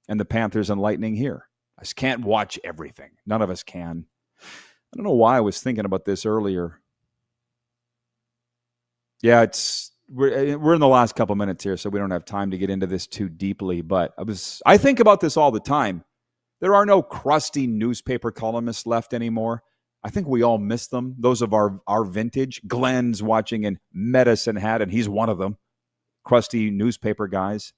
and the Panthers and Lightning here. I just can't watch everything. None of us can. I don't know why I was thinking about this earlier. Yeah, we're in the last couple minutes here, so we don't have time to get into this too deeply, but I think about this all the time. There are no crusty newspaper columnists left anymore. I think we all miss them. Those of our vintage. Glenn's watching in Medicine Hat, and he's one of them. Crusty newspaper guys.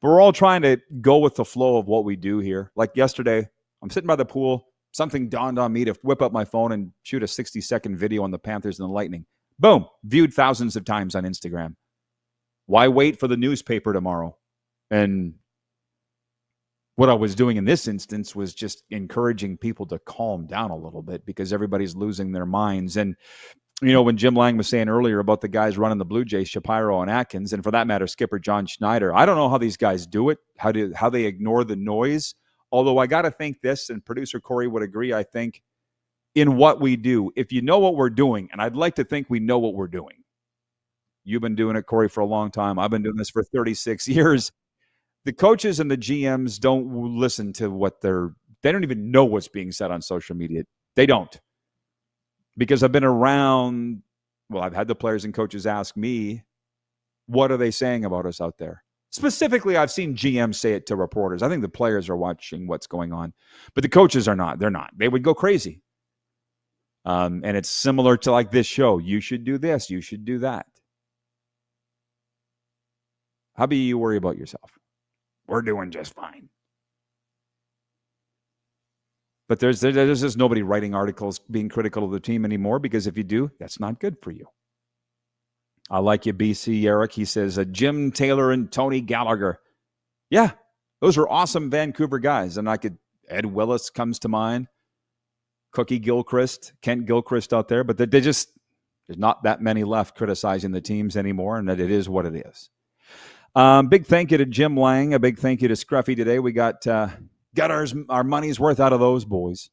But we're all trying to go with the flow of what we do here. Like yesterday, I'm sitting by the pool. Something dawned on me to whip up my phone and shoot a 60-second video on the Panthers and the Lightning. Boom. Viewed thousands of times on Instagram. Why wait for the newspaper tomorrow? And what I was doing in this instance was just encouraging people to calm down a little bit because everybody's losing their minds. And, when Jim Lang was saying earlier about the guys running the Blue Jays, Shapiro and Atkins, and for that matter, skipper John Schneider, I don't know how these guys do it, how they ignore the noise. Although I got to think this, and producer Corey would agree, I think, in what we do, if you know what we're doing, and I'd like to think we know what we're doing. You've been doing it, Corey, for a long time. I've been doing this for 36 years. The coaches and the GMs don't listen to they don't even know what's being said on social media. They don't. Because I've been around, I've had the players and coaches ask me, what are they saying about us out there? Specifically, I've seen GMs say it to reporters. I think the players are watching what's going on. But the coaches are not. They're not. They would go crazy. And it's similar to like this show. You should do this. You should do that. How about you worry about yourself? We're doing just fine. But there's just nobody writing articles being critical of the team anymore because if you do, that's not good for you. I like you, BC Eric. He says, Jim Taylor and Tony Gallagher. Yeah, those are awesome Vancouver guys. And Ed Willis comes to mind. Cookie Gilchrist, Kent Gilchrist out there. But there's not that many left criticizing the teams anymore, and that it is what it is. Big thank you to Jim Lang. A big thank you to Scruffy today. We got our money's worth out of those boys.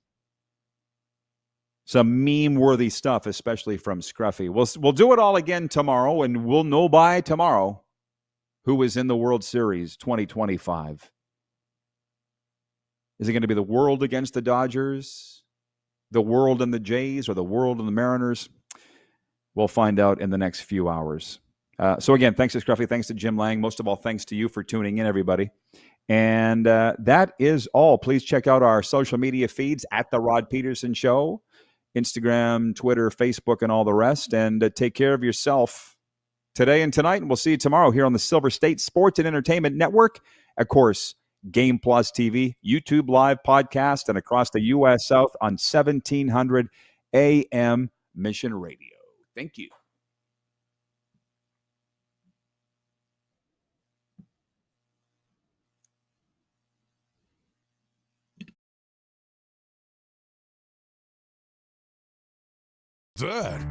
Some meme-worthy stuff, especially from Scruffy. We'll do it all again tomorrow, and we'll know by tomorrow who is in the World Series 2025. Is it going to be the World against the Dodgers, the World and the Jays, or the World and the Mariners? We'll find out in the next few hours. So again, thanks to Scruffy, thanks to Jim Lang. Most of all, thanks to you for tuning in, everybody. And that is all. Please check out our social media feeds at The Rod Pedersen Show, Instagram, Twitter, Facebook, and all the rest. And take care of yourself today and tonight. And we'll see you tomorrow here on the Silver State Sports and Entertainment Network. Of course, Game Plus TV, YouTube Live podcast, and across the U.S. South on 1700 AM Mission Radio. Thank you. That